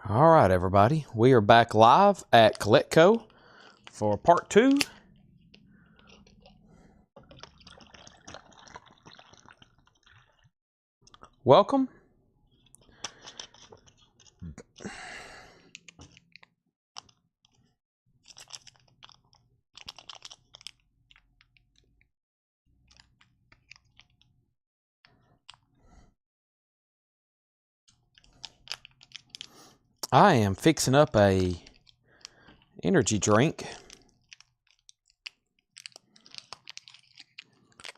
All right, everybody. We are back live at Cassette for part 2. Welcome. I am fixing up a energy drink.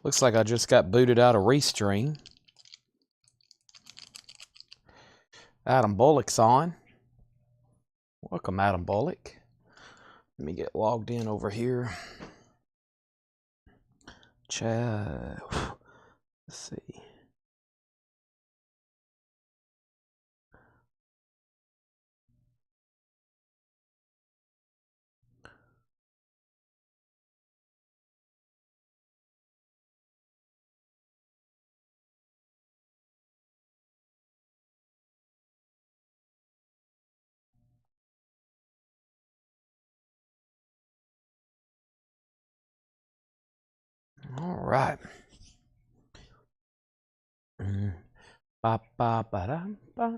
Looks like I just got booted out of Restream. Adam Bullock's on. Welcome, Adam Bullock. Let me get logged in over here. Chat. Let's see. All right.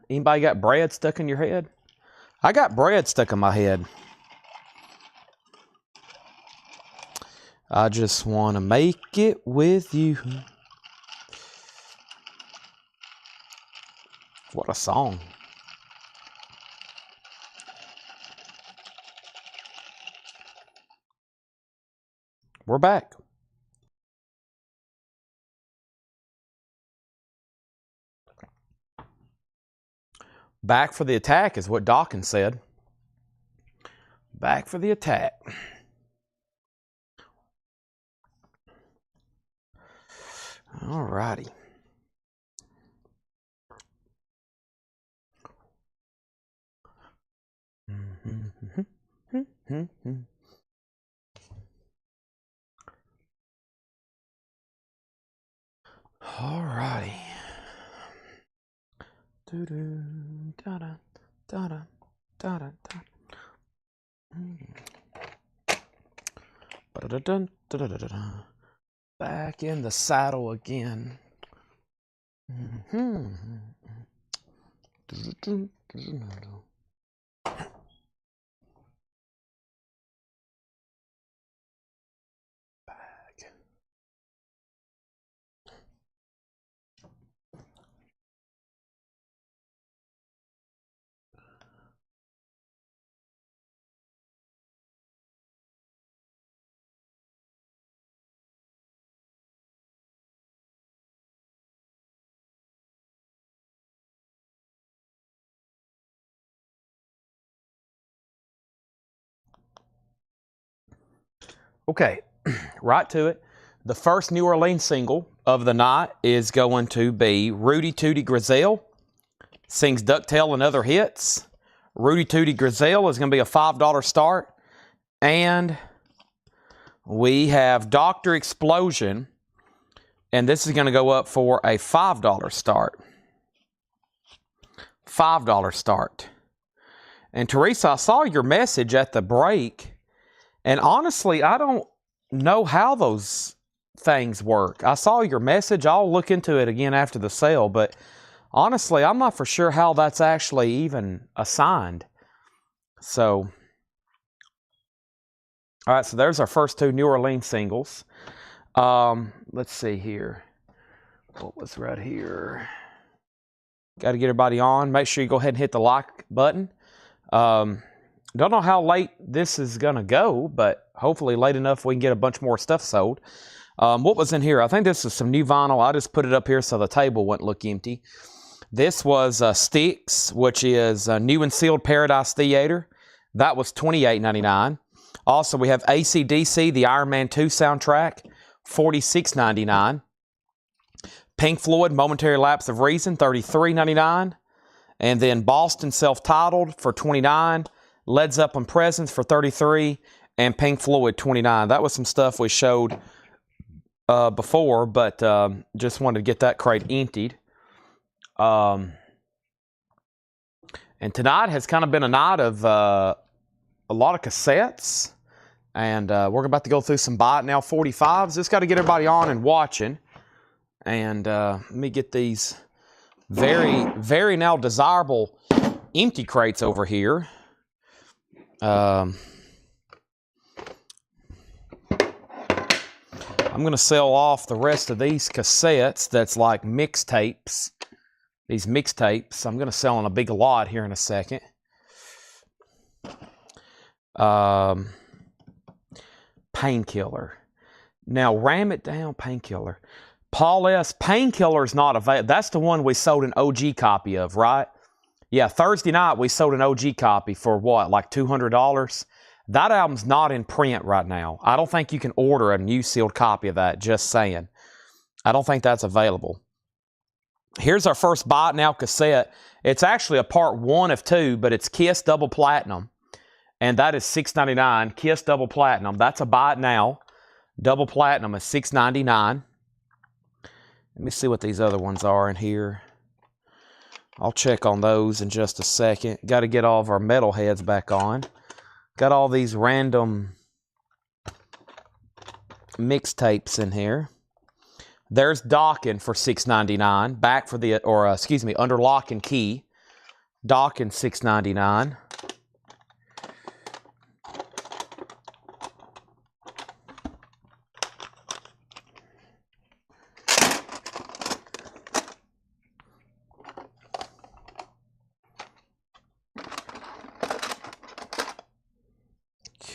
Anybody got bread stuck in your head? I got bread stuck in my head. I just want to make it with you. What a song. We're back. Back for the attack is what Dawkins said. Back for the attack. All righty. All righty. Back in the saddle again. Okay, right to it. The first New Orleans single of the night is going to be Rudy Tooty Grizel sings Ducktail and Other Hits. Rudy Tooty Grizel is going to be a $5 start. And we have Dr. Explosion, and this is going to go up for a $5 start. $5 start. And Teresa, I saw your message at the break. And honestly, I don't know how those things work. I saw your message. I'll look into it again after the sale. But honestly, I'm not for sure how that's actually even assigned. So, all right. So there's our first 2 New Orleans singles. Let's see here. What was right here? Got to get everybody on. Make sure you go ahead and hit the like button. Don't know how late this is going to go, but hopefully late enough we can get a bunch more stuff sold. What was in here? I think this is some new vinyl. I just put it up here so the table wouldn't look empty. This was Sticks, which is a new and sealed Paradise Theater. That was $28.99. Also, we have AC/DC, the Iron Man 2 soundtrack, $46.99. Pink Floyd, Momentary Lapse of Reason, $33.99. And then Boston Self-Titled for $29. Led Zeppelin Presence for $33, and Pink Floyd $29. That was some stuff we showed before, but just wanted to get that crate emptied. And And tonight has kind of been a night of a lot of cassettes. And we're about to go through some Buy It Now 45s. Just got to get everybody on and watching. And let me get these very, very now desirable empty crates over here. I'm going to sell off the rest of these cassettes that's like mixtapes. These mixtapes. I'm going to sell on a big lot here in a second. Painkiller. Now, ram it down, Painkiller. Paul S. Painkiller's not available. That's the one we sold an OG copy of, right? Yeah, Thursday night we sold an OG copy for what, like $200? That album's not in print right now. I don't think you can order a new sealed copy of that, just saying. I don't think that's available. Here's our first Buy It Now cassette. It's actually a part 1 of 2, but it's Kiss Double Platinum. And that is $6.99. Kiss Double Platinum. That's a Buy It Now. Double Platinum is $6.99. Let me see what these other ones are in here. I'll check on those in just a second. Got to get all of our metalheads back on. Got all these random mixtapes in here. There's Dockin for $6.99. Back for the, or excuse me, Under Lock and Key. Dockin $6.99.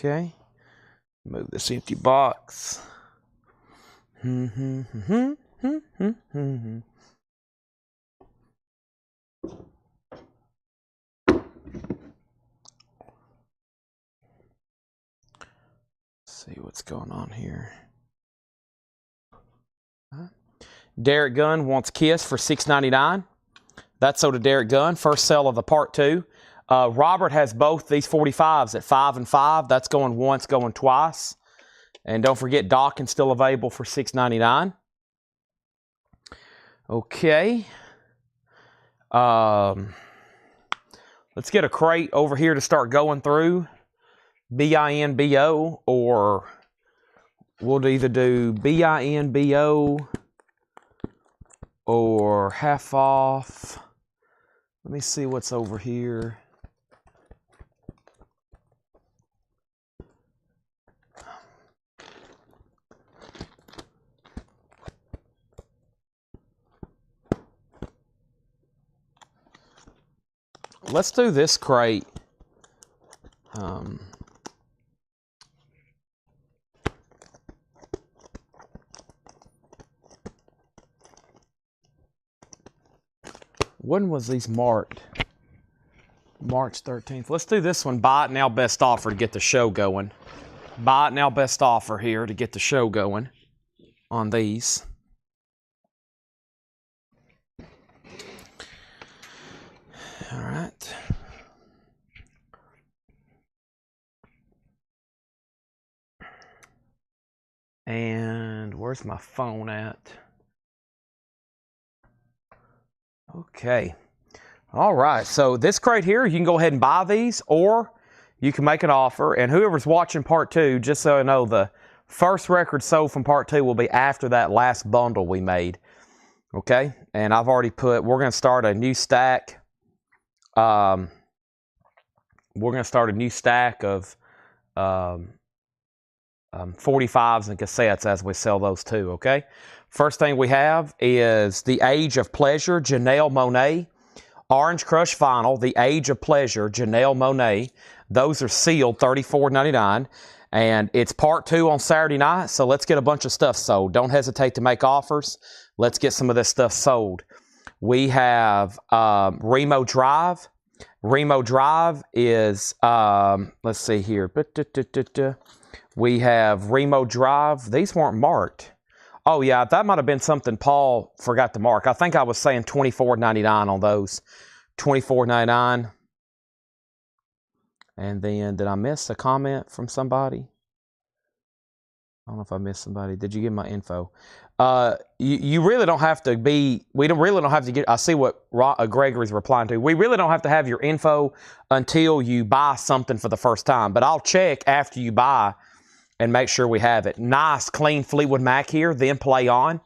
Okay, move this empty box. See what's going on here. Derek Gunn wants Kiss for $6.99. That's sold to Derek Gunn. First sale of the part 2. Robert has both these 45s at 5 and 5. That's going once, going twice. And don't forget, Dockin's still available for $6.99. Okay. Let's get a crate over here to start going through. BINBO, or we'll either do BINBO or half off. Let me see what's over here. Let's do this crate. When was these marked? March 13th. Let's do this one. Buy It Now Best Offer to get the show going. Buy It Now Best Offer here to get the show going on these. All right. And where's my phone at? Okay. All right. So this crate here, you can go ahead and buy these, or you can make an offer. And whoever's watching part 2, just so you know, the first record sold from part 2 will be after that last bundle we made. Okay. And I've already put, we're going to start a new stack. We're going to start a new stack of 45s and cassettes as we sell those too, okay? First thing we have is The Age of Pleasure, Janelle Monáe. Orange Crush Vinyl, The Age of Pleasure, Janelle Monáe. Those are sealed, $34.99. And it's part 2 on Saturday night, so let's get a bunch of stuff sold. Don't hesitate to make offers. Let's get some of this stuff sold. We have Remo Drive. Remo Drive is, let's see here. We have Remo Drive. These weren't marked. Oh, yeah, that might have been something Paul forgot to mark. I think I was saying $24.99 on those. $24.99. And then, did I miss a comment from somebody? don't know if I missed somebody. Did you give my info? You really don't have to be, really don't have to get, I see what Gregory's replying to. We really don't have to have your info until you buy something for the first time, but I'll check after you buy and make sure we have it. Nice, clean Fleetwood Mac here, then play on.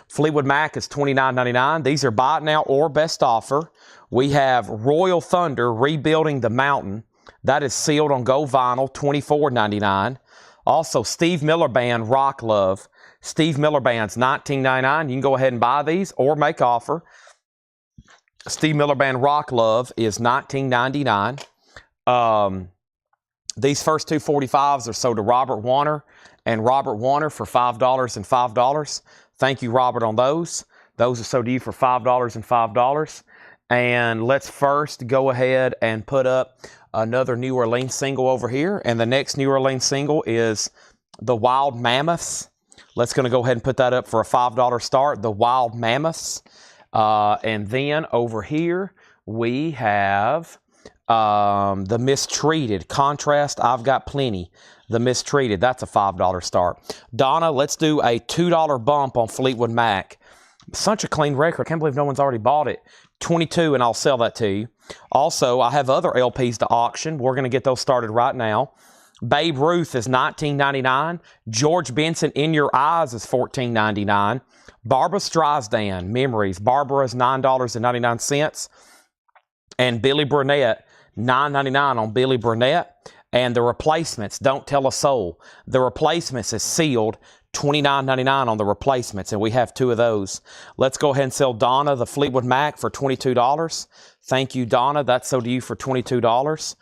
Fleetwood Mac is $29.99. These are buy it now or best offer. We have Royal Thunder, Rebuilding the Mountain. That is sealed on gold vinyl, $24.99. Also, Steve Miller Band, Rock Love. Steve Miller Band's $19.99. You can go ahead and buy these or make offer. Steve Miller Band, Rock Love is $19.99. These first two 45s are sold to Robert Warner and Robert Warner for $5 and $5. Thank you, Robert, on those. Those are sold to you for $5 and $5. And let's first go ahead and put up another New Orleans single over here. And the next New Orleans single is the Wild Mammoths. Let's go ahead and put that up for a $5 start, the Wild Mammoths. And then over here, we have the Mistreated. Contrast, I've Got Plenty. The Mistreated, that's a $5 start. Donna, let's do a $2 bump on Fleetwood Mac. Such a clean record. I can't believe no one's already bought it. 22, and I'll sell that to you. Also, I have other LPs to auction. We're going to get those started right now. Babe Ruth is $19.99. George Benson, In Your Eyes is $14.99. Barbra Streisand, Memories. Barbara is $9.99. And Billy Burnett, $9.99 on Billy Burnett. And The Replacements, Don't Tell a Soul. The Replacements is sealed, $29.99 on The Replacements, and we have two of those. Let's go ahead and sell Donna the Fleetwood Mac for $22. Thank you, Donna. That's sold to you for $22.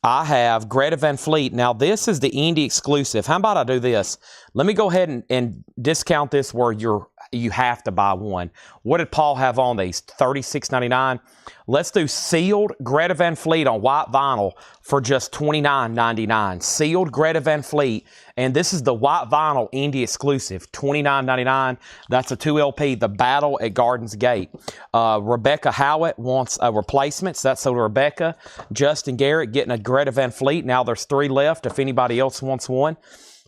I have Greta Van Fleet. Now, this is the indie exclusive. How about I do this? Let me go ahead and discount this where you have to buy one. What did Paul have on these? $36.99. Let's do sealed Greta Van Fleet on white vinyl for just $29.99. Sealed Greta Van Fleet. And this is the white vinyl indie exclusive, $29.99. That's a 2 LP, The Battle at Gardens Gate. Rebecca Howitt wants a replacement. So that's so Rebecca. Justin Garrett getting a Greta Van Fleet. Now there's 3 left if anybody else wants one.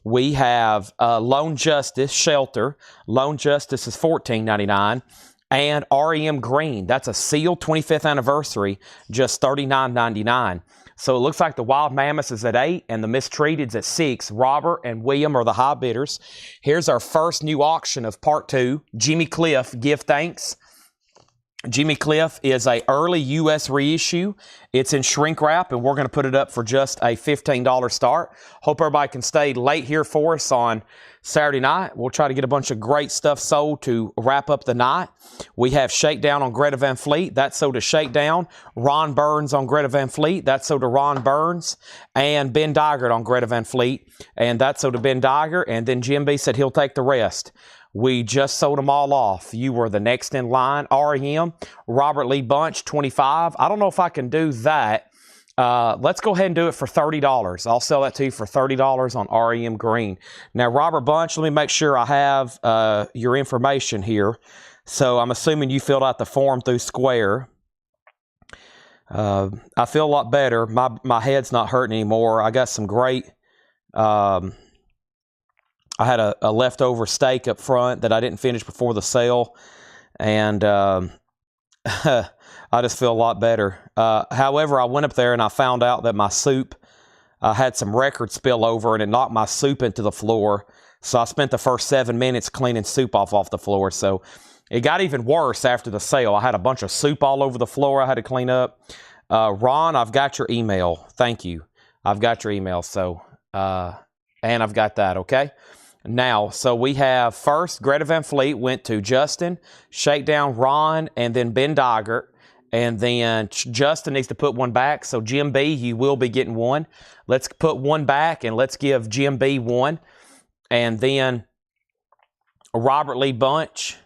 We have Lone Justice, Shelter. Lone Justice is $14.99. And REM Green, that's a sealed 25th anniversary, just $39.99. So it looks like the Wild Mammoths is at 8 and the Mistreated's at 6. Robert and William are the high bidders. Here's our first new auction of part 2. Jimmy Cliff, Give Thanks. Jimmy Cliff is a early U.S. reissue. It's in shrink wrap, and we're going to put it up for just a $15 start. Hope everybody can stay late here for us on Saturday night. We'll try to get a bunch of great stuff sold to wrap up the night. We have Shakedown on Greta Van Fleet. That's sold to Shakedown. Ron Burns on Greta Van Fleet. That's sold to Ron Burns. And Ben Digert on Greta Van Fleet. And that's sold to Ben Digert. And then Jim B said he'll take the rest. We just sold them all off. You were the next in line. REM, Robert Lee Bunch, $25. I don't know if I can do that. Let's go ahead and do it for $30. I'll sell that to you for $30 on REM Green. Now, Robert Bunch, let me make sure I have your information here. So I'm assuming you filled out the form through Square. I feel a lot better. My head's not hurting anymore. I got some great... I had a leftover steak up front that I didn't finish before the sale, and I just feel a lot better. However, I went up there and I found out that my soup had some record spill over and it knocked my soup into the floor. So I spent the first 7 minutes cleaning soup off the floor. So it got even worse after the sale. I had a bunch of soup all over the floor I had to clean up. Ron, I've got your email. Thank you. I've got your email. So, and I've got that, okay? Now, so we have first, Greta Van Fleet went to Justin, Shakedown, Ron, and then Ben Digert. And then Justin needs to put one back. So Jim B, you will be getting one. Let's put one back and let's give Jim B one. And then Robert Lee Bunch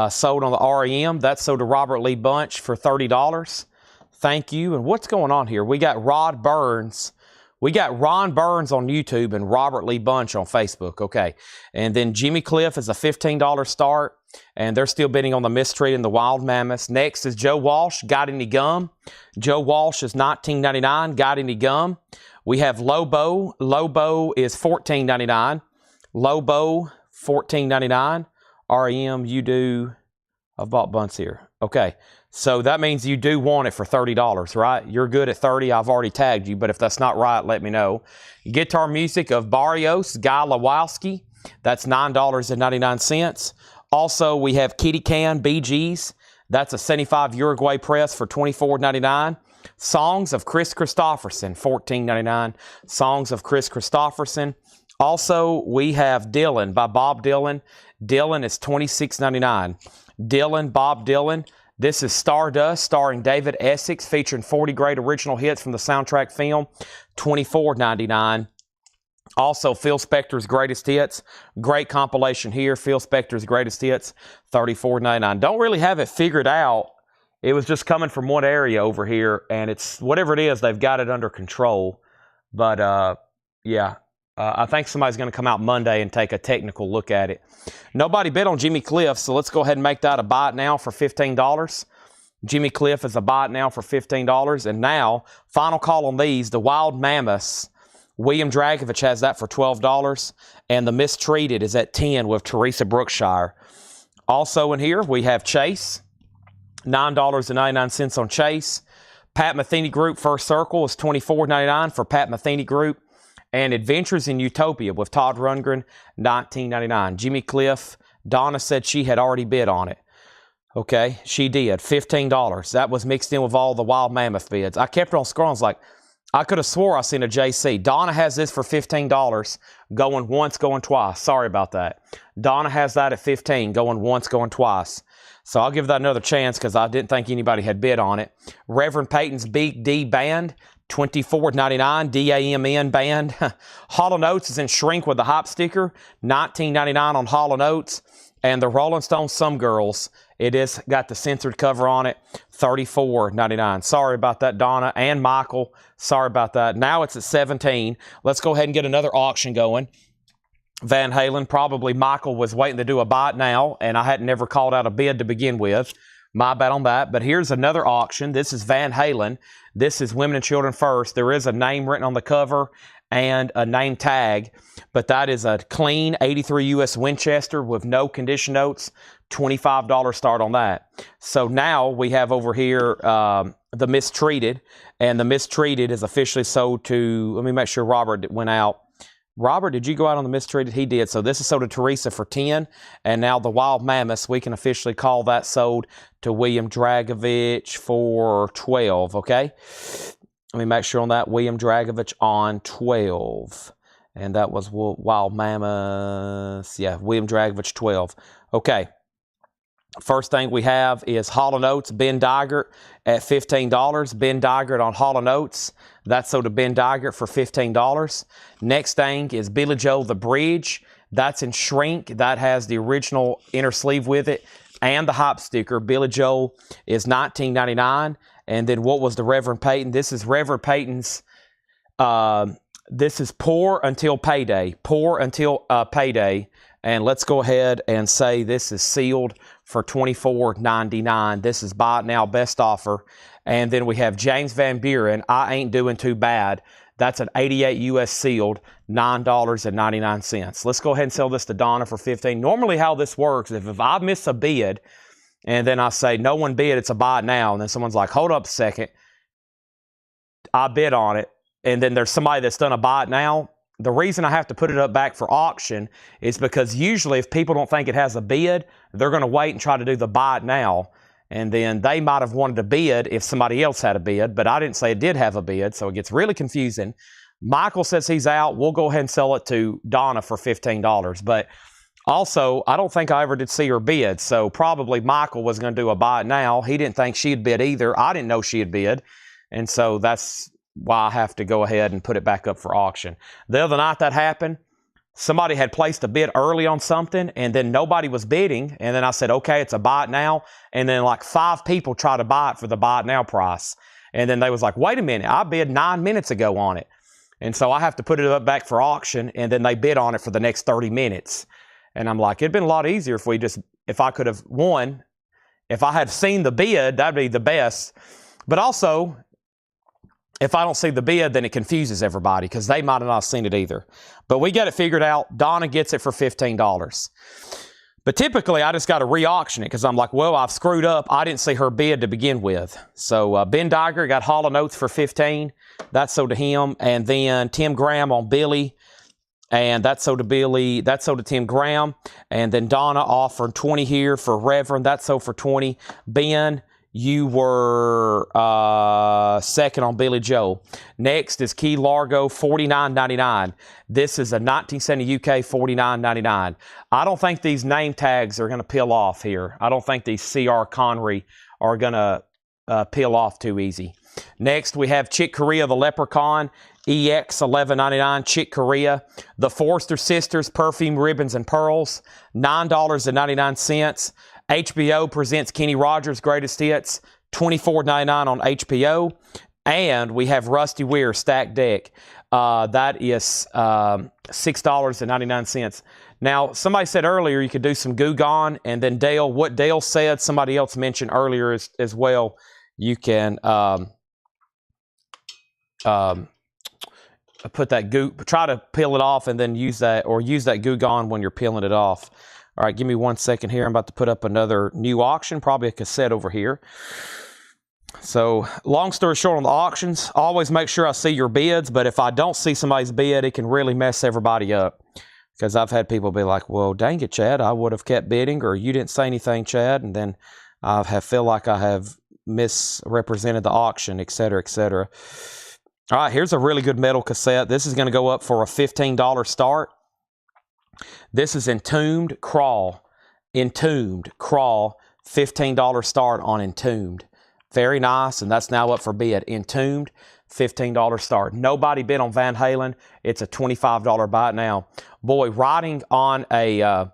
sold on the REM. That's sold to Robert Lee Bunch for $30. Thank you. And what's going on here? We got Rod Burns. We got Ron Burns on YouTube and Robert Lee Bunch on Facebook. Okay. And then Jimmy Cliff is a $15 start. And they're still bidding on the Mistreated and the Wild Mammoths. Next is Joe Walsh, Got Any Gum? Joe Walsh is $19.99, Got Any Gum? We have Lobo. Lobo is $14.99. Lobo, $14.99. REM, you do. I've bought bunts here. Okay. So that means you do want it for $30, right? You're good at 30. I've already tagged you, but if that's not right, let me know. Guitar music of Barrios, Guy Lawowski. That's $9.99. Also, we have Kitty Can, BG's. That's a 75 Uruguay press for $24.99. Songs of Chris Christopherson, $14.99. Songs of Chris Christopherson. Also, we have Dylan by Bob Dylan. Dylan is $26.99. Dylan, Bob Dylan. This is Stardust, starring David Essex, featuring 40 great original hits from the soundtrack film, $24.99. Also, Phil Spector's Greatest Hits. Great compilation here. Phil Spector's Greatest Hits, $34.99. Don't really have it figured out. It was just coming from one area over here, and it's whatever it is, they've got it under control. But, yeah. I think somebody's going to come out Monday and take a technical look at it. Nobody bid on Jimmy Cliff, so let's go ahead and make that a buy it now for $15. Jimmy Cliff is a buy it now for $15. And now, final call on these, the Wild Mammoths. William Dragovich has that for $12. And the Mistreated is at $10 with Teresa Brookshire. Also in here, we have Chase. $9.99 on Chase. Pat Metheny Group First Circle is $24.99 for Pat Metheny Group. And Adventures in Utopia with Todd Rundgren, $19.99. Jimmy Cliff, Donna said she had already bid on it. Okay, she did, $15. That was mixed in with all the Wild Mammoth bids. I kept on scrolling. I was like, I could have swore I seen a JC. Donna has this for $15, going once, going twice. Sorry about that. Donna has that at $15, going once, going twice. So I'll give that another chance because I didn't think anybody had bid on it. Reverend Peyton's Big D Band, $24.99, DAMN Band. Hall & Oates is in shrink with the hop sticker, $19.99 on Hall & Oates. And the Rolling Stones Some Girls, it is got the censored cover on it, $34.99. Sorry about that, Donna and Michael. Sorry about that. Now it's at $17. Let's go ahead and get another auction going. Van Halen, probably Michael was waiting to do a buy it now, and I hadn't never called out a bid to begin with. My bad on that. But here's another auction. This is Van Halen. This is Women and Children First. There is a name written on the cover and a name tag, but that is a clean 83 US Winchester with no condition notes, $25 start on that. So now we have over here the Mistreated, and the Mistreated is officially sold to, let me make sure Robert went out. Robert, did you go out on the Mistreated? He did. So this is sold to Teresa for $10. And now the Wild Mammoths, we can officially call that sold to William Dragovich for $12, okay? Let me make sure on that. William Dragovich on $12. And that was Wild Mammoths. Yeah, William Dragovich, $12. Okay. First thing we have is Hall & Oates, Ben Digert at $15. Ben Digert on Hall & Oates. That's sold to Ben Digert for $15. Next thing is Billy Joel The Bridge. That's in shrink. That has the original inner sleeve with it and the hop sticker. Billy Joel is $19.99. And then what was the Reverend Peyton? This is Reverend Peyton's, this is Poor Until Payday. Poor Until Payday. And let's go ahead and say this is sealed for $24.99. This is buy it now, best offer. And then we have James Van Buren, I Ain't Doing Too Bad. That's an 88 US sealed, $9.99. Let's go ahead and sell this to Donna for $15. Normally how this works, if I miss a bid and then I say no one bid, it's a buy it now, and then someone's like, hold up a second, I bid on it, and then there's somebody that's done a buy it now. The reason I have to put it up back for auction is because usually if people don't think it has a bid, they're going to wait and try to do the buy it now. And then they might have wanted to bid if somebody else had a bid, but I didn't say it did have a bid, so it gets really confusing. Michael says he's out. We'll go ahead and sell it to Donna for $15. But also, I don't think I ever did see her bid, so probably Michael was going to do a buy it now. He didn't think she'd bid either. I didn't know she had bid, and so that's why I have to go ahead and put it back up for auction. The other night that happened, somebody had placed a bid early on something, and then nobody was bidding, and then I said, okay, it's a buy it now, and then like 5 people tried to buy it for the buy it now price, and then they was like, wait a minute, I bid 9 minutes ago on it, and so I have to put it up back for auction, and then they bid on it for the next 30 minutes, and I'm like, it'd been a lot easier if I could have won, if I had seen the bid, that'd be the best. But also, if I don't see the bid, then it confuses everybody because they might have not seen it either. But we got it figured out. Donna gets it for $15. But typically, I just got to re-auction it because I'm like, well, I've screwed up. I didn't see her bid to begin with. So Ben Diger got Hall & Oates for $15. That's sold to him. And then Tim Graham on Billy. And that's sold to Billy. That's sold to Tim Graham. And then Donna offered 20 here for Reverend. That's sold for 20. Ben, you were second on Billy Joel. Next is Key Largo, $49.99. This is a 1970 UK, $49.99. I don't think these name tags are going to peel off here. I don't think these C.R. Connery are going to peel off too easy. Next, we have Chick Corea, the Leprechaun, EX, $11.99. Chick Corea. The Forster Sisters, Perfume, Ribbons, and Pearls, $9.99. HBO presents Kenny Rogers' Greatest Hits, $24.99 on HBO. And we have Rusty Weir, Stack Deck. That is $6.99. Now, somebody said earlier you could do some Goo Gone, and then Dale, what Dale said, somebody else mentioned earlier as well, you can put that try to peel it off and then use that Goo Gone when you're peeling it off. All right, give me 1 second here. I'm about to put up another new auction, probably a cassette over here. So, long story short on the auctions, always make sure I see your bids, but if I don't see somebody's bid, it can really mess everybody up. Because I've had people be like, well, dang it, Chad, I would have kept bidding, or you didn't say anything, Chad, and then I feel like I have misrepresented the auction, etc., etc. All right, here's a really good metal cassette. This is going to go up for a $15 start. This is Entombed Crawl. Entombed Crawl, $15 start on Entombed. Very nice, and that's now up for bid. Entombed, $15 start. Nobody bid on Van Halen. It's a $25 buy now. Boy, riding on a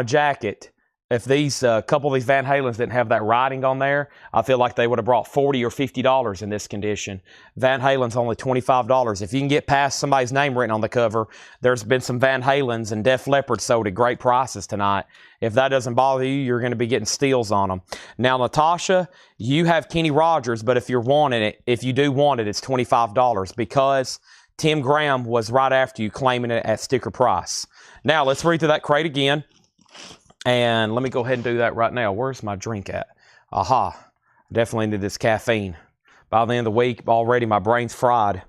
jacket. If these couple of these Van Halens didn't have that writing on there, I feel like they would have brought $40 or $50 in this condition. Van Halen's only $25. If you can get past somebody's name written on the cover, there's been some Van Halens and Def Leppard sold at great prices tonight. If that doesn't bother you, you're going to be getting steals on them. Now, Natasha, you have Kenny Rogers, but if you do want it, it's $25 because Tim Graham was right after you claiming it at sticker price. Now, let's read through that crate again. And let me go ahead and do that right now. Where's my drink at? Aha. Definitely need this caffeine. By the end of the week, already my brain's fried.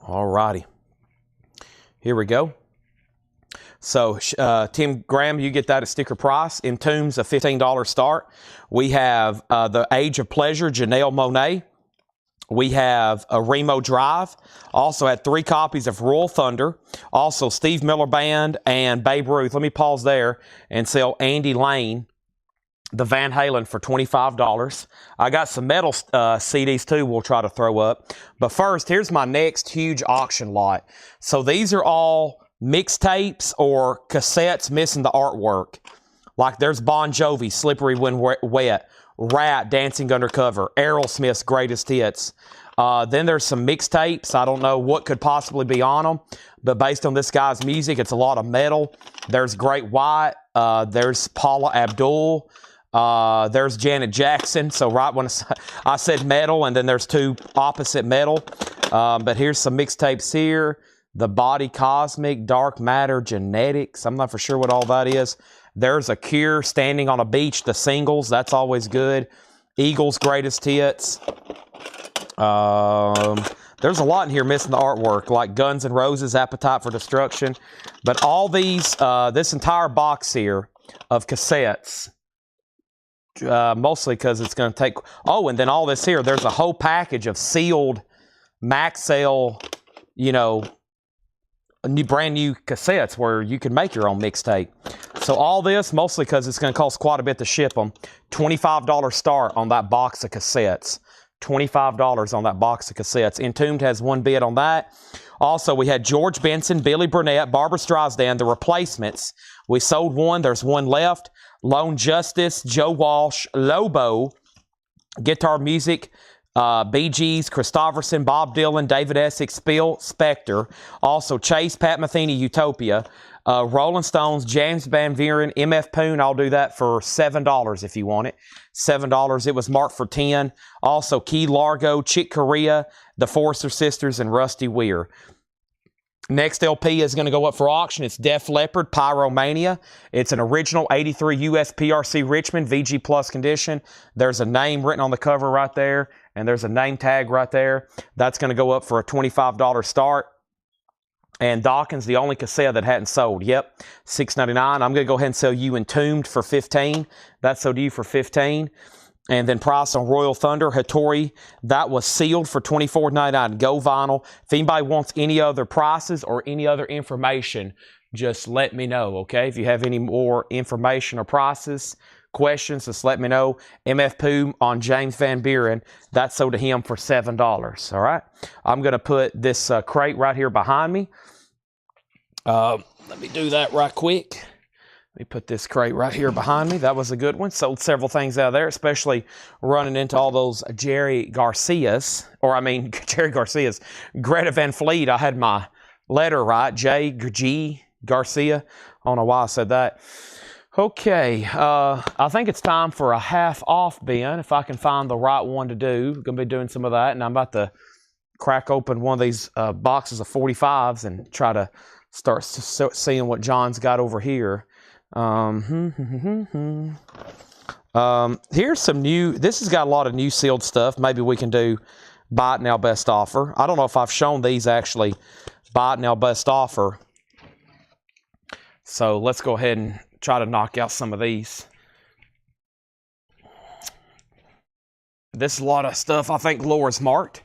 All righty. Here we go. So, Tim Graham, you get that at sticker price. Entombed's a $15 start. We have The Age of Pleasure, Janelle Monáe. We have a Remo Drive. Also had 3 copies of Royal Thunder. Also Steve Miller Band and Babe Ruth. Let me pause there and sell Andy Lane, the Van Halen, for $25. I got some metal CDs too we'll try to throw up. But first, here's my next huge auction lot. So these are all mixtapes or cassettes missing the artwork. Like there's Bon Jovi, Slippery When Wet. Rat, Dancing Undercover, Aerosmith's Greatest Hits. Then there's some mixtapes. I don't know what could possibly be on them, but based on this guy's music, it's a lot of metal. There's Great White. There's Paula Abdul. There's Janet Jackson. So right when I said metal, and then there's 2 opposite metal. But here's some mixtapes here. The Body Cosmic, Dark Matter, Genetics. I'm not for sure what all that is. There's a Cure, Standing on a Beach, the singles. That's always good. Eagles' Greatest Hits. There's a lot in here missing the artwork, like Guns N' Roses, Appetite for Destruction. But all these, this entire box here of cassettes, mostly because it's going to take... Oh, and then all this here, there's a whole package of sealed Maxell, brand new cassettes where you can make your own mixtape. So all this, mostly because it's going to cost quite a bit to ship them. $25 start on that box of cassettes. $25 on that box of cassettes. Entombed has 1 bid on that. Also, we had George Benson, Billy Burnett, Barbra Streisand, The Replacements. We sold 1. There's 1 left. Lone Justice, Joe Walsh, Lobo, Guitar Music, Bee Gees, Christopherson, Bob Dylan, David Essex, Spill, Spectre. Also Chase, Pat Metheny, Utopia. Rolling Stones, James Van Buren, MF Poon. I'll do that for $7 if you want it. $7. It was marked for 10. Also Key Largo, Chick Corea, the Forrester Sisters, and Rusty Weir. Next LP is going to go up for auction. It's Def Leppard, Pyromania. It's an original 83 US PRC Richmond, VG Plus condition. There's a name written on the cover right there, and there's a name tag right there. That's going to go up for a $25 start. And Dawkins, the only cassette that hadn't sold. Yep, $6.99. I'm going to go ahead and sell you Entombed for $15. That sold you for $15. And then price on Royal Thunder, Hattori, that was sealed for $24.99. Go vinyl. If anybody wants any other prices or any other information, just let me know, okay? If you have any more information or prices, questions, just let me know. MF Poo on James Van Buren, that sold to him for $7, all right? I'm going to put this crate right here behind me. Let me do that right quick. Let me put this crate right here behind me. That was a good one. Sold several things out of there, especially running into all those Jerry Garcias. Greta Van Fleet. I had my letter right. G. Garcia. I don't know why I said that. Okay. I think it's time for a half off bin, if I can find the right one to do. Going to be doing some of that, and I'm about to crack open one of these boxes of 45s and try to start seeing what John's got over here. Here's some new, this has got a lot of new sealed stuff. Maybe we can do buy it now best offer. I don't know if I've shown these actually buy it now best offer. So let's go ahead and try to knock out some of these. This is a lot of stuff I think Laura's marked.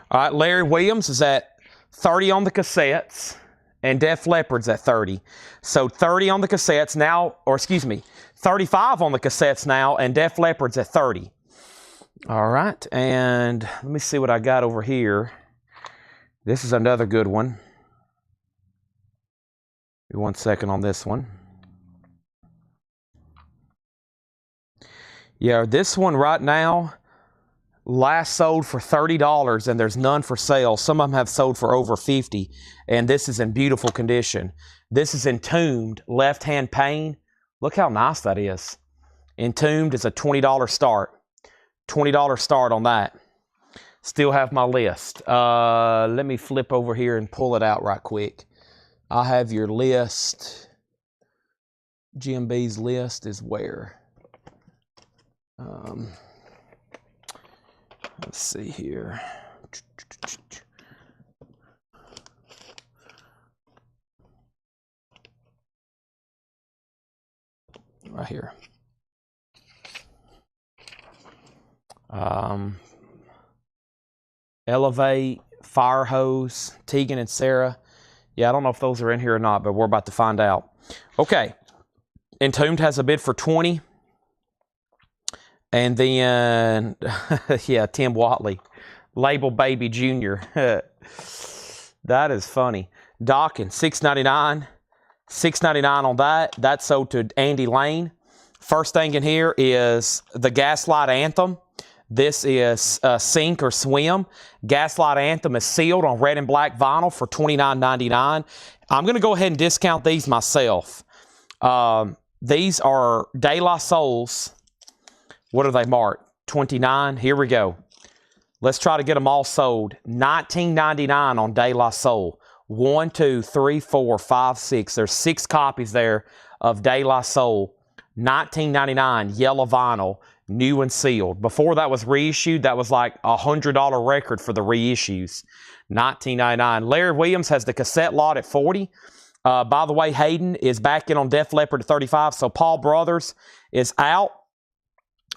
All right, Larry Williams is at 30 on the cassettes, and Def Leppard's at 30. So 30 on the cassettes now, or excuse me, 35 on the cassettes now, and Def Leppard's at 30. All right, and let me see what I got over here. This is another good one. Give me 1 second on this one. Yeah, this one right now, last sold for $30, and there's none for sale. Some of them have sold for over $50, and this is in beautiful condition. This is Entombed, left-hand pane. Look how nice that is. Entombed is a $20 start. $20 start on that. Still have my list. Let me flip over here and pull it out right quick. I have your list. GMB's list is where? Let's see here. Right here. Elevate, Fire Hose, Tegan and Sarah. Yeah, I don't know if those are in here or not, but we're about to find out. Okay. Entombed has a bid for 20. And then, yeah, Tim Watley. Label Baby Jr. That is funny. Dawkins, $6.99. $6.99 on that. That sold to Andy Lane. First thing in here is the Gaslight Anthem. This is Sink or Swim. Gaslight Anthem is sealed on red and black vinyl for $29.99. I'm going to go ahead and discount these myself. These are De La Souls. What are they marked? 29. Here we go. Let's try to get them all sold. $19.99 on De La Soul. 1, 2, 3, 4, 5, 6. There's 6 copies there of De La Soul. $19.99, yellow vinyl, new and sealed. Before that was reissued, that was like a $100 record for the reissues. $19.99. Larry Williams has the cassette lot at 40. By the way, Hayden is back in on Def Leppard at 35. So Paul Brothers is out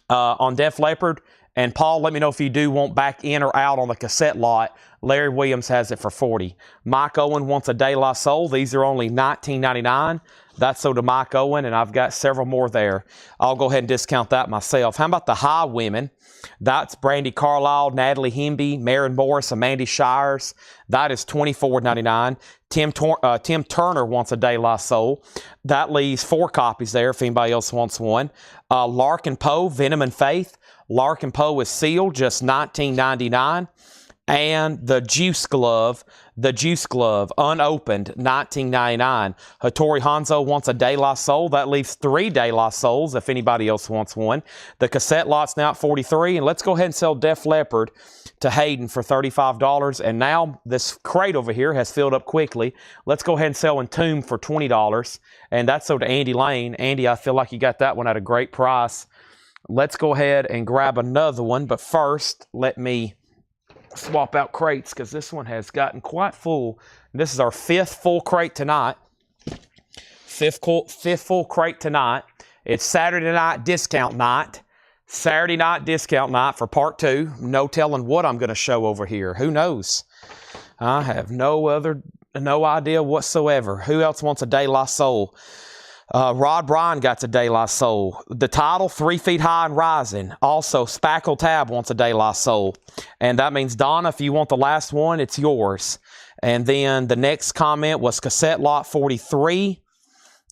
on Def Leppard. And Paul, let me know if you do want back in or out on the cassette lot. Larry Williams has it for 40. Mike Owen wants a De La Soul. These are only $19.99. That's sold to Mike Owen, and I've got several more there. I'll go ahead and discount that myself. How about the high women? That's Brandy Carlisle, Natalie Hemby, Maren Morris, Amanda Shires. That is $24.99. Tim Turner wants a De La Soul. That leaves 4 copies there if anybody else wants one. Larkin Poe, Venom and Faith. Larkin Poe is sealed, just $19.99. And the Juice Glove, unopened, $19.99. Hattori Hanzo wants a De La Soul. That leaves 3 De La Souls if anybody else wants one. The cassette lot's now at $43. And let's go ahead and sell Def Leppard to Hayden for $35. And now this crate over here has filled up quickly. Let's go ahead and sell Entombed for $20. And that's sold to Andy Lane. Andy, I feel like you got that one at a great price. Let's go ahead and grab another one. But first, let me swap out crates because this one has gotten quite full. This is our 5th full crate tonight. Fifth full crate tonight. It's Saturday night discount night. Saturday night discount night for part 2. No telling what I'm going to show over here. Who knows? I have no idea whatsoever. Who else wants a De La Soul? Rod Bryan got a De La Soul. The title, 3 Feet High and Rising. Also, Spackle Tab wants a De La Soul. And that means, Donna, if you want the last one, it's yours. And then the next comment was Cassette Lot 43.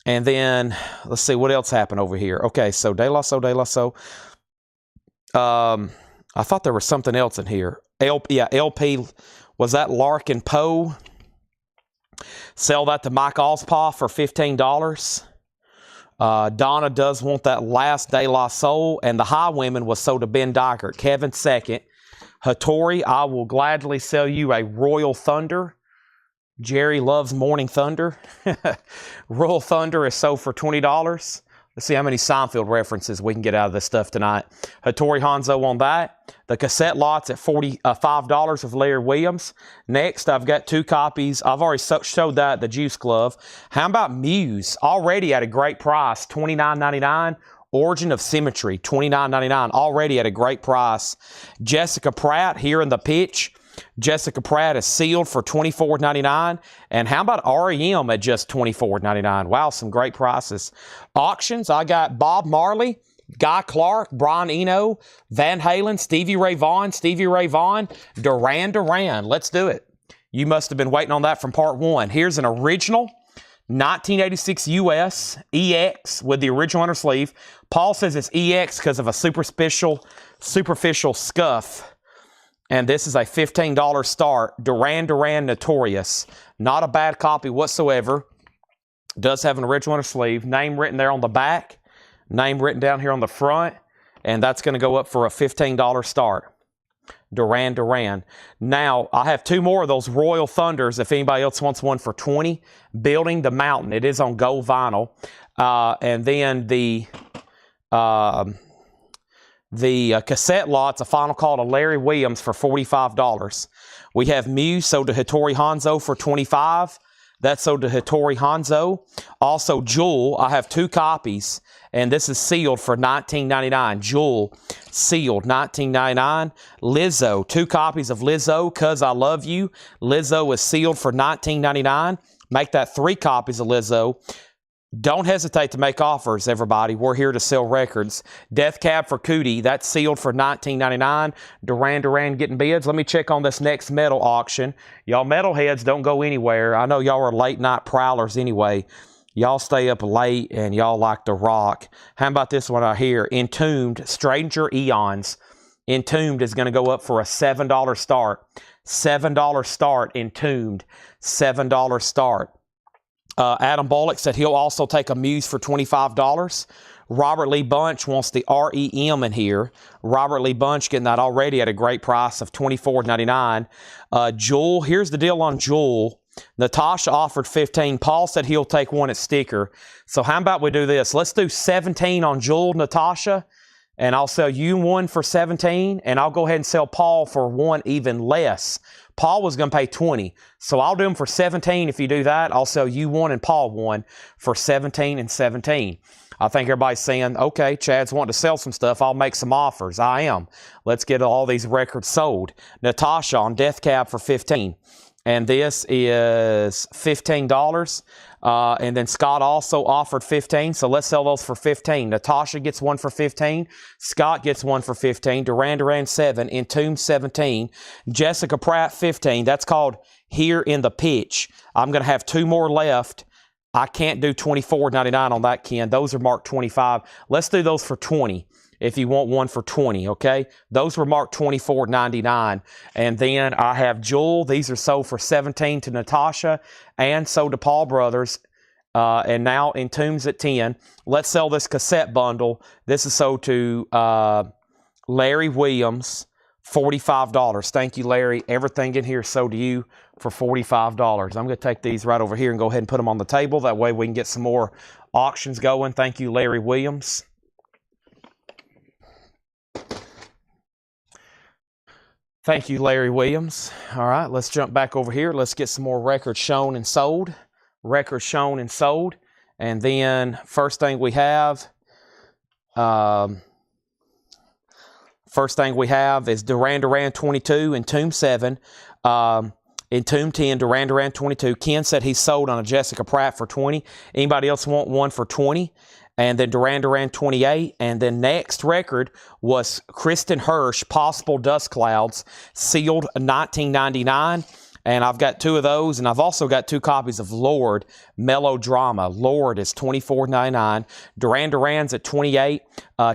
And then, let's see, what else happened over here? Okay, so De La Soul, De La Soul. I thought there was something else in here. LP, was that Larkin Poe? Sell that to Mike Ospaw for $15. Donna does want that last De La Soul, and the High Women was sold to Ben Dykert. Kevin second. Hattori, I will gladly sell you a Royal Thunder. Jerry loves Morning Thunder. Royal Thunder is sold for $20. Let's see how many Seinfeld references we can get out of this stuff tonight. Hattori Hanzo on that. The cassette lot's at $5 of Larry Williams. Next, I've got 2 copies. I've already showed that, the Juice Glove. How about Muse? Already at a great price, $29.99. Origin of Symmetry, $29.99. Already at a great price. Jessica Pratt here in the pitch. Jessica Pratt is sealed for $24.99. And how about REM at just $24.99? Wow, some great prices. Auctions, I got Bob Marley, Guy Clark, Brian Eno, Van Halen, Stevie Ray Vaughan, Duran Duran. Let's do it. You must have been waiting on that from part 1. Here's an original 1986 US EX with the original under sleeve. Paul says it's EX because of a superficial scuff. And this is a $15 start. Duran Duran Notorious. Not a bad copy whatsoever. Does have an original under sleeve. Name written there on the back. Name written down here on the front. And that's going to go up for a $15 start. Duran Duran. Now, I have 2 more of those Royal Thunders if anybody else wants one for $20. Building the Mountain. It is on gold vinyl. And then the cassette lot's a final call to Larry Williams for $45. We have Muse sold to Hattori Hanzo for $25. That's sold to Hattori Hanzo. Also, Jewel, I have 2 copies, and this is sealed for $19.99. Jewel, sealed, $19.99. Lizzo, 2 copies of Lizzo, 'Cause I Love You. Lizzo is sealed for $19.99. Make that 3 copies of Lizzo. Don't hesitate to make offers, everybody. We're here to sell records. Death Cab for Cootie, that's sealed for $19.99. Duran Duran getting bids. Let me check on this next metal auction. Y'all metalheads don't go anywhere. I know y'all are late night prowlers anyway. Y'all stay up late and y'all like to rock. How about this one right here? Entombed, Stranger Eons. Entombed is going to go up for a $7 start. $7 start, Entombed. $7 start. Adam Bullock said he'll also take a Muse for $25. Robert Lee Bunch wants the REM in here. Robert Lee Bunch getting that already at a great price of $24.99. Jewel, here's the deal on Jewel. Natasha offered $15. Paul said he'll take one at sticker. So how about we do this? Let's do $17 on Jewel, Natasha, and I'll sell you one for $17, and I'll go ahead and sell Paul for one even less. Paul was going to pay $20, so I'll do them for $17 if you do that. I'll sell you one and Paul one for $17 and $17. I think everybody's saying, okay, Chad's wanting to sell some stuff. I'll make some offers. I am. Let's get all these records sold. Natasha on Death Cab for $15. And this is $15. And then Scott also offered 15, so let's sell those for 15. Natasha gets one for 15. Scott gets one for 15. Duran Duran 7. Entombed 17. Jessica Pratt 15. That's called Here in the Pitch. I'm going to have 2 more left. I can't do $24.99 on that, Ken. Those are marked 25. Let's do those for 20 if you want one for 20, okay? Those were marked $24.99. And then I have Jewel. These are sold for 17 to Natasha and sold to Paul Brothers. And now Entombs at 10. Let's sell this cassette bundle. This is sold to Larry Williams, $45. Thank you, Larry. Everything in here is sold to you for $45. I'm going to take these right over here and go ahead and put them on the table. That way we can get some more auctions going. Thank you, Larry Williams. Thank you, Larry Williams. All right, let's jump back over here. Let's get some more records shown and sold. Records shown and sold. And then first thing we have is Duran Duran 22, Entombed 7, Entombed 10, Duran Duran 22. Ken said he sold on a Jessica Pratt for 20. Anybody else want one for 20? And then Duran Duran 28. And then next record was Kristen Hirsch, Possible Dust Clouds, sealed $19.99. And I've got 2 of those. And I've also got 2 copies of Lord, Melodrama. Lord is $24.99. Duran Duran's at 28.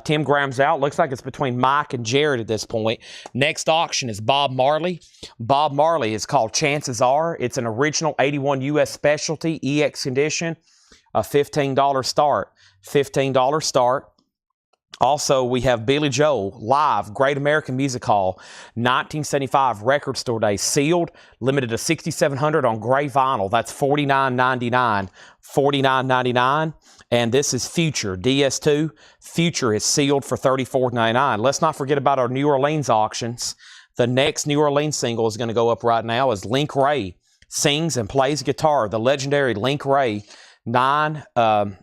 Tim Graham's out. Looks like it's between Mike and Jared at this point. Next auction is Bob Marley. Bob Marley is called Chances Are. It's an original 81 U.S. specialty, EX condition, a $15 start. $15 start. Also, we have Billy Joel, live, Great American Music Hall, 1975 Record Store Day, sealed, limited to 6,700 on gray vinyl. That's $49.99. $49.99. And this is Future, DS2. Future is sealed for $34.99. Let's not forget about our New Orleans auctions. The next New Orleans single is going to go up right now is Link Ray sings and plays guitar. The legendary Link Ray, $5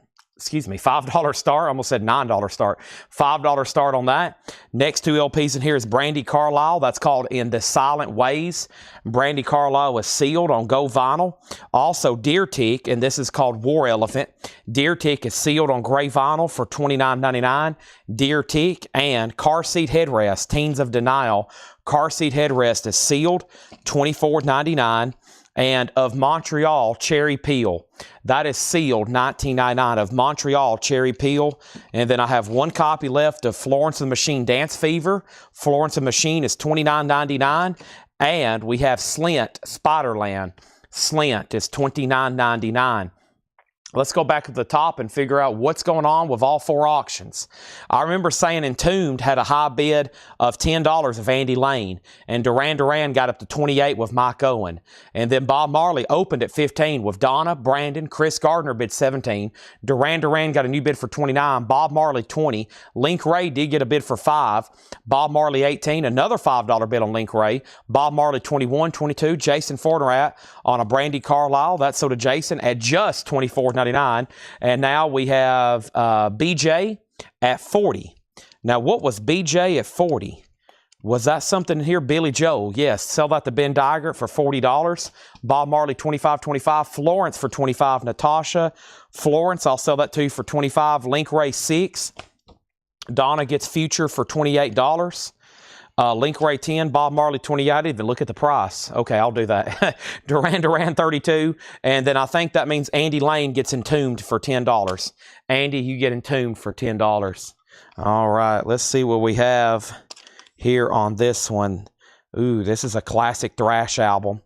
start. I almost said $9 start. $5 start on that. Next 2 LPs in here is Brandy Carlisle. That's called In the Silent Ways. Brandy Carlisle is sealed on Go Vinyl. Also Deer Tick, and this is called War Elephant. Deer Tick is sealed on gray vinyl for $29.99. Deer Tick and Car Seat Headrest, Teens of Denial. Car Seat Headrest is sealed, $24.99. And of Montreal, Cherry Peel. That is sealed, $19.99 of Montreal, Cherry Peel. And then I have 1 copy left of Florence and the Machine, Dance Fever. Florence and the Machine is $29.99. And we have Slint, Spiderland. Slint is $29.99. Let's go back to the top and figure out what's going on with all 4 auctions. I remember saying Entombed had a high bid of $10 of Andy Lane, and Duran Duran got up to 28 with Mike Owen. And then Bob Marley opened at 15 with Donna, Brandon, Chris Gardner bid 17. Duran Duran got a new bid for 29, Bob Marley 20. Link Ray did get a bid for 5. Bob Marley 18, another $5 bid on Link Ray. Bob Marley 21, 22. Jason Fornerat on a Brandy Carlisle. That's sold to Jason at just $24.99. And now we have BJ at 40. Now, what was BJ at 40? Was that something here? Billy Joel. Yes, sell that to Ben Digert for $40. Bob Marley, $25.25. Florence for $25. Natasha. Florence, I'll sell that to you for $25. Link Ray, $6. Donna gets Future for $28. Link Ray 10, Bob Marley 28. I didn't even look at the price. Okay, I'll do that. Duran Duran 32. And then I think that means Andy Lane gets Entombed for $10. Andy, you get Entombed for $10. All right, let's see what we have here on this one. Ooh, this is a classic thrash album.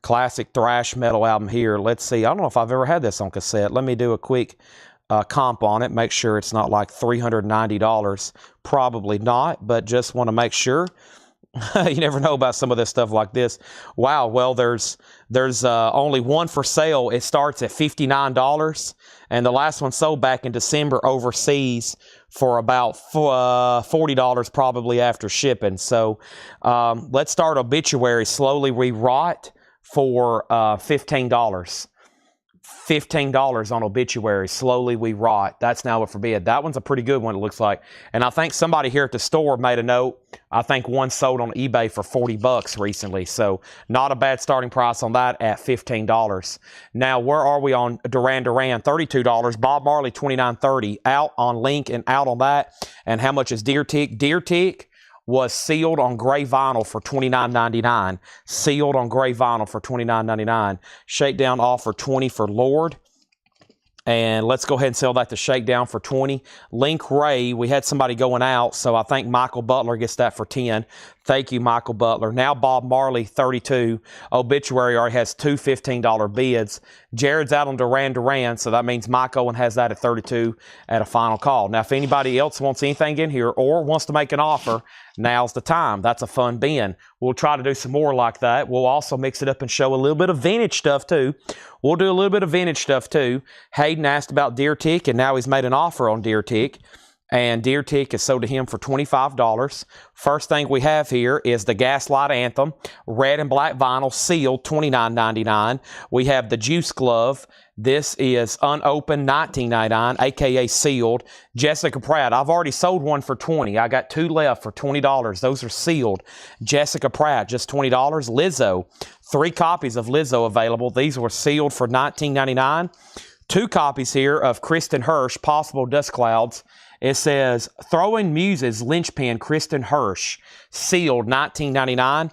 Classic thrash metal album here. Let's see. I don't know if I've ever had this on cassette. Let me do a quick comp on it. Make sure it's not like $390. Probably not, but just want to make sure. You never know about some of this stuff like this. Wow, well, there's only one for sale. It starts at $59, and the last one sold back in December overseas for about $40 probably after shipping. So let's start Obituary Slowly Rewrought for $15. $15 on Obituary, Slowly We Rot. That's now up for bid. That one's a pretty good one, it looks like. And I think somebody here at the store made a note. I think one sold on eBay for 40 bucks recently. So not a bad starting price on that at $15. Now, where are we on Duran Duran? $32. Bob Marley, $29.30. Out on Link and out on that. And how much is Deer Tick? Deer Tick was sealed on gray vinyl for $29.99. Sealed on gray vinyl for $29.99. Shakedown offer $20 for Lord. And let's go ahead and sell that to Shakedown for $20. Link Ray, we had somebody going out, so I think Michael Butler gets that for $10. Thank you, Michael Butler. Now Bob Marley, $32. Obituary already has two $15 bids. Jared's out on Duran Duran, so that means Mike Owen has that at $32 at a final call. Now, if anybody else wants anything in here or wants to make an offer, now's the time. That's a fun bin. We'll try to do some more like that. We'll also mix it up and show a little bit of vintage stuff, too. We'll do a little bit of vintage stuff, too. Hayden asked about Deer Tick, and now he's made an offer on Deer Tick. And Deer Tick is sold to him for $25. First thing we have here is the Gaslight Anthem, red and black vinyl, sealed, $29.99. We have the Juice Glove. This is unopened, $19.99, a.k.a. sealed. Jessica Pratt, I've already sold one for $20. I got two left for $20. Those are sealed. Jessica Pratt, just $20. Lizzo, 3 copies of Lizzo available. These were sealed for $19.99. 2 copies here of Kristen Hirsch, Possible Dust Clouds. It says, Throwing Muses, Linchpin, Kristen Hirsch, sealed, $19.99.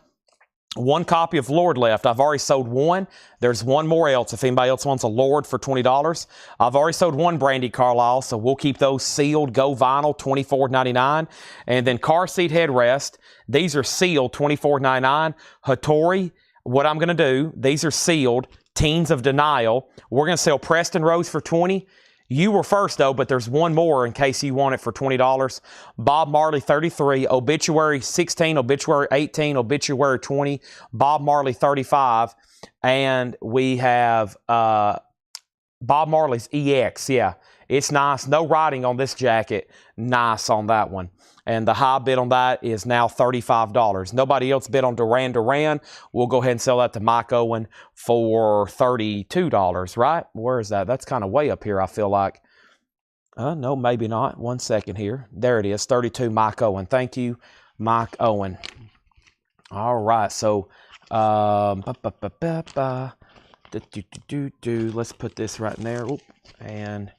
1 copy of Lord left. I've already sold one. There's one more else if anybody else wants a Lord for $20. I've already sold one Brandy Carlisle, so we'll keep those sealed. Go Vinyl, $24.99. And then Car Seat Headrest. These are sealed, $24.99. Hattori, what I'm going to do, these are sealed. Teens of Denial. We're going to sell Preston Rose for $20. You were first, though, but there's one more in case you want it for $20. Bob Marley, $33. Obituary, $16. Obituary, $18. Obituary, $20. Bob Marley, $35. And we have Bob Marley's EX. Yeah, it's nice. No writing on this jacket. Nice on that one. And the high bid on that is now $35. Nobody else bid on Duran Duran. We'll go ahead and sell that to Mike Owen for $32, right? Where is that? That's kind of way up here, I feel like. No, maybe not. 1 second here. There it is, $32, Mike Owen. Thank you, Mike Owen. All right, so let's put this right in there. Oop. And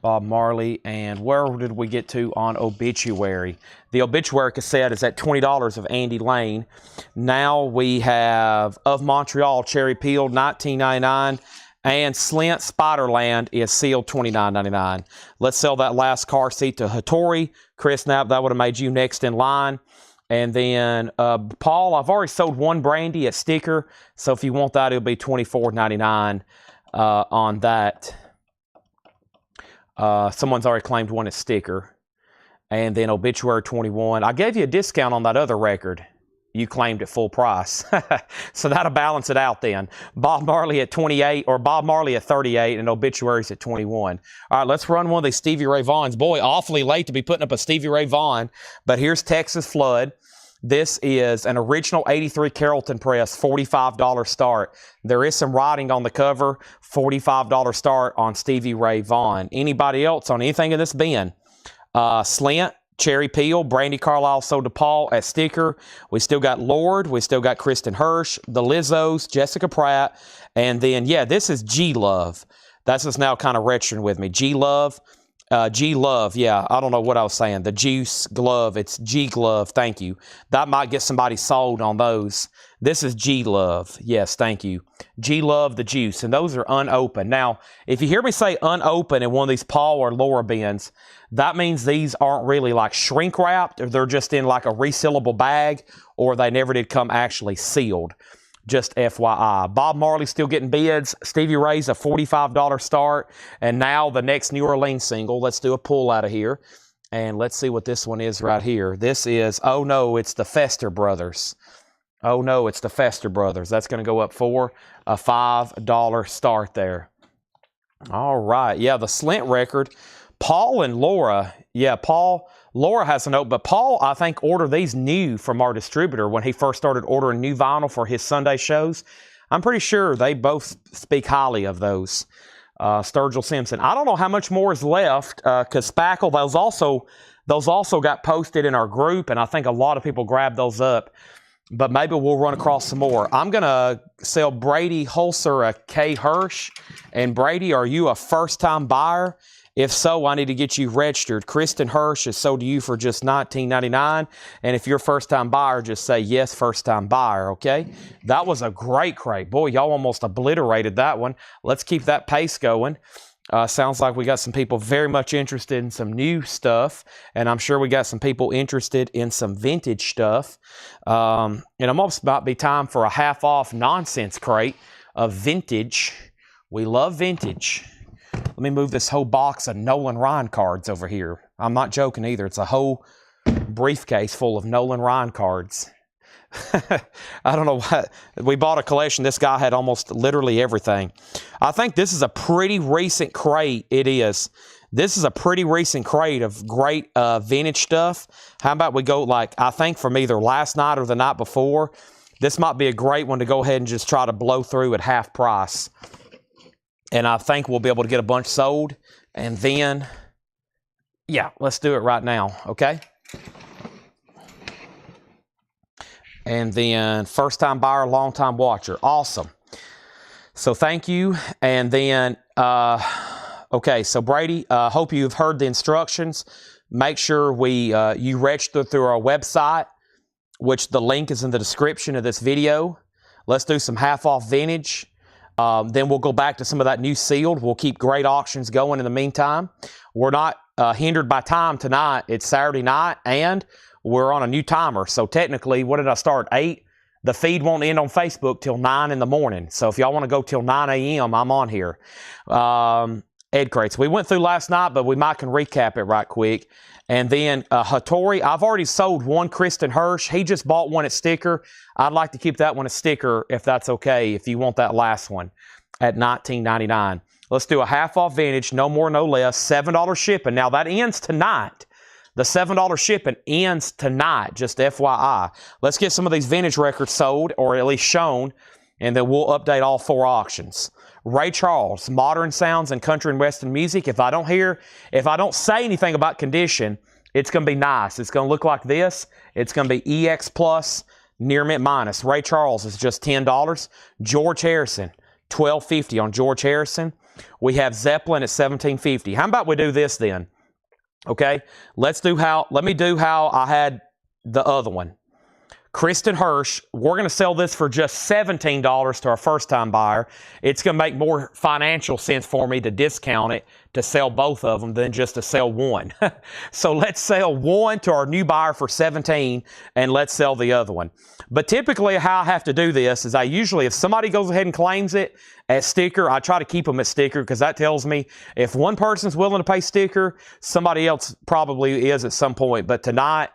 Bob Marley, and where did we get to on Obituary? The Obituary cassette is at $20 of Andy Lane. Now we have Of Montreal, Cherry Peel, $19.99, and Slint Spiderland is sealed, $29.99. Let's sell that last car seat to Hattori. Chris Knapp, that would have made you next in line. And then Paul, I've already sold one Brandy at sticker, so if you want that, it'll be $24.99 on that. Someone's already claimed one as sticker. And then Obituary 21. I gave you a discount on that other record. You claimed it full price. So that'll balance it out then. Bob Marley at 28, or Bob Marley at 38, and Obituaries at 21. All right, let's run one of these Stevie Ray Vaughns. Boy, awfully late to be putting up a Stevie Ray Vaughan, but here's Texas Flood. This is an original 83 Carrollton press, $45 start. There is some writing on the cover, $45 start on Stevie Ray Vaughan. Anybody else on anything in this bin? Slint, Cherry Peel, Brandy Carlisle sold to Paul at sticker. We still got Lord. We still got Kristen Hirsch, the Lizzos, Jessica Pratt. And then, yeah, this is G-Love. That's just now kind of retching with me. G-Love. G-Love, yeah, I don't know what I was saying. The Juice Glove, it's G-Glove, thank you. That might get somebody sold on those. This is G-Love, yes, thank you. G-Love, the Juice, and those are unopened. Now, if you hear me say unopened in one of these Paul or Laura bins, that means these aren't really like shrink wrapped, or they're just in like a resealable bag, or they never did come actually sealed. Just FYI. Bob Marley still getting bids. Stevie Ray's a $45 start. And now the next New Orleans single. Let's do a pull out of here. And let's see what this one is right here. This is, oh no, it's the Fester Brothers. Oh no, it's the Fester Brothers. That's going to go up for a $5 start there. All right. Yeah, the Slint record. Paul and Laura. Yeah, Laura has a note, but Paul, I think, ordered these new from our distributor when he first started ordering new vinyl for his Sunday shows. I'm pretty sure they both speak highly of those. Sturgill Simpson. I don't know how much more is left because Spackle, those also got posted in our group, and I think a lot of people grabbed those up. But maybe we'll run across some more. I'm going to sell Brady Holzer a K. Hirsch. And Brady, are you a first-time buyer? If so, I need to get you registered. Kristen Hirsch is sold to you for just $19.99. And if you're a first-time buyer, just say, yes, first-time buyer, okay? That was a great crate. Boy, y'all almost obliterated that one. Let's keep that pace going. Sounds like we got some people very much interested in some new stuff, and I'm sure we got some people interested in some vintage stuff. And it almost about be time for a half-off nonsense crate of vintage. We love vintage. Let me move this whole box of Nolan Ryan cards over here. I'm not joking either. It's a whole briefcase full of Nolan Ryan cards. I don't know what. We bought a collection. This guy had almost literally everything. I think this is a pretty recent crate. It is. This is a pretty recent crate of great vintage stuff. How about we go like, I think from either last night or the night before. This might be a great one to go ahead and just try to blow through at half price. And I think we'll be able to get a bunch sold. And then, yeah, let's do it right now, okay? And then first-time buyer, long-time watcher. Awesome. So thank you. And then, okay, so Brady, hope you've heard the instructions. Make sure you register through our website, which the link is in the description of this video. Let's do some half-off vintage. Then we'll go back to some of that new sealed. We'll keep great auctions going in the meantime. We're not hindered by time tonight. It's Saturday night, and we're on a new timer. So technically, what did I start? 8? The feed won't end on Facebook till 9 in the morning. So if y'all want to go till 9 a.m., I'm on here. Ed crates. We went through last night, but we might can recap it right quick. And then Hattori, I've already sold one Kristen Hirsch. He just bought one at sticker. I'd like to keep that one a sticker if that's okay, if you want that last one at $19.99. Let's do a half-off vintage, no more, no less, $7 shipping. Now, that ends tonight. The $7 shipping ends tonight, just FYI. Let's get some of these vintage records sold, or at least shown, and then we'll update all 4 auctions. Ray Charles, modern sounds and country and western music. If I don't say anything about condition, it's going to be nice. It's going to look like this. It's going to be EX plus, near mint minus. Ray Charles is just $10. George Harrison, $12.50 on George Harrison. We have Zeppelin at $17.50. How about we do this then? Okay, let me do how I had the other one. Kristen Hirsch, we're going to sell this for just $17 to our first-time buyer. It's going to make more financial sense for me to discount it to sell both of them than just to sell one. So let's sell one to our new buyer for $17, and let's sell the other one. But typically how I have to do this is I usually, if somebody goes ahead and claims it as sticker, I try to keep them as sticker because that tells me if one person's willing to pay sticker, somebody else probably is at some point. But tonight,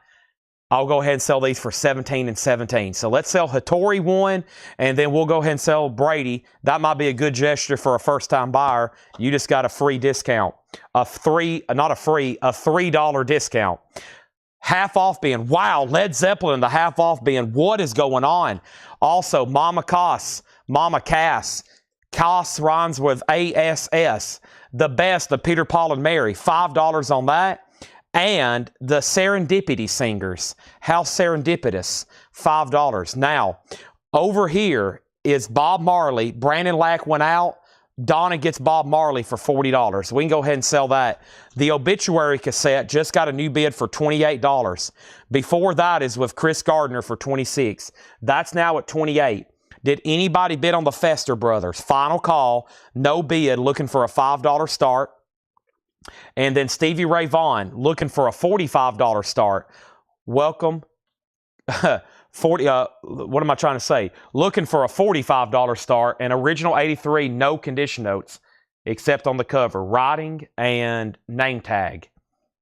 I'll go ahead and sell these for $17 and $17. So let's sell Hattori one, and then we'll go ahead and sell Brady. That might be a good gesture for a first-time buyer. You just got a free discount. A $3 discount. Half off being, wow, Led Zeppelin, the half off being, what is going on? Also, Mama Cass. Cass rhymes with ASS. The best of Peter, Paul, and Mary. $5 on that. And the Serendipity Singers, How Serendipitous, $5. Now, over here is Bob Marley. Brandon Lack went out. Donna gets Bob Marley for $40. We can go ahead and sell that. The Obituary cassette just got a new bid for $28. Before that is with Chris Gardner for $26. That's now at $28. Did anybody bid on the Fester Brothers? Final call, no bid, looking for a $5 start. And then Stevie Ray Vaughan looking for a $45 start. Welcome. What am I trying to say? Looking for a $45 start. And original 83, no condition notes except on the cover. Writing and name tag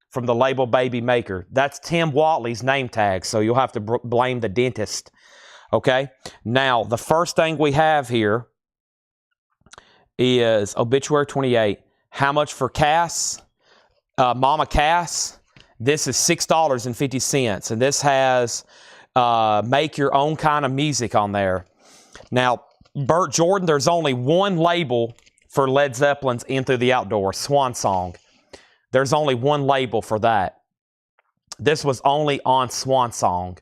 from the label Baby Maker. That's Tim Watley's name tag, so you'll have to blame the dentist. Okay? Now, the first thing we have here is Obituary 28. How much for Cass? Mama Cass? This is $6.50. And this has make your own kind of music on there. Now, Burt Jordan, there's only one label for Led Zeppelin's In Through the Outdoors, Swan Song. There's only one label for that. This was only on Swan Song,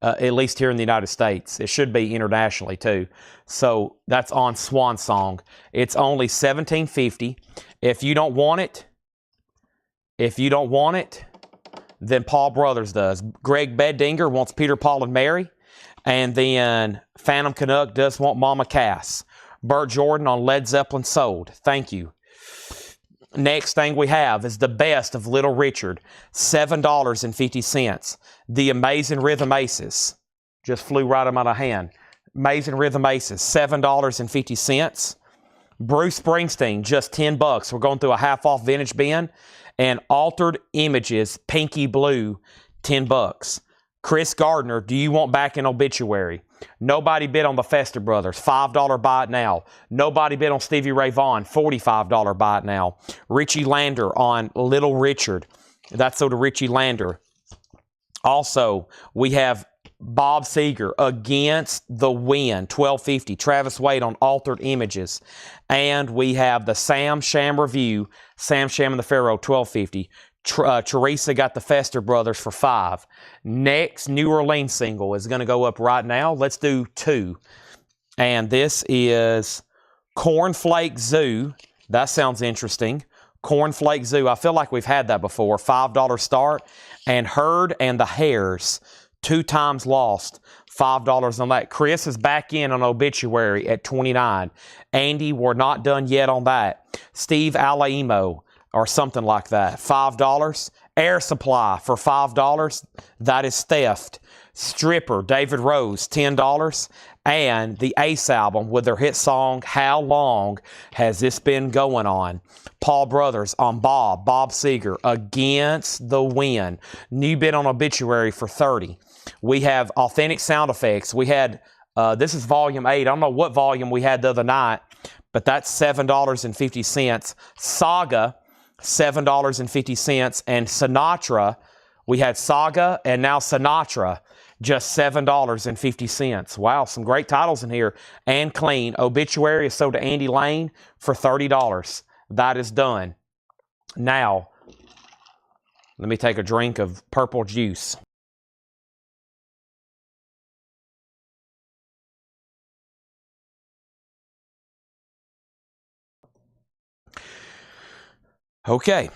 at least here in the United States. It should be internationally too. So that's on Swan Song. It's only $17.50. If you don't want it, then Paul Brothers does. Greg Beddinger wants Peter, Paul, and Mary. And then Phantom Canuck does want Mama Cass. Burt Jordan on Led Zeppelin sold. Thank you. Next thing we have is the best of Little Richard. $7.50. The Amazing Rhythm Aces. Just flew right out of my hand. Amazing Rhythm Aces. $7.50. Bruce Springsteen, just $10. We're going through a half-off vintage bin. And Altered Images, Pinky Blue, $10. Chris Gardner, Do You Want Back in Obituary? Nobody bid on the Fester Brothers, $5 buy it now. Nobody bid on Stevie Ray Vaughan, $45 buy it now. Richie Lander on Little Richard. That's so to Richie Lander. Also, we have Bob Seger, Against the Wind, $12.50. Travis Wade on Altered Images. And we have the Sam Sham Review, Sam Sham and the Pharaoh, $12.50. Teresa got the Fester Brothers for $5. Next New Orleans single is going to go up right now. Let's do 2. And this is Cornflake Zoo. That sounds interesting. Cornflake Zoo. I feel like we've had that before. $5 start. And Herd and the Hares, 2 Times Lost. $5 on that. Chris is back in on Obituary at $29. Andy, we're not done yet on that. Steve Alaimo, or something like that, $5. Air Supply for $5. That is Theft. Stripper, David Rose, $10. And the Ace album with their hit song, How Long Has This Been Going On? Paul Brothers on Bob Seger, Against the Wind. New bid on Obituary for $30. We have Authentic Sound Effects. We had, this is volume 8. I don't know what volume we had the other night, but that's $7.50. Saga, $7.50. And Sinatra, we had Saga and now Sinatra, just $7.50. Wow, some great titles in here. And Clean. Obituary is sold to Andy Lane for $30. That is done. Now, let me take a drink of purple juice. Okay,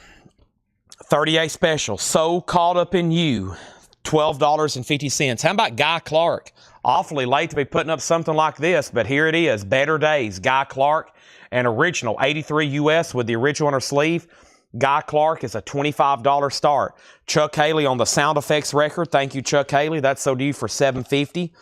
38 special. So Caught Up in You, $12.50. How about Guy Clark? Awfully late to be putting up something like this, but here it is. Better Days, Guy Clark, an original 83 US with the original on her sleeve. Guy Clark is a $25 start. Chuck Haley on the sound effects record. Thank you, Chuck Haley. That's so due for $7.50.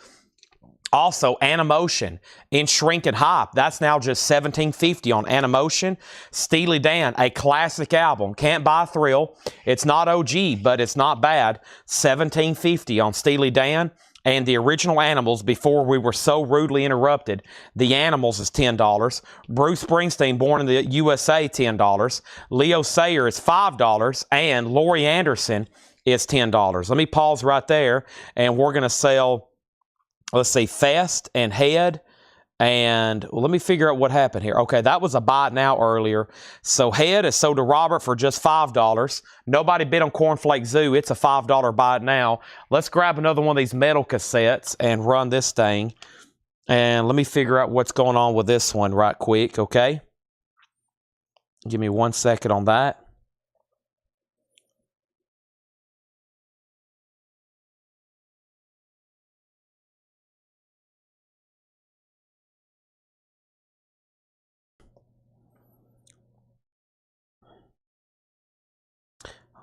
Also, Animotion in Shrink and Hype. That's now just $17.50 on Animotion. Steely Dan, a classic album. Can't Buy a Thrill. It's not OG, but it's not bad. $17.50 on Steely Dan. And the original Animals, Before We Were So Rudely Interrupted. The Animals is $10. Bruce Springsteen, Born in the USA, $10. Leo Sayer is $5. And Laurie Anderson is $10. Let me pause right there. And we're going to sell, let's see, Fest and Head. And well, let me figure out what happened here. Okay, that was a buy it now earlier. So Head is sold to Robert for just $5. Nobody bid on Cornflake Zoo. It's a $5 buy it now. Let's grab another one of these metal cassettes and run this thing. And let me figure out what's going on with this one right quick, okay? Give me 1 second on that.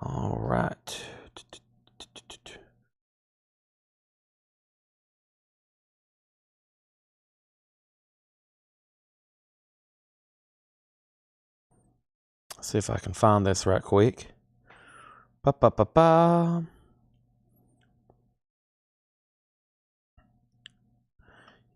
All right. Let's see if I can find this right quick. Ba-ba-ba-ba.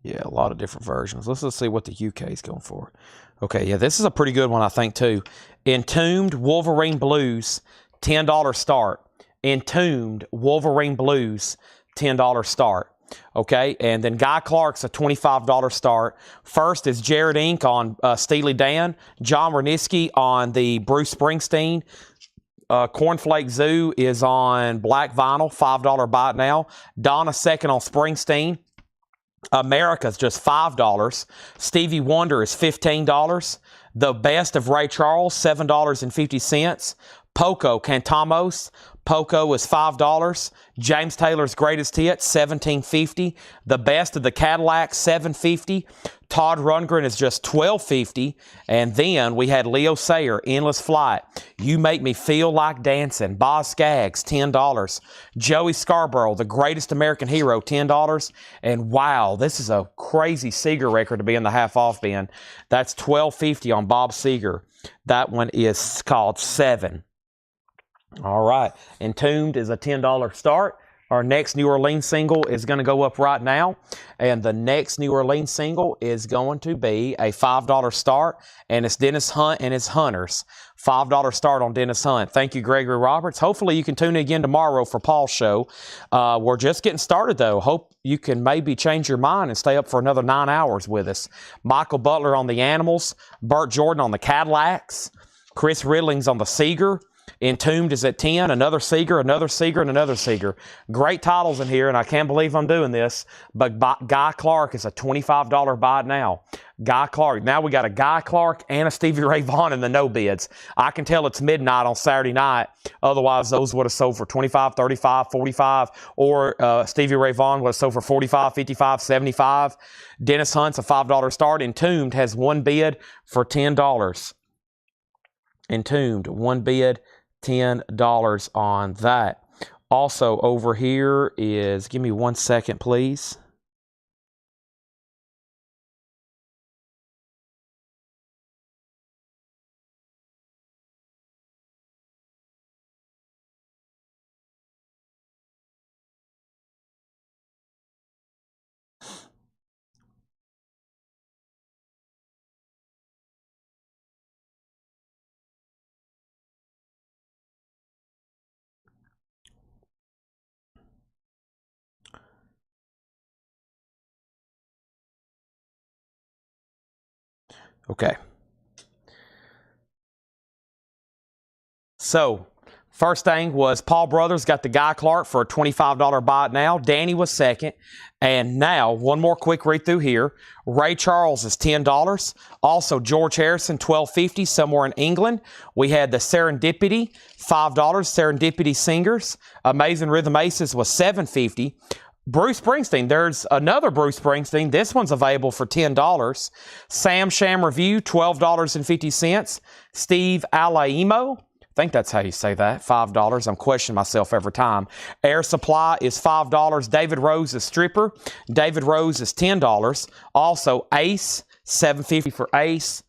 Yeah, a lot of different versions. Let's see what the UK is going for. Okay, yeah, this is a pretty good one, I think, too. Entombed Wolverine Blues, $10 start. Entombed Wolverine Blues, $10 start. Okay, and then Guy Clark's a $25 start. First is Jared Inc. on Steely Dan. John Wernitzky on the Bruce Springsteen. Cornflake Zoo is on black vinyl, $5 buy it now. Donna second on Springsteen. America's just $5. Stevie Wonder is $15. The Best of Ray Charles, $7.50. Poco Cantamos. Poco is $5. James Taylor's Greatest Hits, $17.50. The Best of the Cadillacs, $7.50. Todd Rundgren is just $12.50. And then we had Leo Sayer, Endless Flight. You Make Me Feel Like Dancing. Boz Scaggs, $10. Joey Scarborough, The Greatest American Hero, $10. And wow, this is a crazy Seeger record to be in the half-off bin. That's $12.50 on Bob Seger. That one is called 7. All right, Entombed is a $10 start. Our next New Orleans single is going to go up right now, and the next New Orleans single is going to be a $5 start, and it's Dennis Hunt and his Hunters. $5 start on Dennis Hunt. Thank you, Gregory Roberts. Hopefully you can tune in again tomorrow for Paul's show. We're just getting started, though. Hope you can maybe change your mind and stay up for another 9 hours with us. Michael Butler on the Animals, Burt Jordan on the Cadillacs, Chris Ridling's on the Seeger. Entombed is at 10, another Seeger, and another Seeger. Great titles in here, and I can't believe I'm doing this, but Guy Clark is a $25 buy it now. Guy Clark. Now we got a Guy Clark and a Stevie Ray Vaughan in the no bids. I can tell it's midnight on Saturday night. Otherwise, those would have sold for $25, $35, $45, or Stevie Ray Vaughan would have sold for $45, $55, $75. Dennis Hunt's a $5 start. Entombed has one bid for $10. Entombed, one bid, $10 on that. Also over here is, give me 1 second, please. Okay. So, first thing was Paul Brothers got the Guy Clark for a $25 buy it now. Danny was second. And now, one more quick read through here. Ray Charles is $10. Also, George Harrison, $12.50, somewhere in England. We had the Serendipity, $5. Serendipity Singers. Amazing Rhythm Aces was $7.50. Bruce Springsteen, there's another Bruce Springsteen. This one's available for $10. Sam Sham Review, $12.50. Steve Alaimo, I think that's how you say that, $5. I'm questioning myself every time. Air Supply is $5. David Rose is Stripper. David Rose is $10. Also, Ace, $7.50 for Ace.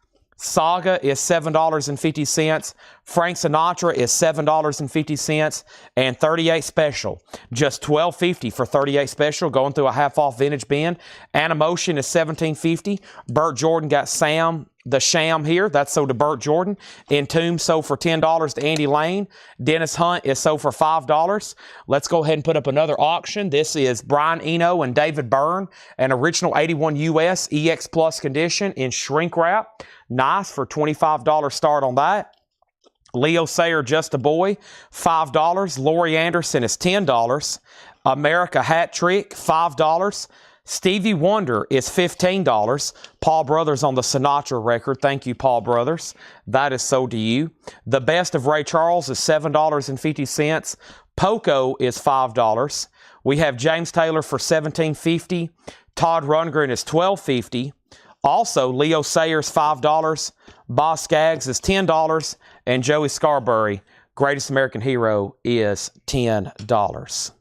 Saga is $7.50. Frank Sinatra is $7.50. And 38 Special, just $12.50 for 38 Special, going through a half-off vintage bin. Animotion is $17.50. Burt Jordan got Sam the Sham here. That's sold to Burt Jordan. Entombed sold for $10 to Andy Lane. Dennis Hunt is sold for $5. Let's go ahead and put up another auction. This is Brian Eno and David Byrne, an original 81 US EX Plus condition in shrink wrap. Nice for $25 start on that. Leo Sayer, Just a Boy, $5. Laurie Anderson is $10. America Hat Trick, $5. Stevie Wonder is $15. Paul Brothers on the Sinatra record. Thank you, Paul Brothers. That is sold to you. The Best of Ray Charles is $7.50. Poco is $5. We have James Taylor for $17.50. Todd Rundgren is $12.50. Also, Leo Sayers, $5. Boz Scaggs is $10. And Joey Scarborough, Greatest American Hero, is $10.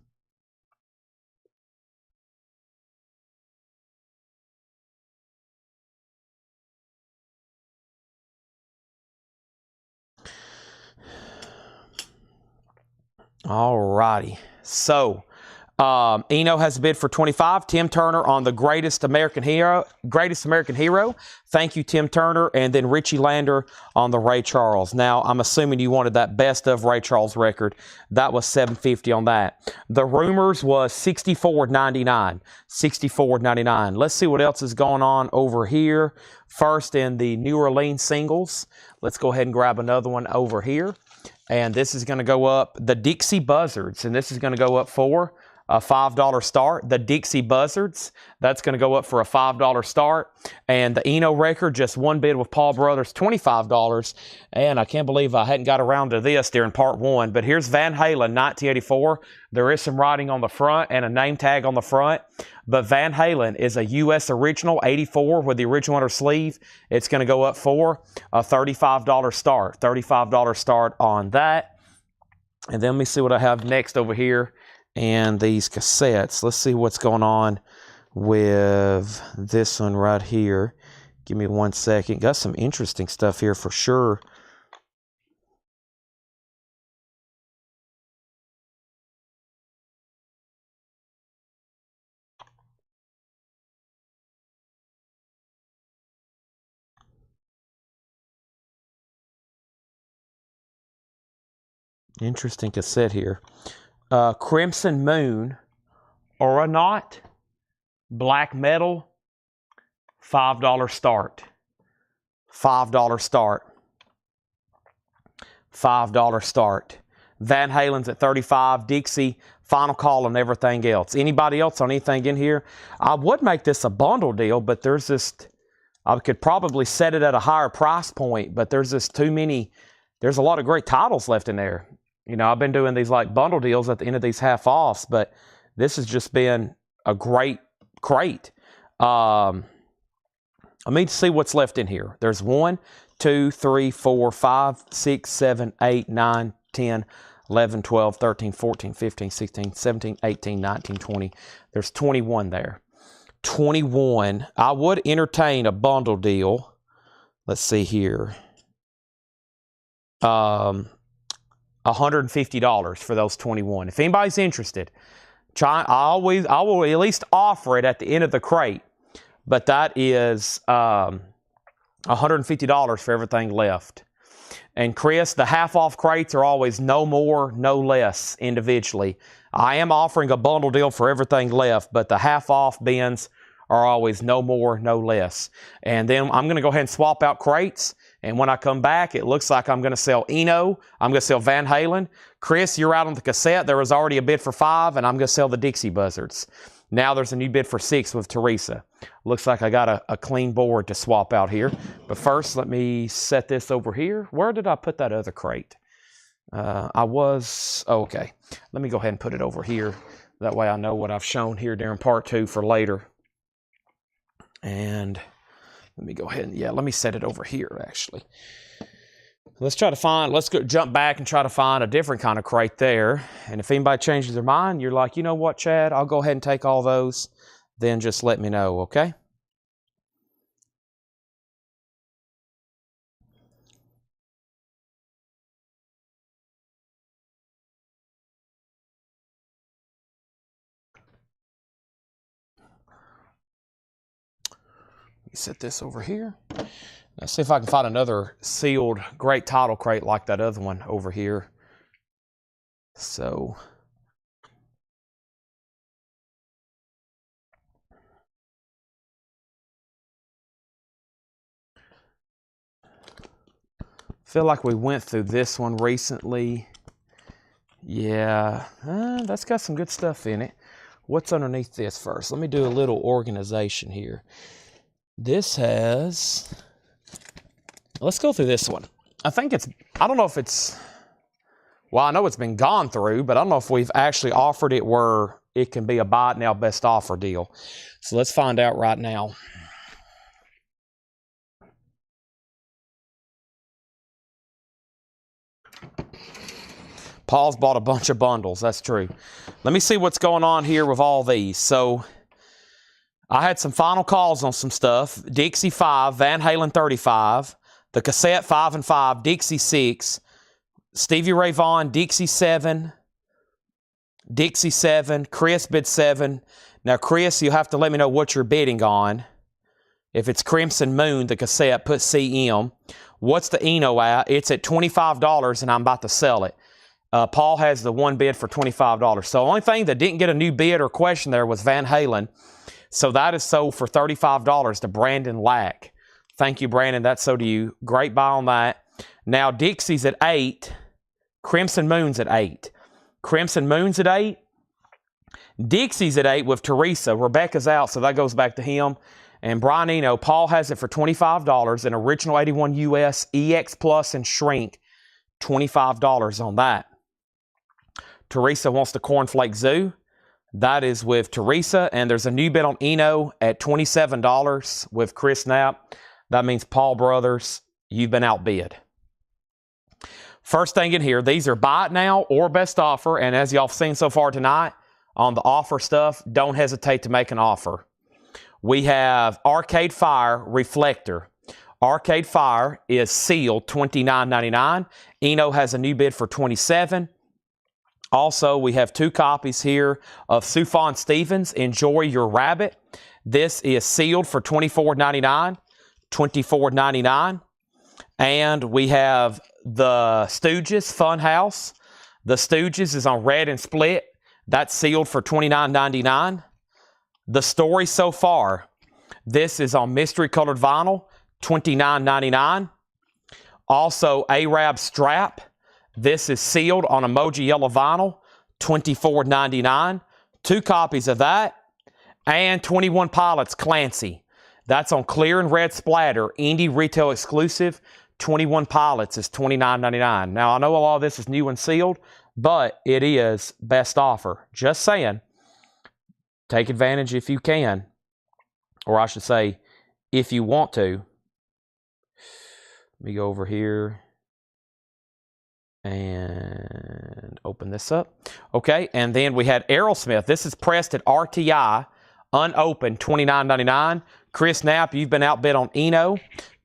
All righty. So, Eno has a bid for 25. Tim Turner on the Greatest American Hero. Thank you, Tim Turner. And then Richie Lander on the Ray Charles. Now, I'm assuming you wanted that best of Ray Charles record. That was $750 on that. The Rumors was $64.99. $64.99. Let's see what else is going on over here. First in the New Orleans singles. Let's go ahead and grab another one over here. And this is going to go up, the Dixie Buzzards. And this is going to go up for a $5 start. The Dixie Buzzards, that's going to go up for a $5 start. And the Eno record, just one bid with Paul Brothers, $25. And I can't believe I hadn't got around to this during part one. But here's Van Halen, 1984. There is some writing on the front and a name tag on the front. But Van Halen is a U.S. original, 84 with the original on her sleeve. It's going to go up for a $35 start. $35 start on that. And then let me see what I have next over here. And these cassettes. Let's see what's going on with this one right here. Give me 1 second. Got some interesting stuff here for sure. Interesting cassette here. Crimson Moon, Aeronaut, Black Metal, $5 start. $5 start. $5 start. Van Halen's at 35. Dixie, Final Call on everything else. Anybody else on anything in here? I would make this a bundle deal, but there's just, I could probably set it at a higher price point, but there's just too many, there's a lot of great titles left in there. You know, I've been doing these like bundle deals at the end of these half-offs, but this has just been a great crate. I mean, to see what's left in here. There's 1, 2, 3, 4, 5, 6, 7, 8, 9, 10, 11, 12, 13, 14, 15, 16, 17, 18, 19, 20. There's 21 there. 21. I would entertain a bundle deal. Let's see here. $150 for those 21. If anybody's interested, I will at least offer it at the end of the crate. But that is $150 for everything left. And Chris, the half-off crates are always no more, no less individually. I am offering a bundle deal for everything left, but the half-off bins are always no more, no less. And then I'm going to go ahead and swap out crates. And when I come back, it looks like I'm going to sell Eno. I'm going to sell Van Halen. Chris, you're out on the cassette. There was already a bid for 5, and I'm going to sell the Dixie Buzzards. Now there's a new bid for 6 with Teresa. Looks like I got a clean board to swap out here. But first, let me set this over here. Where did I put that other crate? Okay. Let me go ahead and put it over here. That way I know what I've shown here during part 2 for later. And let me go ahead and, let me set it over here, actually. Let's jump back and try to find a different kind of crate there. And if anybody changes their mind, you're like, you know what, Chad, I'll go ahead and take all those. Then just let me know, okay? Let me set this over here. Let's see if I can find another sealed great title crate like that other one over here. So, feel like we went through this one recently. Yeah, that's got some good stuff in it. What's underneath this first? Let me do a little organization here. This has... Let's go through this one. I don't know if it's, well, I know it's been gone through, but I don't know if we've actually offered it where it can be a buy it now best offer deal. So let's find out right now. Paul's bought a bunch of bundles, that's true. Let me see what's going on here with all these. So I had some final calls on some stuff. Dixie 5, Van Halen 35. The Cassette 5 and 5, Dixie 6, Stevie Ray Vaughan, Dixie 7, Dixie 7, Chris bid 7. Now, Chris, you'll have to let me know what you're bidding on. If it's Crimson Moon, the cassette, put CM. What's the Eno at? It's at $25, and I'm about to sell it. Paul has the one bid for $25. So the only thing that didn't get a new bid or question there was Van Halen. So that is sold for $35 to Brandon Lack. Thank you, Brandon. That's so to you. Great buy on that. Now, Dixie's at 8. Crimson Moon's at 8. Crimson Moon's at 8. Dixie's at 8 with Teresa. Rebecca's out, so that goes back to him. And Brian Eno, Paul has it for $25. An original 81 US, EX Plus and Shrink. $25 on that. Teresa wants the Cornflake Zoo. That is with Teresa. And there's a new bid on Eno at $27 with Chris Knapp. That means Paul Brothers, you've been outbid. First thing in here, these are buy it now or best offer. And as y'all have seen so far tonight, on the offer stuff, don't hesitate to make an offer. We have Arcade Fire Reflector. Arcade Fire is sealed $29.99. Eno has a new bid for $27. Also, we have 2 copies here of Sufjan Stevens, Enjoy Your Rabbit. This is sealed for $24.99. $24.99. And we have the Stooges Funhouse. The Stooges is on red and split. That's sealed for $29.99. The Story So Far. This is on mystery colored vinyl. $29.99. Also, Arab Strap. This is sealed on emoji yellow vinyl. $24.99. 2 copies of that. And 21 Pilots Clancy. That's on clear and red splatter. Indie retail exclusive. 21 Pilots is $29.99. Now, I know a lot of this is new and sealed, but it is best offer. Just saying. Take advantage if you can. Or I should say, if you want to. Let me go over here and open this up. Okay, and then we had Aerosmith. This is pressed at RTI, unopened, $29.99. Chris Knapp, you've been outbid on Eno.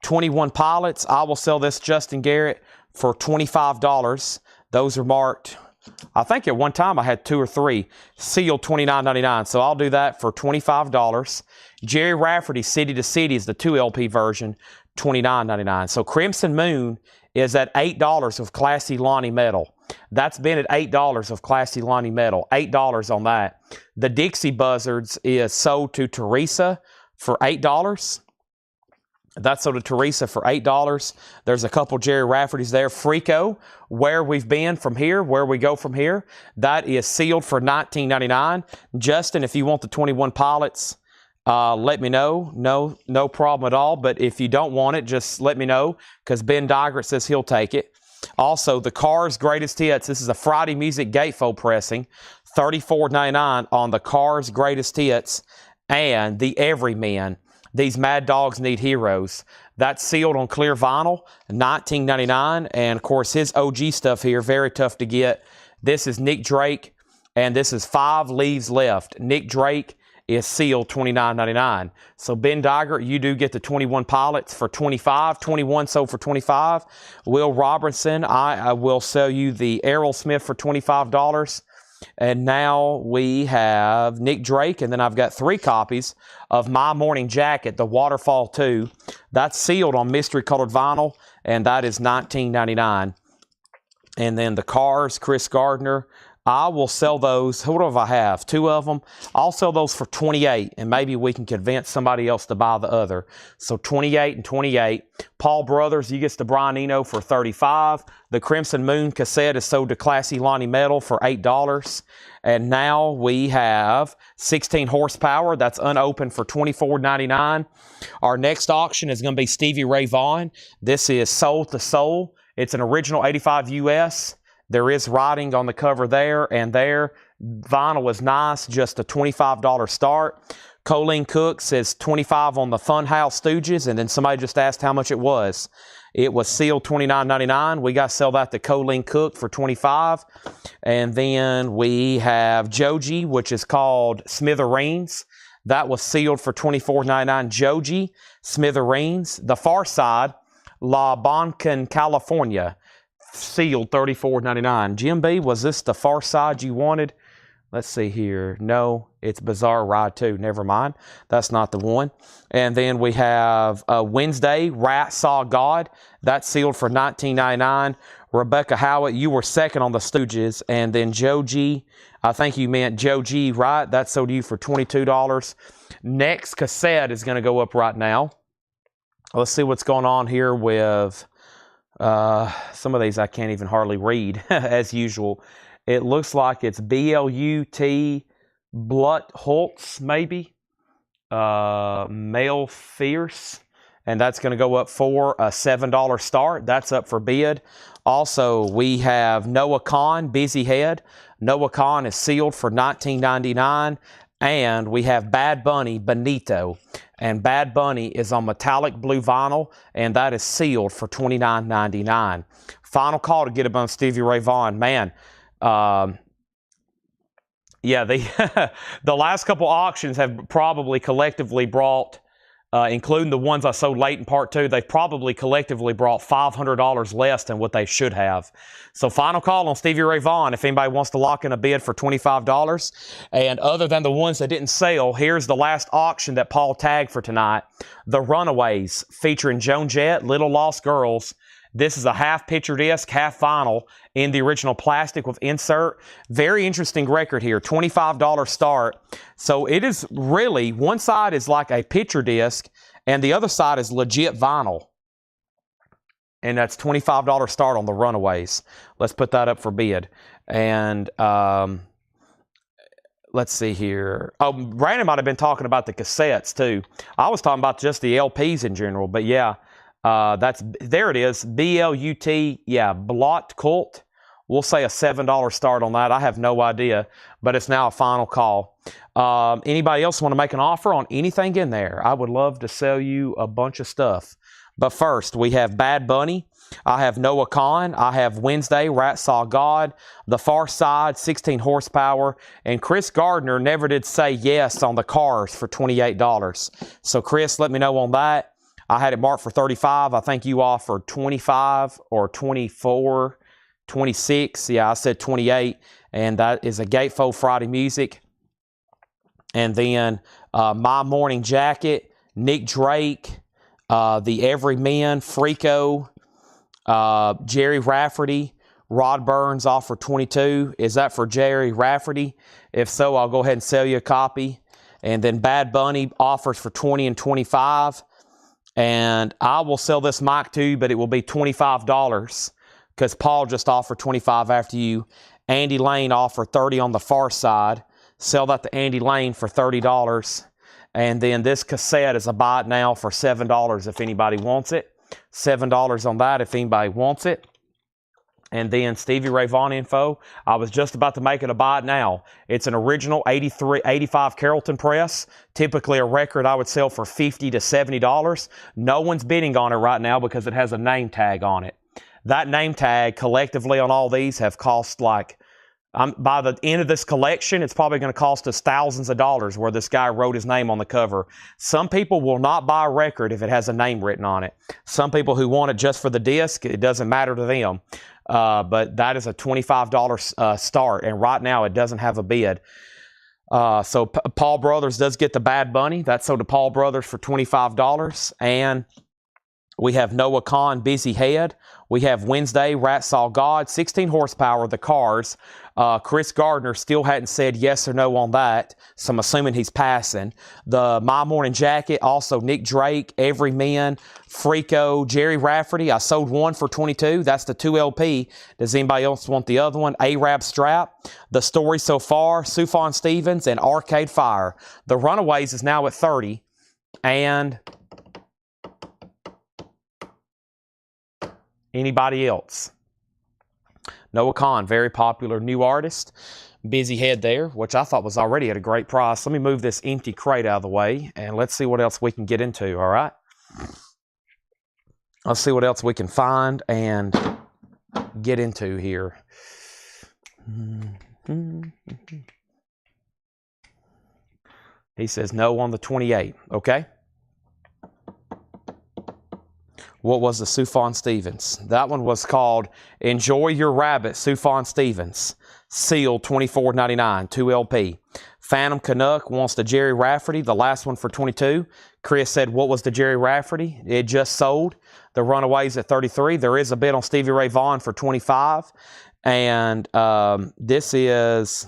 21 Pilots. I will sell this Justin Garrett for $25. Those are marked. I think at one time I had 2 or 3. Sealed $29.99. So I'll do that for $25. Jerry Rafferty, City to City is the 2 LP version. $29.99. So Crimson Moon is at $8 of Classy Lonnie Metal. That's been at $8 of Classy Lonnie Metal. $8 on that. The Dixie Buzzards is sold to Teresa for $8. That's sold to Teresa for $8. There's a couple Jerry Rafferty's there. Frico, Where We've Been From Here, Where We Go From Here. That is sealed for $19.99. Justin, if you want the 21 Pilots, let me know. No problem at all. But if you don't want it, just let me know, because Ben Digert says he'll take it. Also, the Cars Greatest Hits. This is a Friday Music Gatefold pressing. $34.99 on the Cars Greatest Hits and the Everyman. These Mad Dogs Need Heroes. That's sealed on clear vinyl, $19.99. And, of course, his OG stuff here, very tough to get. This is Nick Drake, and this is 5 Leaves Left. Nick Drake is sealed $29.99. So, Ben Digert, you do get the 21 Pilots for $25. 21 sold for $25. Will Robertson, I will sell you the Aerosmith for $25. And now we have Nick Drake, and then I've got 3 copies of My Morning Jacket, the Waterfall 2. That's sealed on mystery colored vinyl, and that is $19.99. And then the Cars, Chris Gardner, I will sell those. What do I have? 2 of them. I'll sell those for $28, and maybe we can convince somebody else to buy the other. So $28 and $28. Paul Brothers, you get the Brian Eno for $35. The Crimson Moon cassette is sold to Classy Lonnie Metal for $8. And now we have 16 horsepower. That's unopened for $24.99. Our next auction is going to be Stevie Ray Vaughan. This is Soul to Soul. It's an original 85 US. There is writing on the cover there and there. Vinyl is nice, just a $25 start. Colleen Cook says $25 on the Funhouse Stooges, and then somebody just asked how much it was. It was sealed $29.99. We got to sell that to Colleen Cook for $25. And then we have Joji, which is called Smithereens. That was sealed for $24.99. Joji, Smithereens. The Far Side, La Boncan, California. Sealed $34.99. Jim B, was this the Far Side you wanted? Let's see here. No, it's Bizarre Ride 2. Never mind. That's not the one. And then we have Wednesday, Rat Saw God. That's sealed for $19.99. Rebecca Howard, you were second on the Stooges. And then Joe G, I think you meant Joe G, right? That sold you for $22. Next cassette is going to go up right now. Let's see what's going on here with some of these I can't even hardly read, as usual. It looks like it's B-L-U-T, Blut Holtz, maybe. Male Fierce. And that's going to go up for a $7 start. That's up for bid. Also, we have Noah Khan, Busy Head. Noah Khan is sealed for $19.99. And we have Bad Bunny, Benito. And Bad Bunny is on metallic blue vinyl, and that is sealed for $29.99. Final call to get it on Stevie Ray Vaughan. Man, yeah, the last couple auctions have probably collectively brought, including the ones I sold late in part 2, they've probably collectively brought $500 less than what they should have. So final call on Stevie Ray Vaughan if anybody wants to lock in a bid for $25. And other than the ones that didn't sell, here's the last auction that Paul tagged for tonight. The Runaways, featuring Joan Jett, Little Lost Girls. This is a half picture disc, half vinyl in the original plastic with insert. Very interesting record here, $25 start. So it is really, one side is like a picture disc and the other side is legit vinyl. And that's $25 start on the Runaways. Let's put that up for bid. And let's see here. Oh, Brandon might have been talking about the cassettes too. I was talking about just the LPs in general, but yeah. There it is, B-L-U-T, yeah, Blot Cult. We'll say a $7 start on that. I have no idea, but it's now a final call. Anybody else want to make an offer on anything in there? I would love to sell you a bunch of stuff. But first, we have Bad Bunny. I have Noah Khan. I have Wednesday, Rat Saw God. The Far Side, 16 horsepower. And Chris Gardner never did say yes on the Cars for $28. So Chris, let me know on that. I had it marked for 35. I think you offered 25 or 24, 26. Yeah, I said 28. And that is a Gatefold Friday Music. And then My Morning Jacket, Nick Drake, The Everyman, Freako, Jerry Rafferty, Rod Burns offered 22. Is that for Jerry Rafferty? If so, I'll go ahead and sell you a copy. And then Bad Bunny offers for 20 and 25. And I will sell this mic to you, but it will be $25 because Paul just offered 25 after you. Andy Lane offered 30 on the Far Side. Sell that to Andy Lane for $30. And then this cassette is a buy it now for $7 if anybody wants it. $7 on that if anybody wants it. And then Stevie Ray Vaughan info. I was just about to make it a buy it now. It's an original 85 Carrollton press. Typically a record I would sell for $50 to $70. No one's bidding on it right now because it has a name tag on it. That name tag collectively on all these have cost like, by the end of this collection, it's probably going to cost us thousands of dollars where this guy wrote his name on the cover. Some people will not buy a record if it has a name written on it. Some people who want it just for the disc, it doesn't matter to them. But that is a $25 start, and right now it doesn't have a bid. So Paul Brothers does get the Bad Bunny. That's sold to Paul Brothers for $25. And we have Noah Khan, Busy Head. We have Wednesday, Rat Saw God, 16 horsepower, the Cars. Chris Gardner still hadn't said yes or no on that, so I'm assuming he's passing. The My Morning Jacket, also Nick Drake, Everyman, Freako, Jerry Rafferty. I sold one for 22. That's the 2 LP. Does anybody else want the other one? Arab Strap, The Story So Far, Sufjan Stevens, and Arcade Fire. The Runaways is now at 30. And anybody else? Noah Khan, very popular new artist. Busy Head there, which I thought was already at a great price. Let me move this empty crate out of the way, and let's see what else we can get into, all right? Let's see what else we can find and get into here. He says no on the 28, okay? What was the Sufjan Stevens? That one was called Enjoy Your Rabbit, Sufjan Stevens. Sealed, $24.99, 2 LP. Phantom Canuck wants the Jerry Rafferty, the last one for $22. Chris said, what was the Jerry Rafferty? It just sold. The Runaways at $33. There is a bid on Stevie Ray Vaughan for $25. And this is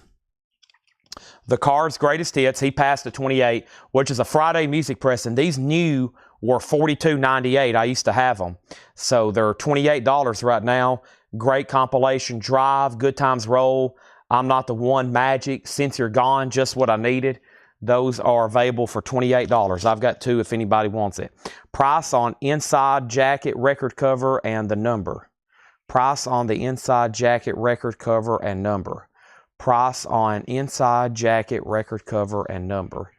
the Cars' Greatest Hits. He passed at $28, which is a Friday music press. And these new were $42.98. I used to have them. So they're $28 right now. Great compilation. Drive, Good Times Roll, I'm Not the One, Magic, Since You're Gone, Just What I Needed. Those are available for $28. I've got 2 if anybody wants it. Price on inside jacket, record cover, and the number. Price on the inside jacket, record cover, and number. Price on inside jacket, record cover, and number.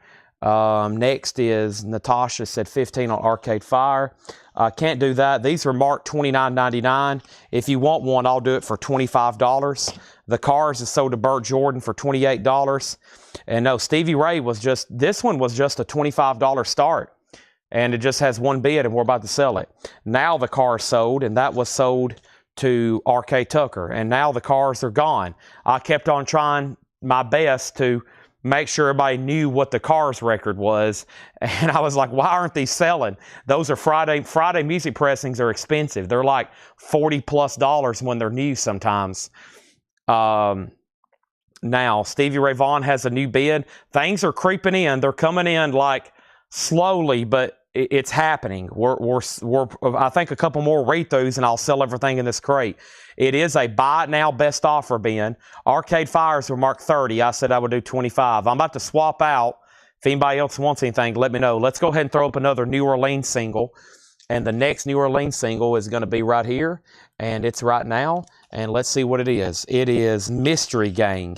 Next is Natasha said 15 on Arcade Fire. Can't do that. These are marked $29.99. If you want one, I'll do it for $25. The Cars is sold to Burt Jordan for $28. And no, Stevie Ray was just, this one was just a $25 start. And it just has one bid and we're about to sell it. Now the Cars sold, and that was sold to R.K. Tucker. And now the Cars are gone. I kept on trying my best to make sure everybody knew what the Cars record was. And I was like, why aren't these selling? Those are Friday music pressings are expensive. They're like $40+ when they're new sometimes. Now, Stevie Ray Vaughan has a new bid. Things are creeping in. They're coming in like slowly, but it's happening. We're I think a couple more read-throughs and I'll sell everything in this crate. It is a buy it now best offer bin. Arcade Fires were marked 30. I said I would do 25. I'm about to swap out. If anybody else wants anything, let me know. Let's go ahead and throw up another New Orleans single. And the next New Orleans single is going to be right here. And it's right now. And let's see what it is. It is Mystery Gang.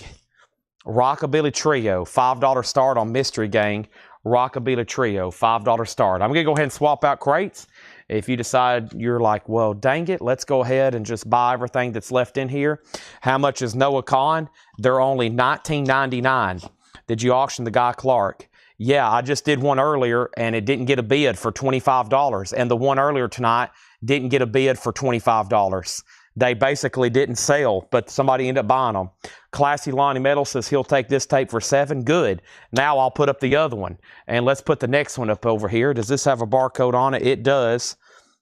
Rockabilly Trio. $5 start on Mystery Gang. Rockabilly Trio. $5 start. I'm going to go ahead and swap out crates. If you decide you're like, well, dang it, let's go ahead and just buy everything that's left in here. How much is Noah Kahan? They're only $19.99. Did you auction the Guy Clark? Yeah, I just did one earlier, and it didn't get a bid for $25. And the one earlier tonight didn't get a bid for $25. They basically didn't sell, but somebody ended up buying them. Classy Lonnie Metal says he'll take this tape for $7. Good. Now I'll put up the other one. And let's put the next one up over here. Does this have a barcode on it? It does.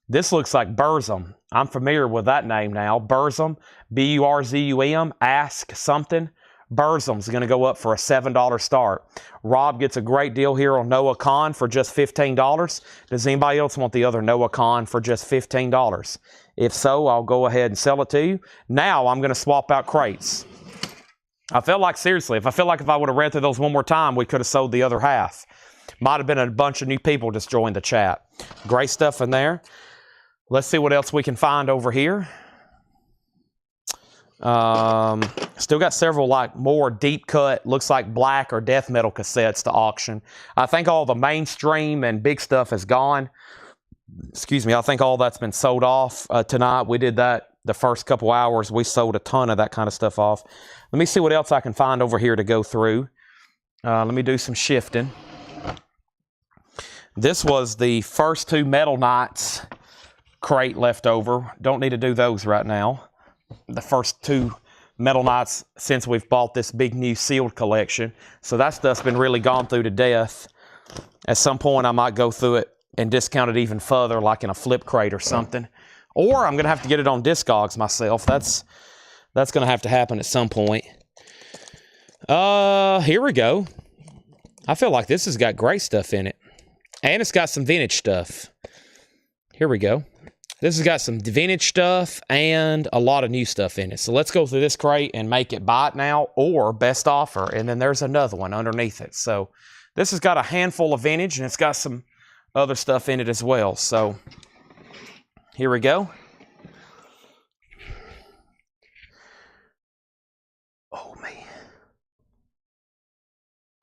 This looks like Burzum. I'm familiar with that name now. Burzum. B-U-R-Z-U-M. Ask something. Burzum's going to go up for a $7 start. Rob gets a great deal here on Noah Kahan for just $15. Does anybody else want the other Noah Kahan for just $15? If so, I'll go ahead and sell it to you. Now I'm going to swap out crates. I felt like, seriously, if I would have read through those one more time, we could have sold the other half. Might have been a bunch of new people just joined the chat. Great stuff in there. Let's see what else we can find over here. Still got several like more deep cut, looks like black or death metal cassettes to auction. I think all the mainstream and big stuff is gone. Excuse me, I think all that's been sold off tonight. We did that the first couple hours. We sold a ton of that kind of stuff off. Let me see what else I can find over here to go through. Let me do some shifting. This was the first 2 Metal Knights crate left over. Don't need to do those right now. The first 2 Metal Knights since we've bought this big new sealed collection. So that stuff's been really gone through to death. At some point I might go through it and discount it even further, like in a flip crate or something. Or I'm going to have to get it on Discogs myself. That's going to have to happen at some point. Here we go. I feel like this has got great stuff in it. And it's got some vintage stuff. Here we go. This has got some vintage stuff and a lot of new stuff in it. So let's go through this crate and make it buy it now or best offer. And then there's another one underneath it. So this has got a handful of vintage and it's got some other stuff in it as well. So here we go. Oh man.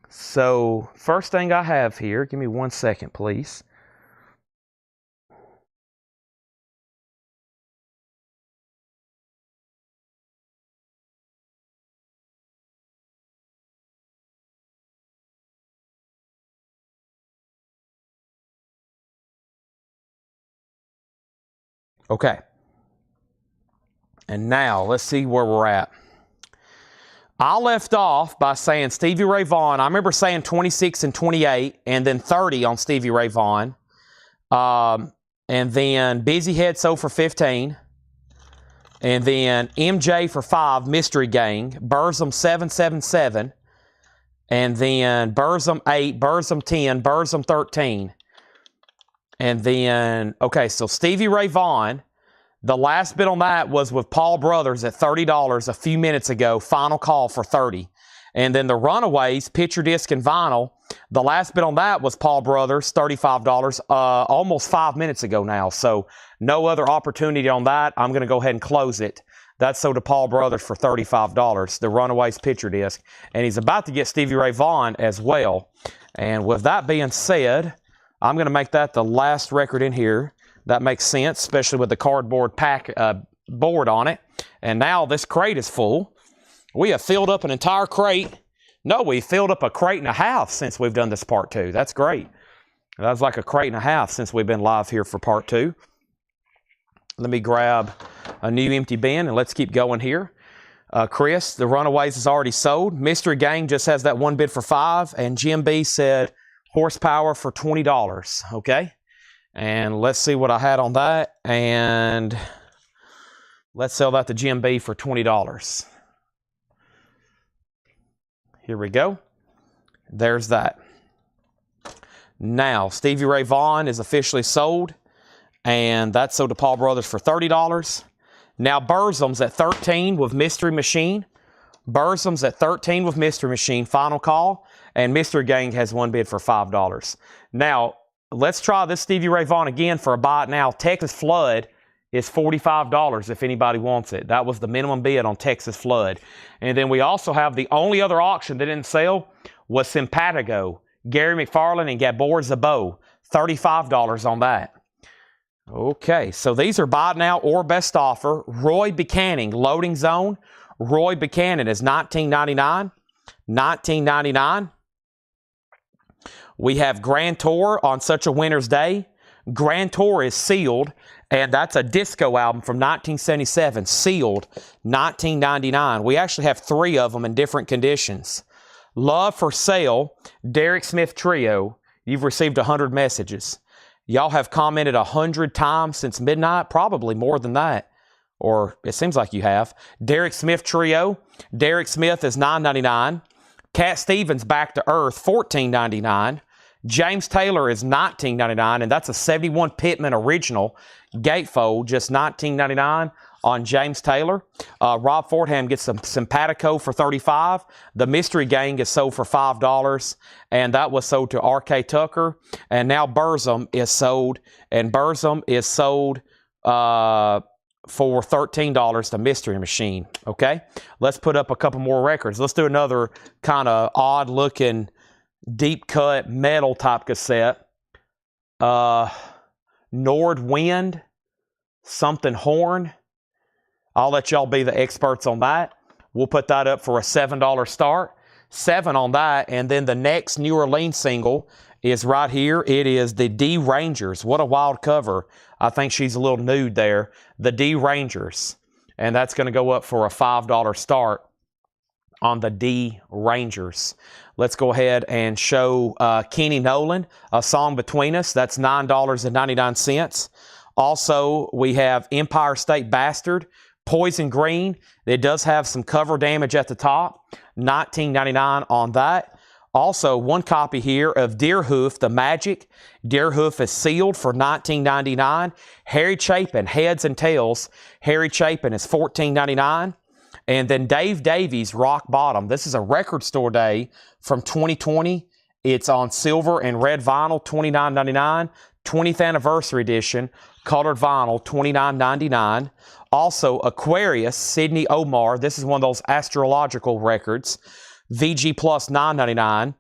So first thing I have here, give me 1 second, please. Okay. And now let's see where we're at. I left off by saying Stevie Ray Vaughan. I remember saying 26 and 28 and then 30 on Stevie Ray Vaughan. And then Busy Head sold for 15. And then MJ for 5, Mystery Gang. Burzum 777. And then Burzum 8, Burzum 10, Burzum 13. And then, okay, so Stevie Ray Vaughan, the last bid on that was with Paul Brothers at $30 a few minutes ago. Final call for 30. And then the Runaways, picture disc and vinyl, the last bid on that was Paul Brothers, $35, almost 5 minutes ago now. So no other opportunity on that. I'm going to go ahead and close it. That's sold to Paul Brothers for $35, the Runaways picture disc. And he's about to get Stevie Ray Vaughan as well. And with that being said, I'm going to make that the last record in here. That makes sense, especially with the cardboard pack board on it. And now this crate is full. We have filled up an entire crate. No, we filled up a crate and a half since we've done this part 2. That's great. That's like a crate and a half since we've been live here for part 2. Let me grab a new empty bin and let's keep going here. Chris, the Runaways is already sold. Mystery Gang just has that one bid for 5. And Jim B said horsepower for $20. Okay. And let's see what I had on that. And let's sell that to Jim B for $20. Here we go. There's that. Now, Stevie Ray Vaughan is officially sold. And that's sold to Paul Brothers for $30. Now, Burzum's at 13 with Mystery Machine. Burzum's at 13 with Mystery Machine. Final call. And Mystery Gang has one bid for $5. Now, let's try this Stevie Ray Vaughan again for a buy it now. Texas Flood is $45 if anybody wants it. That was the minimum bid on Texas Flood. And then we also have the only other auction that didn't sell was Simpatico. Gary McFarland and Gabor Zabot. $35 on that. Okay, so these are buy it now or best offer. Roy Buchanan, Loading Zone. Roy Buchanan is $19.99. $19.99. We have Grand Tour on Such a Winter's Day. Grand Tour is sealed, and that's a disco album from 1977, sealed, $19.99. We actually have 3 of them in different conditions. Love for Sale, Derek Smith Trio. You've received 100 messages. Y'all have commented 100 times since midnight, probably more than that, or it seems like you have. Derek Smith Trio. Derek Smith is $9.99. Cat Stevens Back to Earth, $14.99. James Taylor is $19.99, and that's a 71 Pittman original gatefold, just $19.99 on James Taylor. Rob Fordham gets some Simpatico for $35. The Mystery Gang is sold for $5, and that was sold to R.K. Tucker. And now Burzum is sold, and Burzum is sold for $13 to Mystery Machine. Okay, let's put up a couple more records. Let's do another kind of odd looking deep cut metal type cassette. Nord Wind, something horn. I'll let y'all be the experts on that. We'll put that up for a $7 start. 7 on that. And then the next New Orleans single is right here. It is the D Rangers. What a wild cover. I think she's a little nude there. The D Rangers. And that's going to go up for a $5 start on the D Rangers. Let's go ahead and show Kenny Nolan, A Song Between Us. That's $9.99. Also, we have Empire State Bastard, Poison Green. It does have some cover damage at the top. $19.99 on that. Also, one copy here of Deerhoof, The Magic. Deerhoof is sealed for $19.99. Harry Chapin, Heads and Tails. Harry Chapin is $14.99. And then Dave Davies, Rock Bottom. This is a record store day from 2020. It's on silver and red vinyl, $29.99. 20th anniversary edition, colored vinyl, $29.99. Also, Aquarius, Sydney Omar. This is one of those astrological records. VG Plus, $9.99.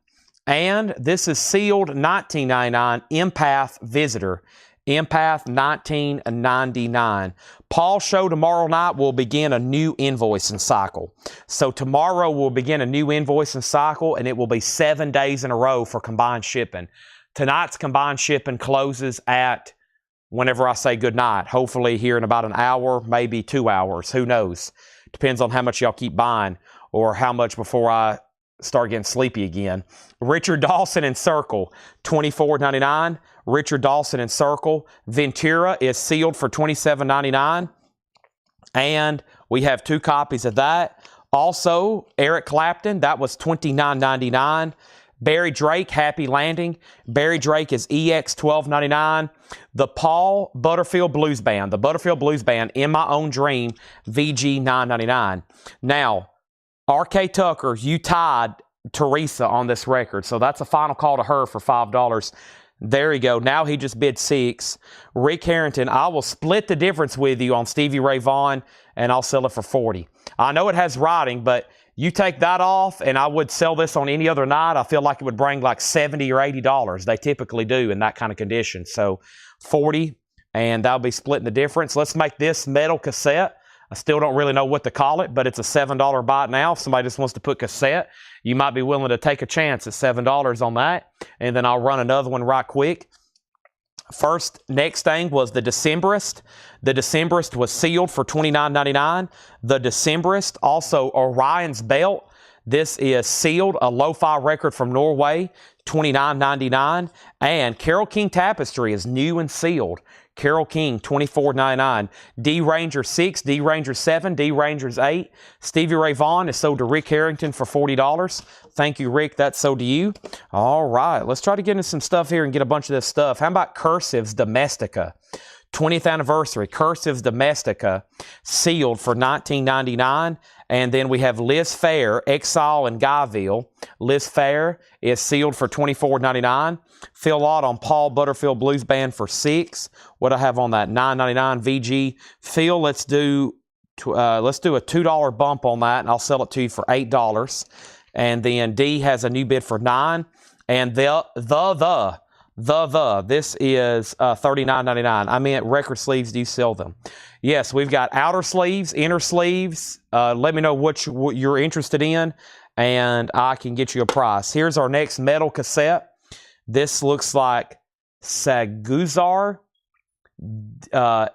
And this is sealed, $19.99. Empath Visitor. Empath, $19.99. Paul's show tomorrow night will begin a new invoicing cycle. So tomorrow we'll begin a new invoicing cycle, and it will be 7 days in a row for combined shipping. Tonight's combined shipping closes at whenever I say goodnight. Hopefully here in about an hour, maybe 2 hours. Who knows? Depends on how much y'all keep buying or how much before I start getting sleepy again. Richard Dawson in Circle, $24.99. Richard Dawson in Circle. Ventura is sealed for $27.99. And we have 2 copies of that. Also, Eric Clapton, that was $29.99. Barry Drake, Happy Landing. Barry Drake is EX $12.99. The Paul Butterfield Blues Band. The Butterfield Blues Band, In My Own Dream, VG $9.99. Now, R.K. Tucker, you tied Teresa on this record. So that's a final call to her for $5. There you go. Now he just bid $6. Rick Harrington, I will split the difference with you on Stevie Ray Vaughan, and I'll sell it for $40. I know it has writing, but you take that off, and I would sell this on any other night. I feel like it would bring like $70 or $80. They typically do in that kind of condition. So $40, and that'll be splitting the difference. Let's make this metal cassette. I still don't really know what to call it, but it's a $7 buy now. If somebody just wants to put cassette, you might be willing to take a chance at $7 on that. And then I'll run another one right quick. Next thing was the Decemberist. The Decemberist was sealed for $29.99. The Decemberist, also Orion's Belt. This is sealed, a lo-fi record from Norway, $29.99. And Carole King Tapestry is new and sealed. Carole King, $24.99. D Ranger 6, D Ranger 7, D Rangers 8. Stevie Ray Vaughan is sold to Rick Harrington for $40. Thank you, Rick. That's sold to you. All right. Let's try to get into some stuff here and get a bunch of this stuff. How about Cursive's Domestica? 20th anniversary. Cursive's Domestica, sealed for $19.99. And then we have Liz Phair, Exile in Guyville. Liz Phair is sealed for $24.99. Phil Lott on Paul Butterfield Blues Band for $6. What do I have on that? $9.99 VG. Phil, let's do a $2 bump on that, and I'll sell it to you for $8. And then D has a new bid for $9. And this is $39.99. I mean, record sleeves, do you sell them? Yes, we've got outer sleeves, inner sleeves. Let me know what you're interested in, and I can get you a price. Here's our next metal cassette. This looks like Saguzar,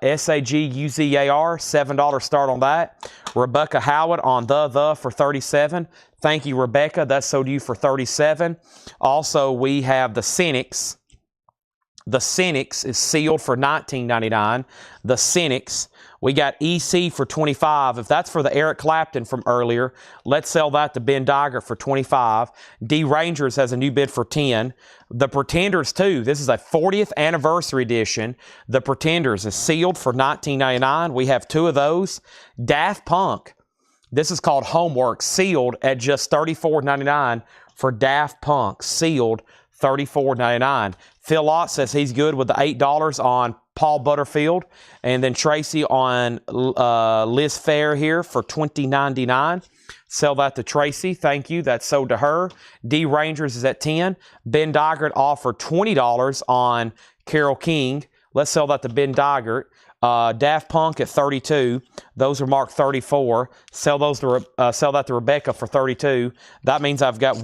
S-A-G-U-Z-A-R, $7 start on that. Rebecca Howard on the for $37. Thank you, Rebecca. That's sold to you for $37. Also, we have the Cynics. The Cynics is sealed for $19.99. The Cynics. We got EC for $25. If that's for the Eric Clapton from earlier, let's sell that to Ben Dygert for $25. D Rangers has a new bid for $10. The Pretenders, too. This is a 40th anniversary edition. The Pretenders is sealed for $19.99. We have 2 of those. Daft Punk. This is called Homework, sealed at just $34.99 for Daft Punk, sealed $34.99. Phil Lott says he's good with the $8 on Paul Butterfield. And then Tracy on Liz Phair here for $20.99. Sell that to Tracy. Thank you. That's sold to her. D Rangers is at $10. Ben Dygert offered $20 on Carole King. Let's sell that to Ben Dygert. Daft Punk at $32. Those are marked $34. Sell that to Rebecca for $32. That means I've got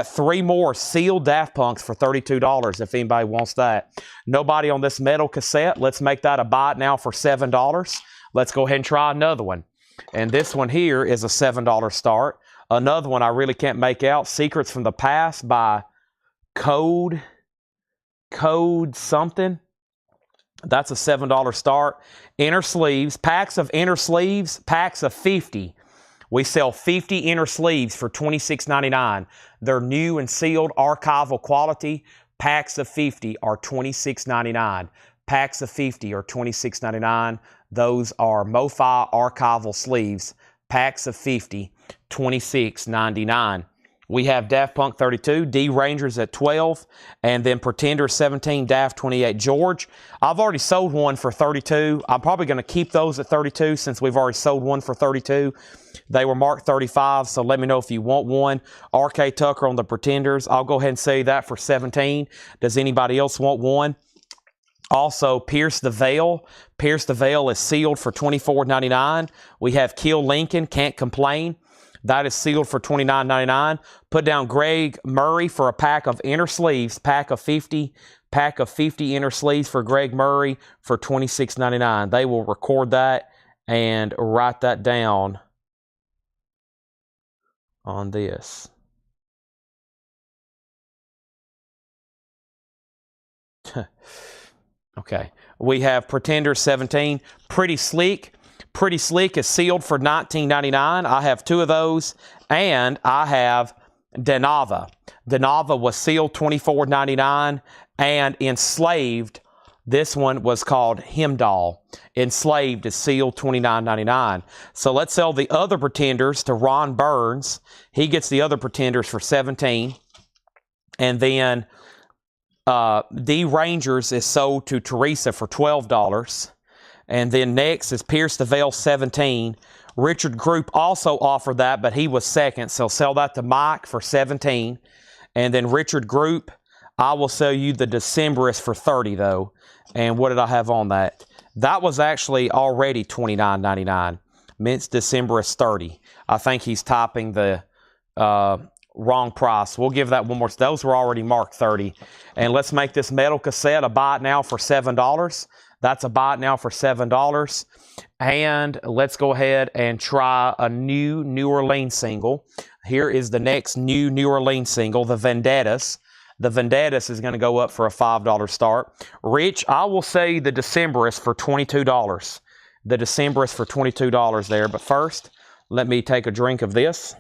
3 more sealed Daft Punks for $32 if anybody wants that. Nobody on this metal cassette. Let's make that a buy now for $7. Let's go ahead and try another one. And this one here is a $7 start. Another one I really can't make out. Secrets from the Past by Code something. That's a $7 start. Inner sleeves, packs of inner sleeves, packs of 50. We sell 50 inner sleeves for $26.99. They're new and sealed, archival quality. Packs of 50 are $26.99. Packs of 50 are $26.99. Those are MoFi archival sleeves. Packs of 50, $26.99. We have Daft Punk 32, D Rangers at 12, and then Pretender 17, Daft 28. George, I've already sold one for 32. I'm probably going to keep those at 32 since we've already sold one for 32. They were marked 35, so let me know if you want one. R.K. Tucker on the Pretenders. I'll go ahead and sell you that for 17. Does anybody else want one? Also, Pierce the Veil. Pierce the Veil is sealed for $24.99. We have Kill Lincoln, Can't Complain. That is sealed for $29.99. Put down Greg Murray for a pack of inner sleeves, pack of 50 inner sleeves for Greg Murray for $26.99. They will record that and write that down on this. Okay. We have Pretender 17. Pretty Sleek. Pretty Sleek is sealed for $19.99. I have 2 of those. And I have Denava. Denava was sealed $24.99. And Enslaved, this one was called Hemdall. Enslaved is sealed $29.99. So let's sell the other Pretenders to Ron Burns. He gets the other Pretenders for $17. And then D Rangers is sold to Teresa for $12. And then next is Pierce the Veil 17. Richard Group also offered that, but he was second. So sell that to Mike for $17. And then Richard Group, I will sell you the Decemberist for $30 though. And what did I have on that? That was actually already $29.99. Mint's Decemberist $30. I think he's typing the wrong price. We'll give that one more. Those were already marked $30. And let's make this metal cassette a buy it now for $7. That's a buy it now for $7. And let's go ahead and try a New Orleans single. Here is the next New Orleans single, the Vendettas. The Vendettas is going to go up for a $5 start. Rich, I will say the Decemberist for $22. The Decemberist for $22 there. But first, let me take a drink of this.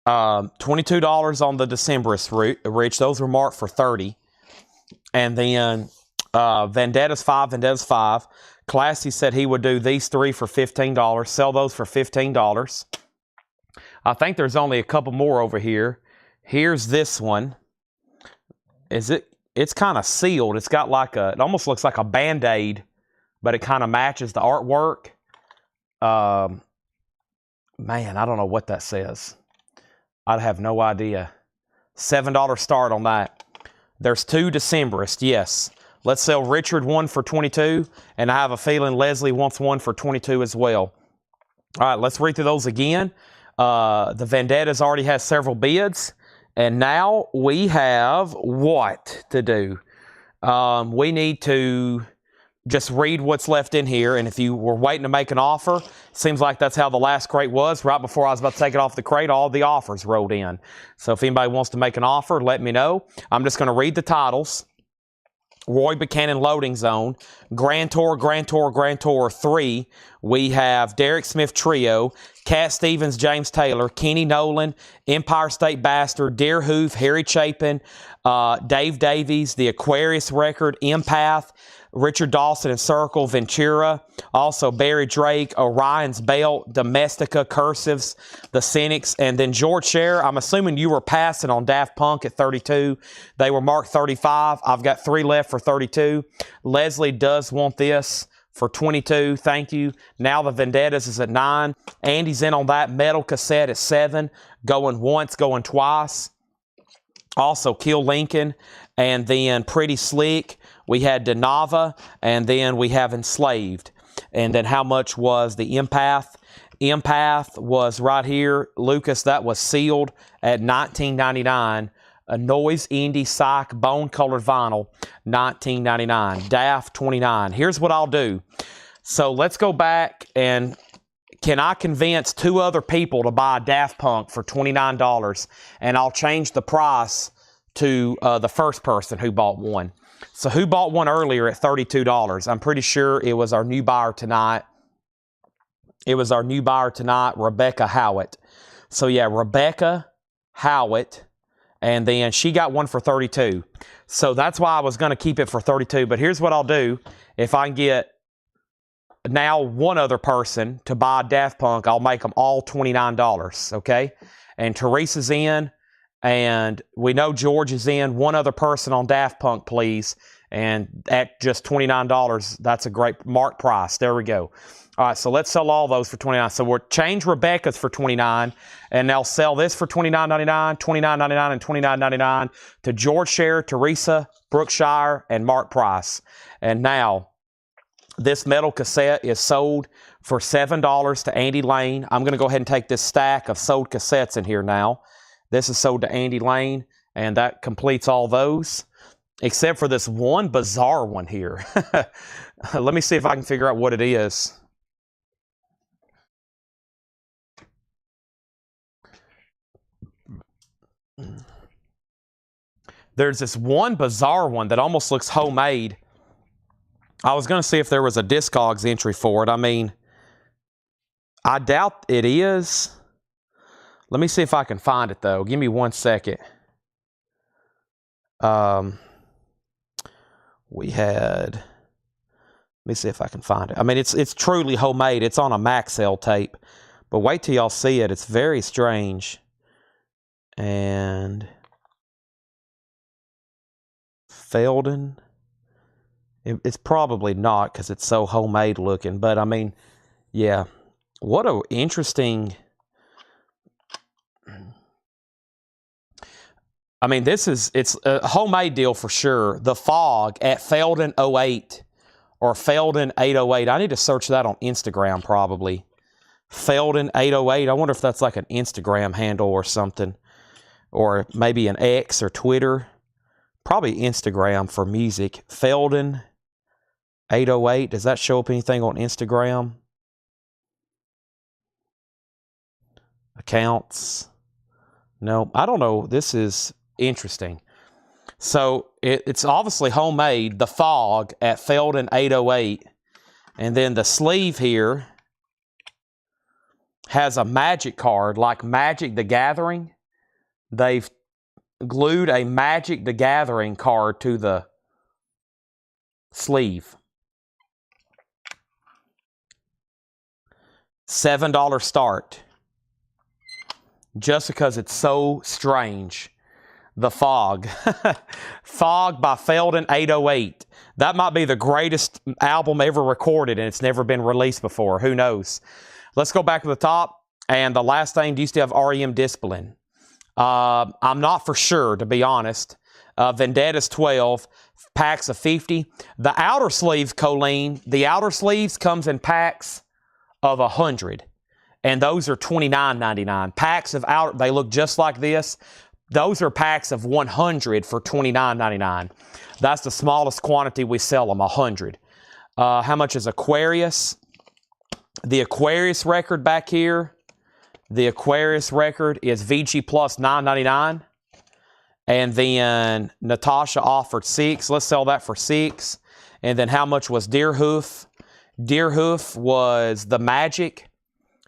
$22 on the Decemberist, Rich. Those were marked for $30. And then Vendettas 5. Classy said he would do these 3 for $15. Sell those for $15. I think there's only a couple more over here. Here's this one. It's kind of sealed. It's got like it almost looks like a Band-Aid, but it kind of matches the artwork. Man, I don't know what that says. I'd have no idea. $7 start on that. There's 2 Decemberists, yes. Let's sell Richard one for $22, and I have a feeling Leslie wants one for $22 as well. All right, let's read through those again. The Vendettas already has several bids, and now we have what to do? We need to just read what's left in here, and if you were waiting to make an offer, seems like that's how the last crate was. Right before I was about to take it off the crate, all the offers rolled in. So if anybody wants to make an offer, let me know. I'm just going to read the titles. Roy Buchanan Loading Zone, Grand Tour 3. We have Derek Smith Trio, Cat Stevens, James Taylor, Kenny Nolan, Empire State Bastard, Deer Hoof, Harry Chapin, Dave Davies, The Aquarius Record, Empath, Richard Dawson and Circle, Ventura, also Barry Drake, Orion's Belt, Domestica, Cursives, the Cynics, and then George Scherer. I'm assuming you were passing on Daft Punk at 32. They were marked 35. I've got 3 left for 32. Leslie does want this for 22. Thank you. Now the Vendettas is at 9. Andy's in on that metal cassette at 7. Going once, going twice. Also Kill Lincoln, and then Pretty Sleek. We had Denava, and then we have Enslaved. And then how much was the Empath? Empath was right here. Lucas, that was sealed at $19.99. A Noise Indie Psych bone-colored vinyl, $19.99. Daft, $29. Here's what I'll do. So let's go back and can I convince 2 other people to buy Daft Punk for $29? And I'll change the price to the first person who bought one. So who bought one earlier at $32? I'm pretty sure it was our new buyer tonight. It was our new buyer tonight, Rebecca Howitt. So yeah, Rebecca Howitt. And then she got one for $32. So that's why I was going to keep it for $32. But here's what I'll do. If I can get now one other person to buy Daft Punk, I'll make them all $29, okay? And Teresa's in, and we know George is in. One other person on Daft Punk, please. And at just $29, that's a great mark price. There we go. All right, so let's sell all those for $29. So we'll change Rebecca's for $29, and they'll sell this for $29.99, $29.99, and $29.99 to George Sher, Teresa, Brookshire, and Mark Price. And now, this metal cassette is sold for $7 to Andy Lane. I'm going to go ahead and take this stack of sold cassettes in here now. This is sold to Andy Lane, and that completes all those, except for this one bizarre one here. Let me see if I can figure out what it is. There's this one bizarre one that almost looks homemade. I was going to see if there was a Discogs entry for it. I mean, I doubt it is. Let me see if I can find it, though. Give me 1 second. We had... Let me see if I can find it. I mean, it's truly homemade. It's on a Maxell tape. But wait till y'all see it. It's very strange. And... Felden... It's probably not because it's so homemade looking. But, I mean, yeah. What a interesting... I mean, it's a homemade deal for sure. The Fog at Felden 08 or Felden 808. I need to search that on Instagram probably. Felden 808. I wonder if that's like an Instagram handle or something. Or maybe an X or Twitter. Probably Instagram for music. Felden 808. Does that show up anything on Instagram? Accounts? No, I don't know. This is interesting. So it's obviously homemade. The Fog at Felden 808. And then the sleeve here has a Magic card like Magic the Gathering. They've glued a Magic the Gathering card to the sleeve. $7 start. Just because it's so strange. The Fog. Fog by Felden 808. That might be the greatest album ever recorded, and it's never been released before. Who knows? Let's go back to the top. And the last thing, do you still have REM Discipline? I'm not for sure, to be honest. Vendetta's 12, packs of 50. The outer sleeves, Colleen, the outer sleeves comes in packs of 100. And those are $29.99. Packs of outer, they look just like this. Those are packs of 100 for $29.99. That's the smallest quantity we sell them, 100. How much is Aquarius? The Aquarius record back here. The Aquarius record is VG Plus $9.99. And then Natasha offered 6. Let's sell that for 6. And then how much was Deerhoof? Deerhoof was the Magic,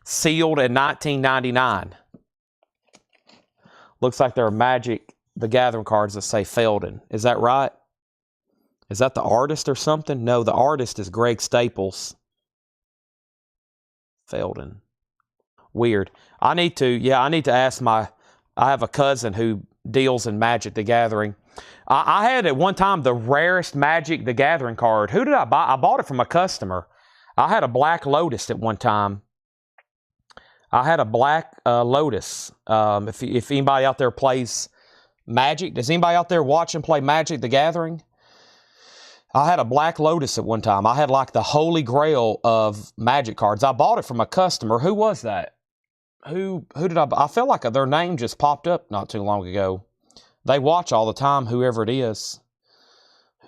sealed at $19.99. Looks like there are Magic the Gathering cards that say Felden. Is that right? Is that the artist or something? No, the artist is Greg Staples. Felden. Weird. I need to ask I have a cousin who deals in Magic the Gathering. I had at one time the rarest Magic the Gathering card. Who did I buy? I bought it from a customer. I had a Black Lotus at one time. I had a Black Lotus. If anybody out there plays Magic, does anybody out there watch and play Magic the Gathering? I had a Black Lotus at one time. I had like the holy grail of Magic cards. I bought it from a customer. Who was that? Who did I buy? I feel like their name just popped up not too long ago. They watch all the time, whoever it is.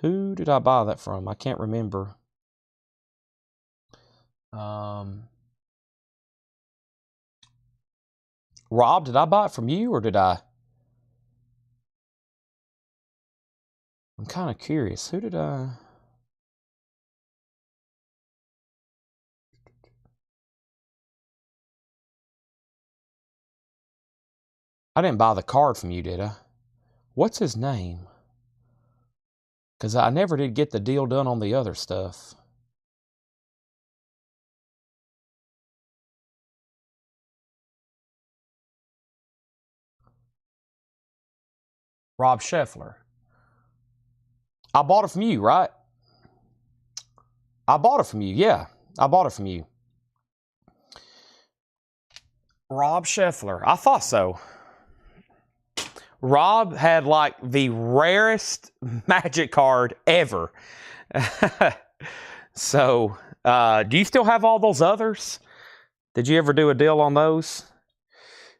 Who did I buy that from? I can't remember. Rob, did I buy it from you or did I? I'm kind of curious. Who did I? I didn't buy the card from you, did I? What's his name? Because I never did get the deal done on the other stuff. Rob Scheffler. I bought it from you, right? I bought it from you. Yeah, I bought it from you. Rob Scheffler. I thought so. Rob had like the rarest Magic card ever. So, do you still have all those others? Did you ever do a deal on those?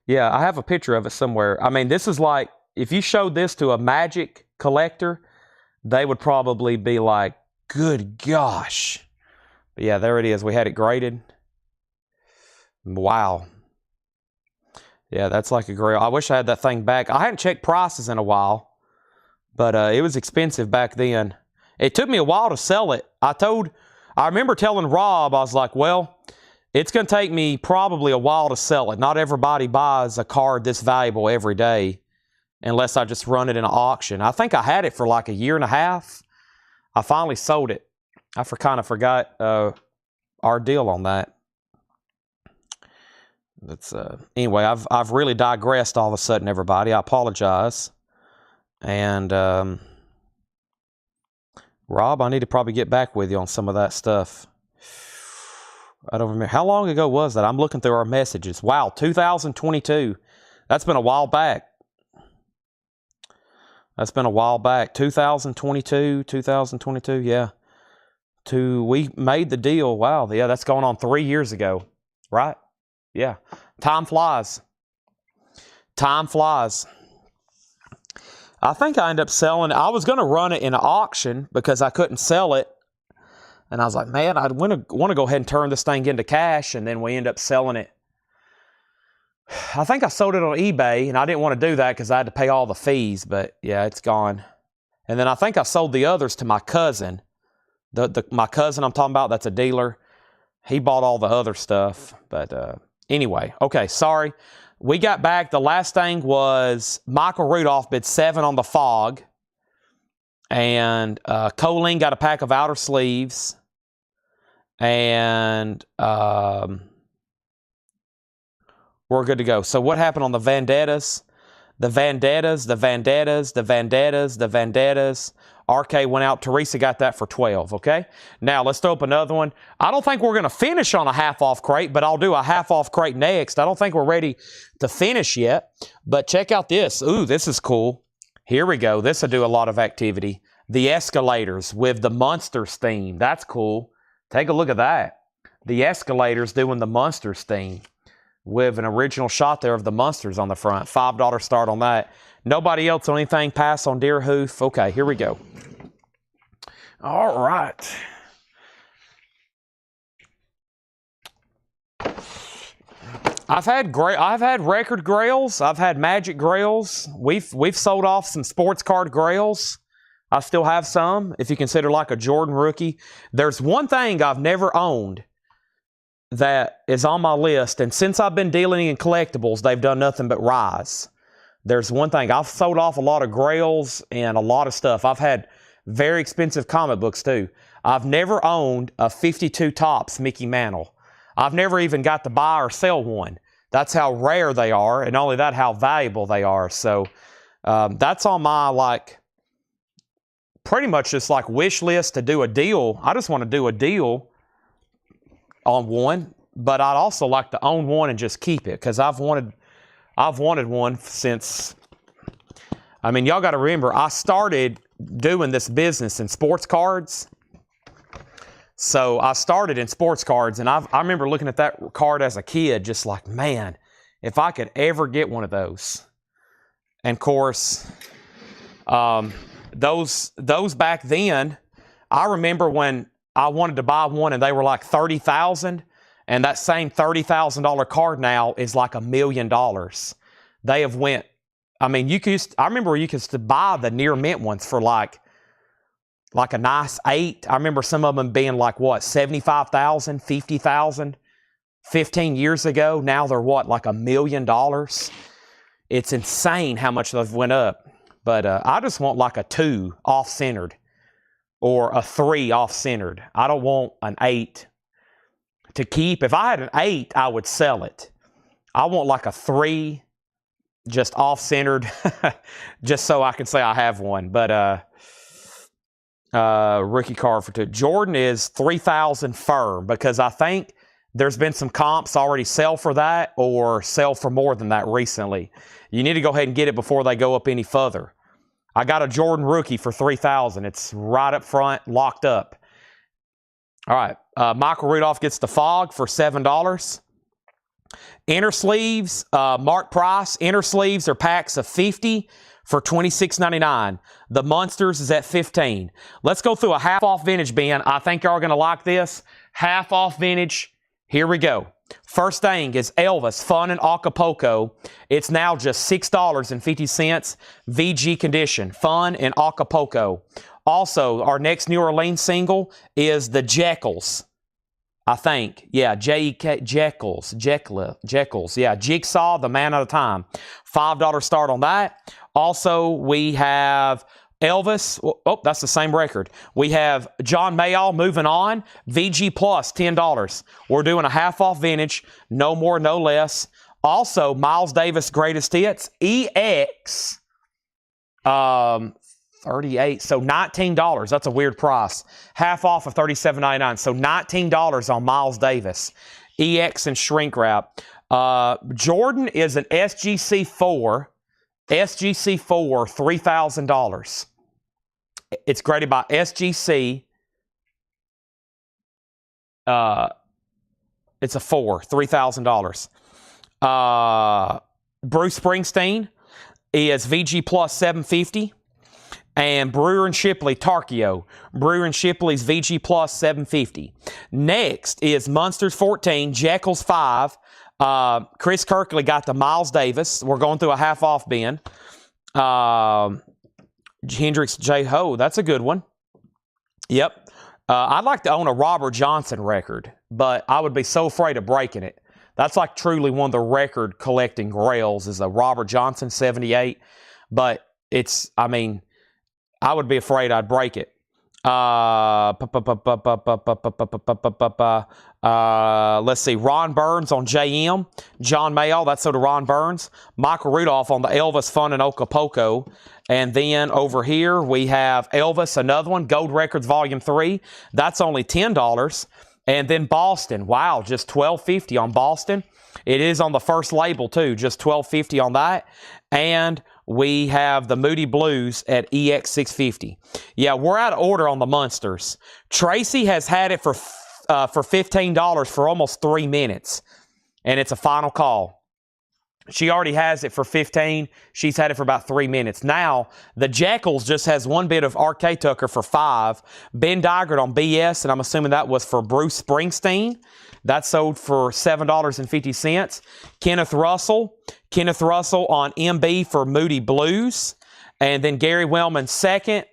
Yeah, I have a picture of it somewhere. I mean, this is like, if you showed this to a Magic collector, they would probably be like, good gosh. But yeah, there it is. We had it graded. Wow. Yeah, that's like a grail. I wish I had that thing back. I hadn't checked prices in a while, but it was expensive back then. It took me a while to sell it. I remember telling Rob, I was like, well, it's going to take me probably a while to sell it. Not everybody buys a card this valuable every day unless I just run it in an auction. I think I had it for like a year and a half. I finally sold it. I kind of forgot our deal on that. That's anyway, I've really digressed all of a sudden, everybody. I apologize. And Rob, I need to probably get back with you on some of that stuff. I don't remember. How long ago was that? I'm looking through our messages. Wow, 2022. That's been a while back. That's been a while back. 2022, yeah. We made the deal. Wow, yeah, that's going on 3 years ago, right? Yeah, time flies. Time flies. I think I ended up selling. I was going to run it in an auction because I couldn't sell it. And I was like, man, I want to go ahead and turn this thing into cash. And then we end up selling it. I think I sold it on eBay, and I didn't want to do that because I had to pay all the fees. But yeah, it's gone. And then I think I sold the others to my cousin. My cousin I'm talking about, that's a dealer. He bought all the other stuff. But anyway, okay, sorry. We got back. The last thing was Michael Rudolph bid 7 on the Fog. And Colleen got a pack of outer sleeves. And we're good to go. So what happened on the Vendettas? The Vendettas. RK went out. Teresa got that for 12, okay? Now, let's throw up another one. I don't think we're going to finish on a half-off crate, but I'll do a half-off crate next. I don't think we're ready to finish yet, but check out this. Ooh, this is cool. Here we go. This will do a lot of activity. The escalators with the Monsters theme. That's cool. Take a look at that. The escalators doing the Monsters theme with an original shot there of the Monsters on the front. $5 start on that. Nobody else on anything? Pass on Deerhoof. Okay, here we go. All right. I've had record grails. I've had Magic grails. We've sold off some sports card grails. I still have some, if you consider like a Jordan rookie. There's one thing I've never owned that is on my list, and since I've been dealing in collectibles, they've done nothing but rise. There's one thing. I've sold off a lot of grails and a lot of stuff. I've had very expensive comic books too. I've never owned a 52 Topps Mickey Mantle. I've never even got to buy or sell one. That's how rare they are, and only that, how valuable they are. So that's on my, like, pretty much just like wish list to do a deal. I just want to do a deal on one, but I'd also like to own one and just keep it because I've wanted one since, I mean, y'all got to remember, I started doing this business in sports cards. So I started in sports cards, and I remember looking at that card as a kid, just like, man, if I could ever get one of those. And of course, those back then, I remember when I wanted to buy one and they were like $30,000, and that same $30,000 card now is like $1 million. They have went, I mean, I remember you could buy the near mint ones for like a nice 8. I remember some of them being like, what, 75,000, 50,000, 15 years ago. Now they're what, like $1 million? It's insane how much they've went up. But I just want like a 2 off-centered or a 3 off-centered. I don't want an 8 to keep. If I had an 8, I would sell it. I want like a 3 just off-centered just so I can say I have one. But Rookie card for 2. Jordan is 3,000 firm because I think there's been some comps already sell for that or sell for more than that recently. You need to go ahead and get it before they go up any further. I got a Jordan rookie for 3,000. It's right up front, locked up. All right. Michael Rudolph gets the Fog for $7. Inner sleeves, Mark Price. Inner sleeves are packs of 50 for $26.99. The Munsters is at $15. Let's go through a half-off vintage bin. I think y'all are going to like this. Half-off vintage. Here we go. First thing is Elvis Fun in Acapulco. It's now just $6.50. VG condition. Fun in Acapulco. Also, our next New Orleans single is the Jekylls. I think. Yeah, J-E-K, Jekylls. Yeah, Jigsaw, the man at a time. $5 start on that. Also, we have Elvis. Oh, that's the same record. We have John Mayall, Moving On. VG Plus, $10. We're doing a half-off vintage. No more, no less. Also, Miles Davis Greatest Hits. EX. 38. So $19. That's a weird price. Half off of $37.99. So $19 on Miles Davis. EX and shrink wrap. Jordan is an SGC4. SGC4, $3,000. It's graded by SGC. It's a 4, $3,000. Bruce Springsteen is VG Plus 750. And Brewer and Shipley, Tarkio. Brewer and Shipley's VG Plus 750. Next is Munsters 14, Jekylls 5. Chris Kirkley got the Miles Davis. We're going through a half-off bin. Hendrix J. Ho, that's a good one. Yep. I'd like to own a Robert Johnson record, but I would be so afraid of breaking it. That's like truly one of the record collecting grails is a Robert Johnson 78. But it's, I mean, I would be afraid I'd break it. Let's see. Ron Burns on JM. John Mayall, that's sort of Ron Burns. Michael Rudolph on the Elvis Fun in Acapulco. And then over here we have Elvis, another one. Gold Records Volume 3. That's only $10. And then Boston. Wow, just $12.50 on Boston. It is on the first label too. Just $12.50 on that. And we have the Moody Blues at EX650. Yeah, we're out of order on the Munsters. Tracy has had it for $15 for almost 3 minutes, and it's a final call. She already has it for $15. She's had it for about 3 minutes. Now, the Jekylls just has one bit of R.K. Tucker for $5. Ben Digert on BS, and I'm assuming that was for Bruce Springsteen. That sold for $7.50. Kenneth Russell on MB for Moody Blues. And then Gary Wellman second.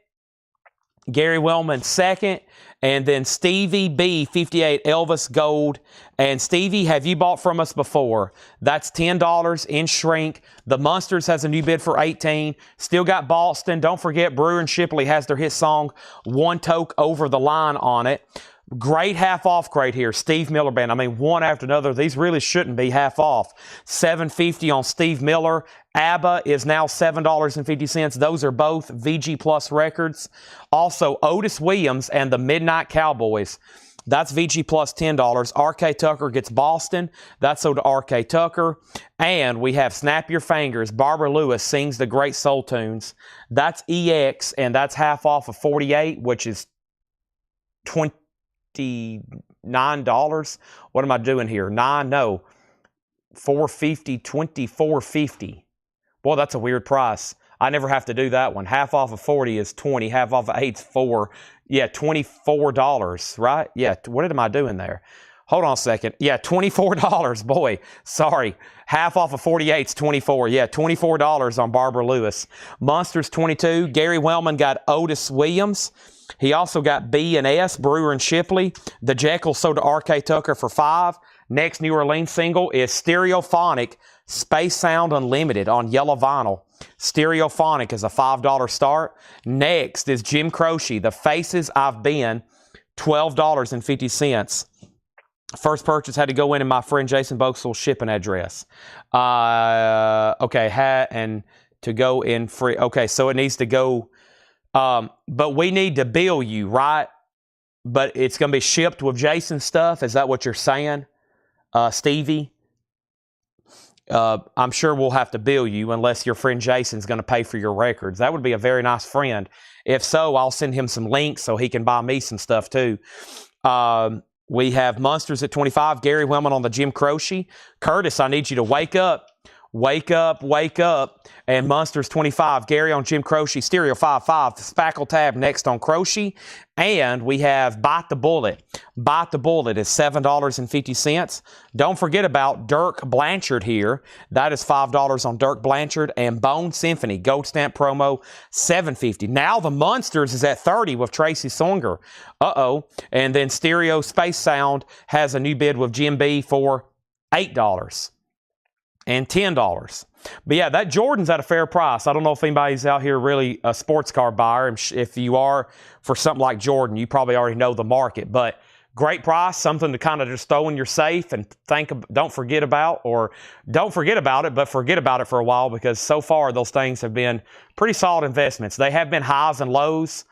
And then Stevie B, 58, Elvis Gold. And Stevie, have you bought from us before? That's $10 in shrink. The Munsters has a new bid for $18. Still got Boston. Don't forget, Brewer and Shipley has their hit song, One Toke Over the Line on it. Great half-off crate here. Steve Miller Band. I mean, one after another. These really shouldn't be half-off. $7.50 on Steve Miller. ABBA is now $7.50. Those are both VG Plus records. Also, Otis Williams and the Midnight Cowboys. That's VG Plus $10. R.K. Tucker gets Boston. That's sold to R.K. Tucker. And we have Snap Your Fingers. Barbara Lewis sings the great soul tunes. That's EX, and that's half off of 48, which is $29. What am I doing here? $450, $24.50. Boy, that's a weird price. I never have to do that one. Half off of 40 is 20. Half off of 8 is 4. Yeah, $24, right? Yeah, what am I doing there? Hold on a second. Yeah, $24. Boy, sorry. Half off of 48 is 24. Yeah, $24 on Barbara Lewis. Munsters 22. Gary Wellman got Otis Williams. He also got B and S, Brewer and Shipley. The Jekylls sold to R.K. Tucker for $5. Next New Orleans single is Stereophonic, Space Sound Unlimited on yellow vinyl. Stereophonic is a $5 start. Next is Jim Croce, The Faces I've Been, $12.50. First purchase had to go in my friend Jason Boxall's shipping address. Okay, and to go in free. Okay, so it needs to go But we need to bill you, right? But it's going to be shipped with Jason's stuff. Is that what you're saying, Stevie? I'm sure we'll have to bill you unless your friend Jason's going to pay for your records. That would be a very nice friend. If so, I'll send him some links so he can buy me some stuff too. We have Munsters at 25. Gary Wellman on the Jim Croce. Curtis, I need you to wake up. Wake up, wake up. And Munsters 25. Gary on Jim Croce. Stereo 5.5. The Spackle tab next on Croce. And we have Bite the Bullet. Bite the Bullet is $7.50. Don't forget about Dirk Blanchard here. That is $5 on Dirk Blanchard. And Bone Symphony, Gold Stamp promo, $7.50. Now the Munsters is at $30 with Tracy Songer. Uh-oh. And then Stereo Space Sound has a new bid with Jim B for $8 and $10. But yeah, that Jordan's at a fair price. I don't know if anybody's out here really a sports car buyer. If you are for something like Jordan, you probably already know the market. But great price, something to kind of just throw in your safe and don't forget about it, but forget about it for a while, because so far those things have been pretty solid investments. They have been highs and lows.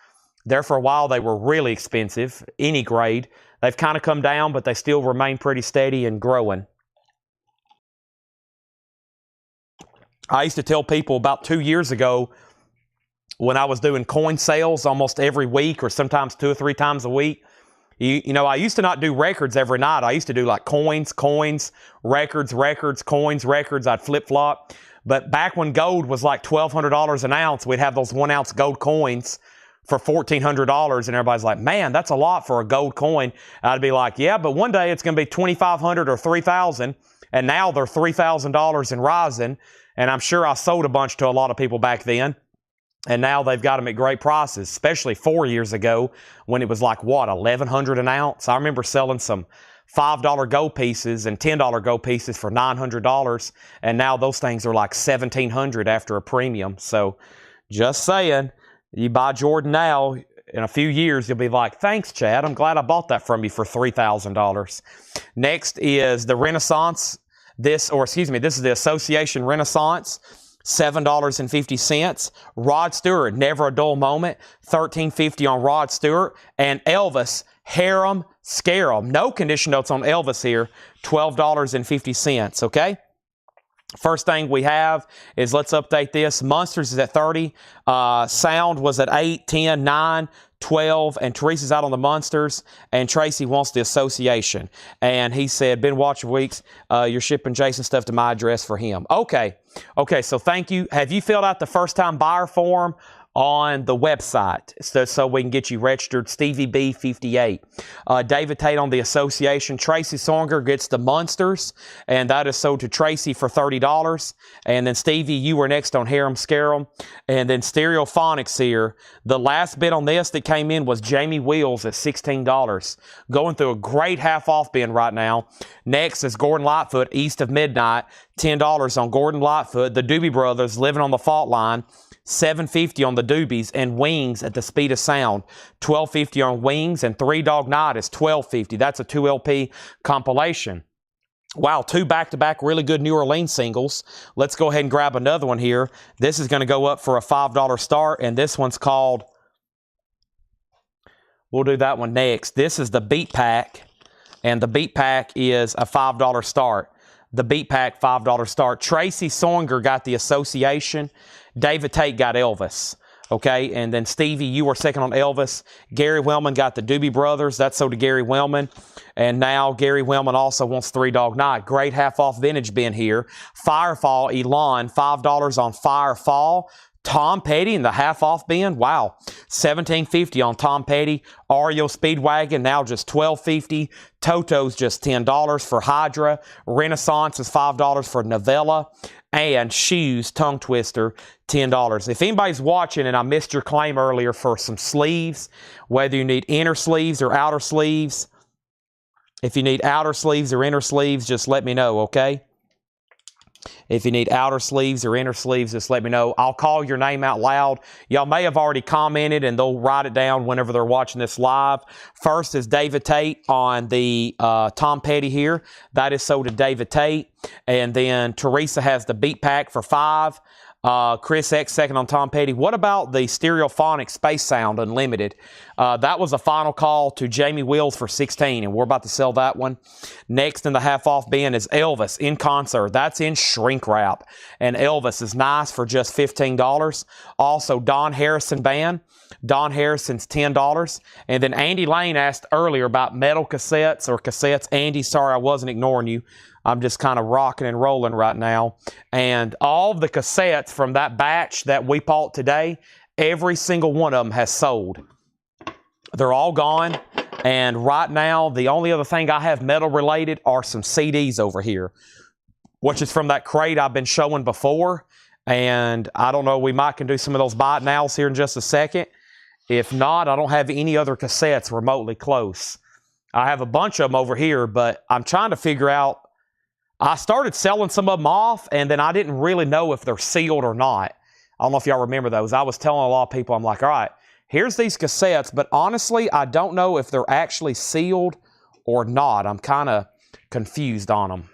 There for a while they were really expensive, any grade. They've kind of come down, but they still remain pretty steady and growing. I used to tell people about 2 years ago when I was doing coin sales almost every week, or sometimes 2 or 3 times a week. You know, I used to not do records every night. I used to do like coins, records, coins, records. I'd flip-flop. But back when gold was like $1,200 an ounce, we'd have those 1 ounce gold coins for $1,400. And everybody's like, man, that's a lot for a gold coin. I'd be like, yeah, but one day it's going to be $2,500 or $3,000. And now they're $3,000 and rising. And I'm sure I sold a bunch to a lot of people back then. And now they've got them at great prices, especially 4 years ago when it was like, what, $1,100 an ounce? I remember selling some $5 gold pieces and $10 gold pieces for $900. And now those things are like $1,700 after a premium. So just saying, you buy Jordan now, in a few years, you'll be like, thanks, Chad. I'm glad I bought that from you for $3,000. Next is the Renaissance. This is the Association Renaissance, $7.50. Rod Stewart, Never a Dull Moment, $13.50 on Rod Stewart. And Elvis, Harem, Scarum. No condition notes on Elvis here, $12.50, okay? First thing we have is, let's update this. Munsters is at 30. Sound was at 8, 10, 9, 12, and Teresa's out on the Munsters, and Tracy wants the Association. And he said, been watching weeks, you're shipping Jason stuff to my address for him. Okay, so thank you. Have you filled out the first-time buyer form on the website so we can get you registered? Stevie B 58. David Tate on the Association. Tracy Songer gets the Munsters, and that is sold to Tracy for $30. And then Stevie, you were next on Harem Scarum. And then Stereophonics here. The last bid on this that came in was Jamie Wheels at $16. Going through a great half-off bin right now. Next is Gordon Lightfoot, East of Midnight. $10 on Gordon Lightfoot. The Doobie Brothers, Living on the Fault Line. $7.50 on the Doobies, and Wings at the Speed of Sound, $12.50 on Wings, and Three Dog Night is $12.50. That's a 2 LP compilation. Wow, 2 back-to-back really good New Orleans singles. Let's go ahead and grab another one here. This is going to go up for a $5 start, and this one's called, we'll do that one next. This is the Beat Pack, and the Beat Pack is a $5 start. The Beat Pack, $5 start. Tracy Songer got the Association. David Tate got Elvis, okay? And then Stevie, you were second on Elvis. Gary Wellman got the Doobie Brothers. That's sold to Gary Wellman. And now Gary Wellman also wants Three Dog Night. Great half-off vintage bin here. Firefall, Elon, $5 on Firefall. Tom Petty in the half-off bin. Wow. $17.50 on Tom Petty. Ario Speedwagon, now just $12.50. Toto's just $10 for Hydra. Renaissance is $5 for Novella. And Shoes Tongue Twister, $10. If anybody's watching and I missed your claim earlier for some sleeves, whether you need inner sleeves or outer sleeves, if you need outer sleeves or inner sleeves, just let me know, okay? If you need outer sleeves or inner sleeves, just let me know. I'll call your name out loud. Y'all may have already commented, and they'll write it down whenever they're watching this live. First is David Tate on the Tom Petty here. That is sold to David Tate. And then Teresa has the Beat Pack for $5. Chris X second on Tom Petty. What about the Stereophonic Space Sound Unlimited? That was a final call to Jamie Wills for 16, and we're about to sell that one. Next in the half-off bin is Elvis in concert. That's in shrink wrap, and Elvis is nice for just $15. Also, Don Harrison Band. Don Harrison's $10. And then Andy Lane asked earlier about metal cassettes or cassettes. Andy, sorry I wasn't ignoring you. I'm just kind of rocking and rolling right now. And all of the cassettes from that batch that we bought today, every single one of them has sold. They're all gone. And right now, the only other thing I have metal related are some CDs over here, which is from that crate I've been showing before. And I don't know, we might can do some of those buy it nows here in just a second. If not, I don't have any other cassettes remotely close. I have a bunch of them over here, but I'm trying to figure out. I started selling some of them off, and then I didn't really know if they're sealed or not. I don't know if y'all remember those. I was telling a lot of people, I'm like, all right, here's these cassettes, but honestly, I don't know if they're actually sealed or not. I'm kind of confused on them.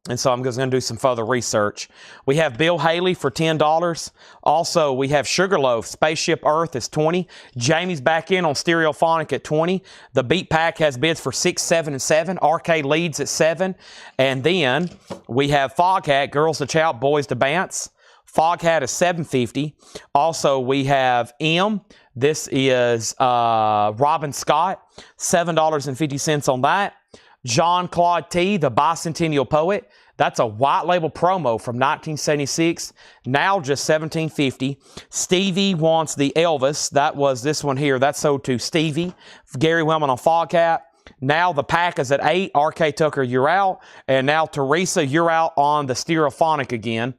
And so I'm just going to do some further research. We have Bill Haley for $10. Also, we have Sugarloaf, Spaceship Earth is $20. Jamie's back in on Stereophonic at $20. The Beat Pack has bids for $6, $7, and $7. Arcade leads at $7. And then we have Foghat, Girls to Chout, Boys to Bants. Foghat is $7.50. Also, we have M. This is Robin Scott, $7.50 on that. Jean-Claude T., the Bicentennial Poet. That's a white label promo from 1976. Now just $17.50. Stevie wants the Elvis. That was this one here. That's sold to Stevie. Gary Wellman on Foghat. Now the pack is at $8. R.K. Tucker, you're out. And now Teresa, you're out on the Stereophonic again.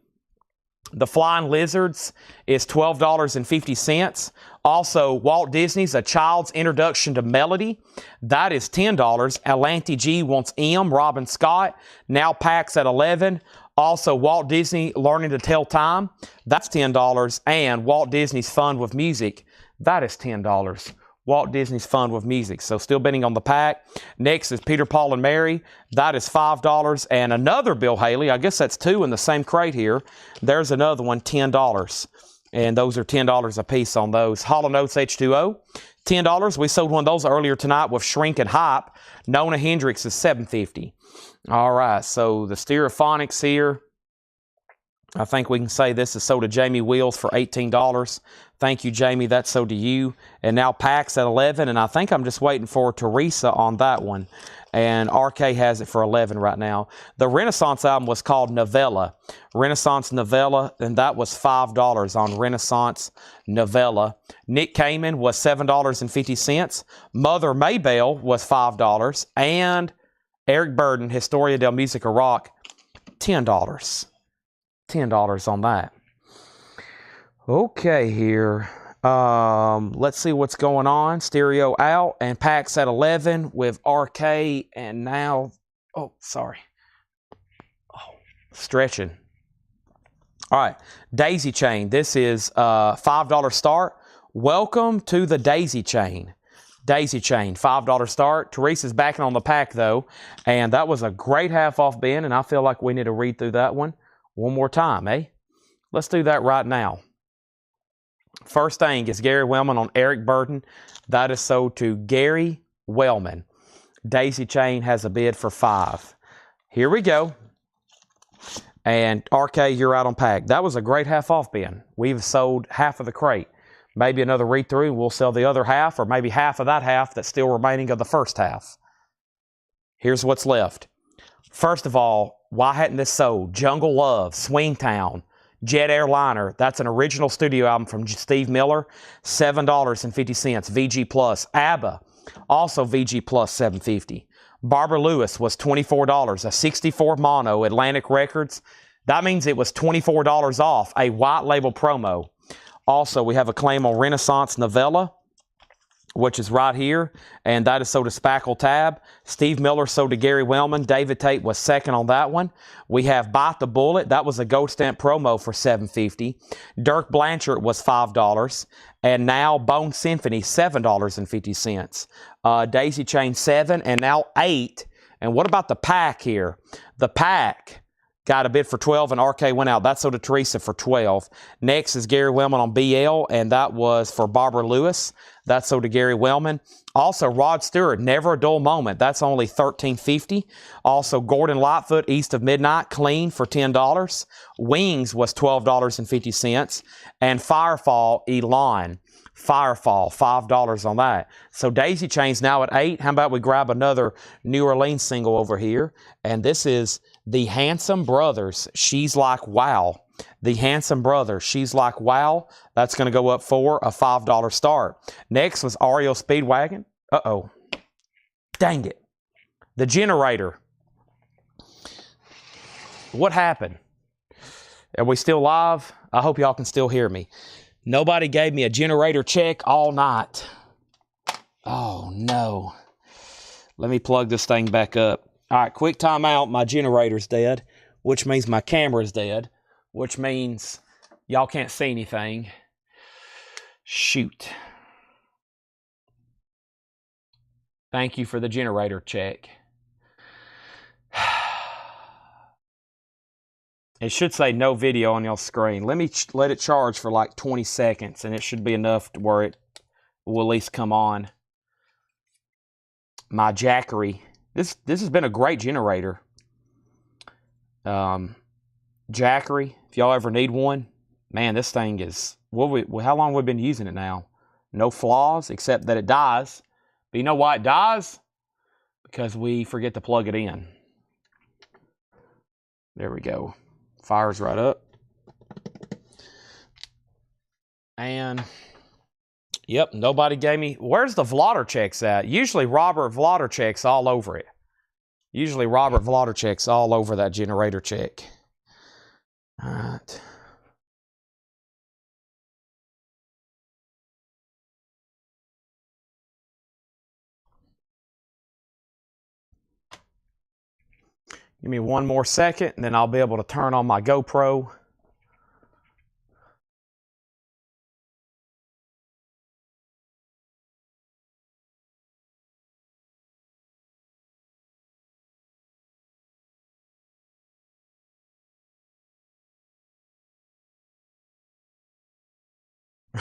The Flying Lizards is $12.50. Also, Walt Disney's A Child's Introduction to Melody. That is $10. Atlanti G wants M. Robin Scott. Now packs at $11. Also, Walt Disney Learning to Tell Time. That's $10. And Walt Disney's Fun with Music. That is $10. Walt Disney's Fun with Music. So still bidding on the pack. Next is Peter, Paul, and Mary. That is $5. And another Bill Haley. I guess that's two in the same crate here. There's another one, $10. And those are $10 a piece on those. Hall & Oates H2O, $10. We sold one of those earlier tonight with Shrink and Hype. Nona Hendrix is $7.50. All right, so the Stereophonics here. I think we can say this is sold to Jamie Wills for $18. Thank you, Jamie. That's sold to you. And now packs at $11. And I think I'm just waiting for Teresa on that one. And RK has it for $11 right now. The Renaissance album was called Novella. Renaissance Novella, and that was $5 on Renaissance Novella. Nick Kamen was $7.50. Mother Maybelle was $5. And Eric Burden, Historia del Musica Rock, $10. $10 on that. Okay, here. Let's see what's going on. Stereo out and packs at 11 with RK and now, stretching. All right, Daisy Chain. This is $5 start. Welcome to the Daisy Chain. Daisy Chain, $5 start. Teresa's backing on the pack though, and that was a great half off bin, and I feel like we need to read through that one more time, eh? Let's do that right now. First thing is Gary Wellman on Eric Burden. That is sold to Gary Wellman. Daisy Chain has a bid for $5. Here we go. And RK, you're out on pack. That was a great half off bin. We've sold half of the crate. Maybe another read through and we'll sell the other half, or maybe half of that half that's still remaining of the first half. Here's what's left. First of all, why hadn't this sold? Jungle Love, Swingtown, Jet Airliner. That's an original studio album from Steve Miller. $7.50. VG Plus. ABBA. Also VG Plus $7.50. Barbara Lewis was $24. A 64 mono, Atlantic Records. That means it was $24 off. A white label promo. Also, we have a claim on Renaissance Novella, which is right here, and that is sold to Spackle Tab. Steve Miller sold to Gary Wellman. David Tate was second on that one. We have Bite the Bullet. That was a gold stamp promo for $7.50. Dirk Blanchard was $5. And now Bone Symphony, $7.50. Daisy Chain, $7, and now $8. And what about the pack here? The pack got a bid for 12, and RK went out. That sold to Teresa for 12. Next is Gary Wellman on BL, and that was for Barbara Lewis. That sold to Gary Wellman. Also, Rod Stewart, Never a Dull Moment. That's only $13.50. Also, Gordon Lightfoot, East of Midnight, clean for $10. Wings was $12.50. And Firefall, Elon. Firefall, $5 on that. So Daisy Chain's now at 8. How about we grab another New Orleans single over here? And this is the Handsome Brothers, She's Like Wow. The Handsome Brothers, She's Like Wow. That's going to go up for a $5 start. Next was REO Speedwagon. Uh-oh. Dang it. The Generator. What happened? Are we still live? I hope y'all can still hear me. Nobody gave me a generator check all night. Oh, no. Let me plug this thing back up. All right, quick time out. My generator's dead, which means my camera's dead, which means y'all can't see anything. Shoot. Thank you for the generator check. It should say no video on your screen. Let me let it charge for like 20 seconds, and it should be enough to where it will at least come on. My Jackery. This has been a great generator. Jackery, if y'all ever need one, man, this thing is, how long have we been using it now? No flaws, except that it dies. But you know why it dies? Because we forget to plug it in. There we go. Fires right up. And, yep, nobody gave me, where's the Vlotter checks at? Usually Robert Vlotter checks all over it. Usually Robert Vlotter checks all over that generator check. All right. Give me one more second, and then I'll be able to turn on my GoPro.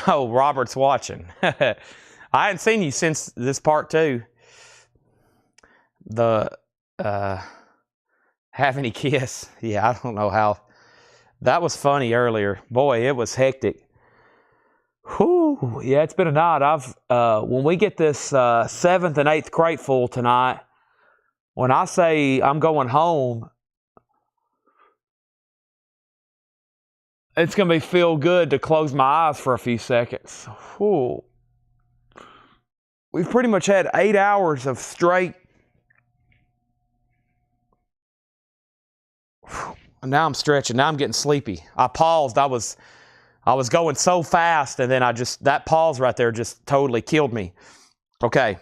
Oh, Robert's watching. I hadn't seen you since this part 2. The, have any kiss? Yeah, I don't know how. That was funny earlier. Boy, it was hectic. Whew. Yeah, it's been a night. When we get this 7th and 8th crate full tonight, when I say I'm going home, it's going to be feel good to close my eyes for a few seconds. Whew. We've pretty much had 8 hours of straight. And now I'm stretching. Now I'm getting sleepy. I paused. I was going so fast, and then that pause right there just totally killed me. Okay.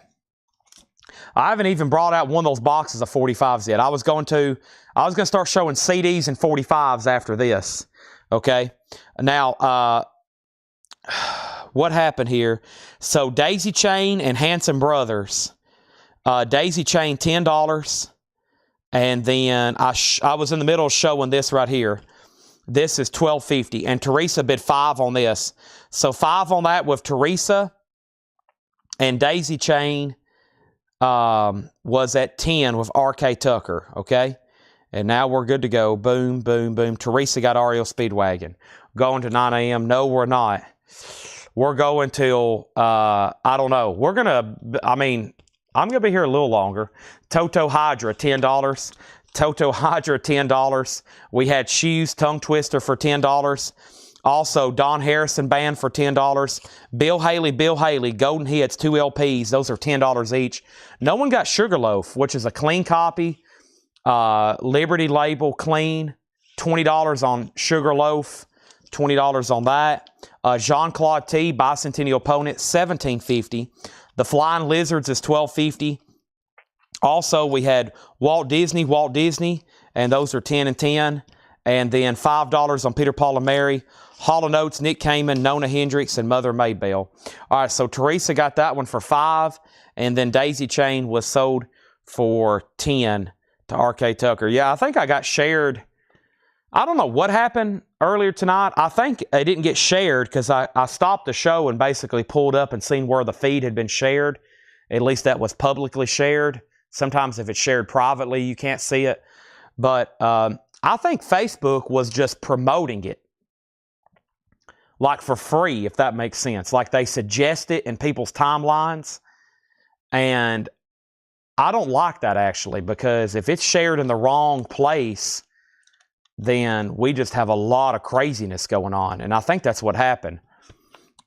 I haven't even brought out one of those boxes of 45s yet. I was going to start showing CDs and 45s after this. Okay. Now, what happened here? So Daisy Chain and Handsome Brothers. Daisy Chain, $10. And then I was in the middle of showing this right here. This is $12.50. And Teresa bid 5 on this. So 5 on that with Teresa. And Daisy Chain was at 10 with RK Tucker. Okay? And now we're good to go. Boom, boom, boom. Teresa got REO Speedwagon. Going to 9 a.m. No, we're not. We're going till, I don't know. I'm going to be here a little longer. Toto Hydra, $10. Toto Hydra, $10. We had Shoes Tongue Twister for $10. Also, Don Harrison Band for $10. Bill Haley, Golden Hits, 2 LPs. Those are $10 each. No one got Sugarloaf, which is a clean copy. Liberty label, clean. $20 on Sugarloaf. $20 on that. Jean-Claude T, Bicentennial Opponent, $17.50. The Flying Lizards is $12.50. Also, we had Walt Disney, and those are 10 and 10. And then $5 on Peter, Paul, and Mary. Hall & Oates, Nick Kamen, Nona Hendrix, and Mother Maybell. All right, so Teresa got that one for 5, and then Daisy Chain was sold for 10 to RK Tucker. Yeah, I think I got shared. I don't know what happened earlier tonight. I think it didn't get shared because I stopped the show and basically pulled up and seen where the feed had been shared. At least that was publicly shared. Sometimes if it's shared privately, you can't see it. But I think Facebook was just promoting it. Like for free, if that makes sense. Like they suggest it in people's timelines. And I don't like that actually, because if it's shared in the wrong place, then we just have a lot of craziness going on. And I think that's what happened.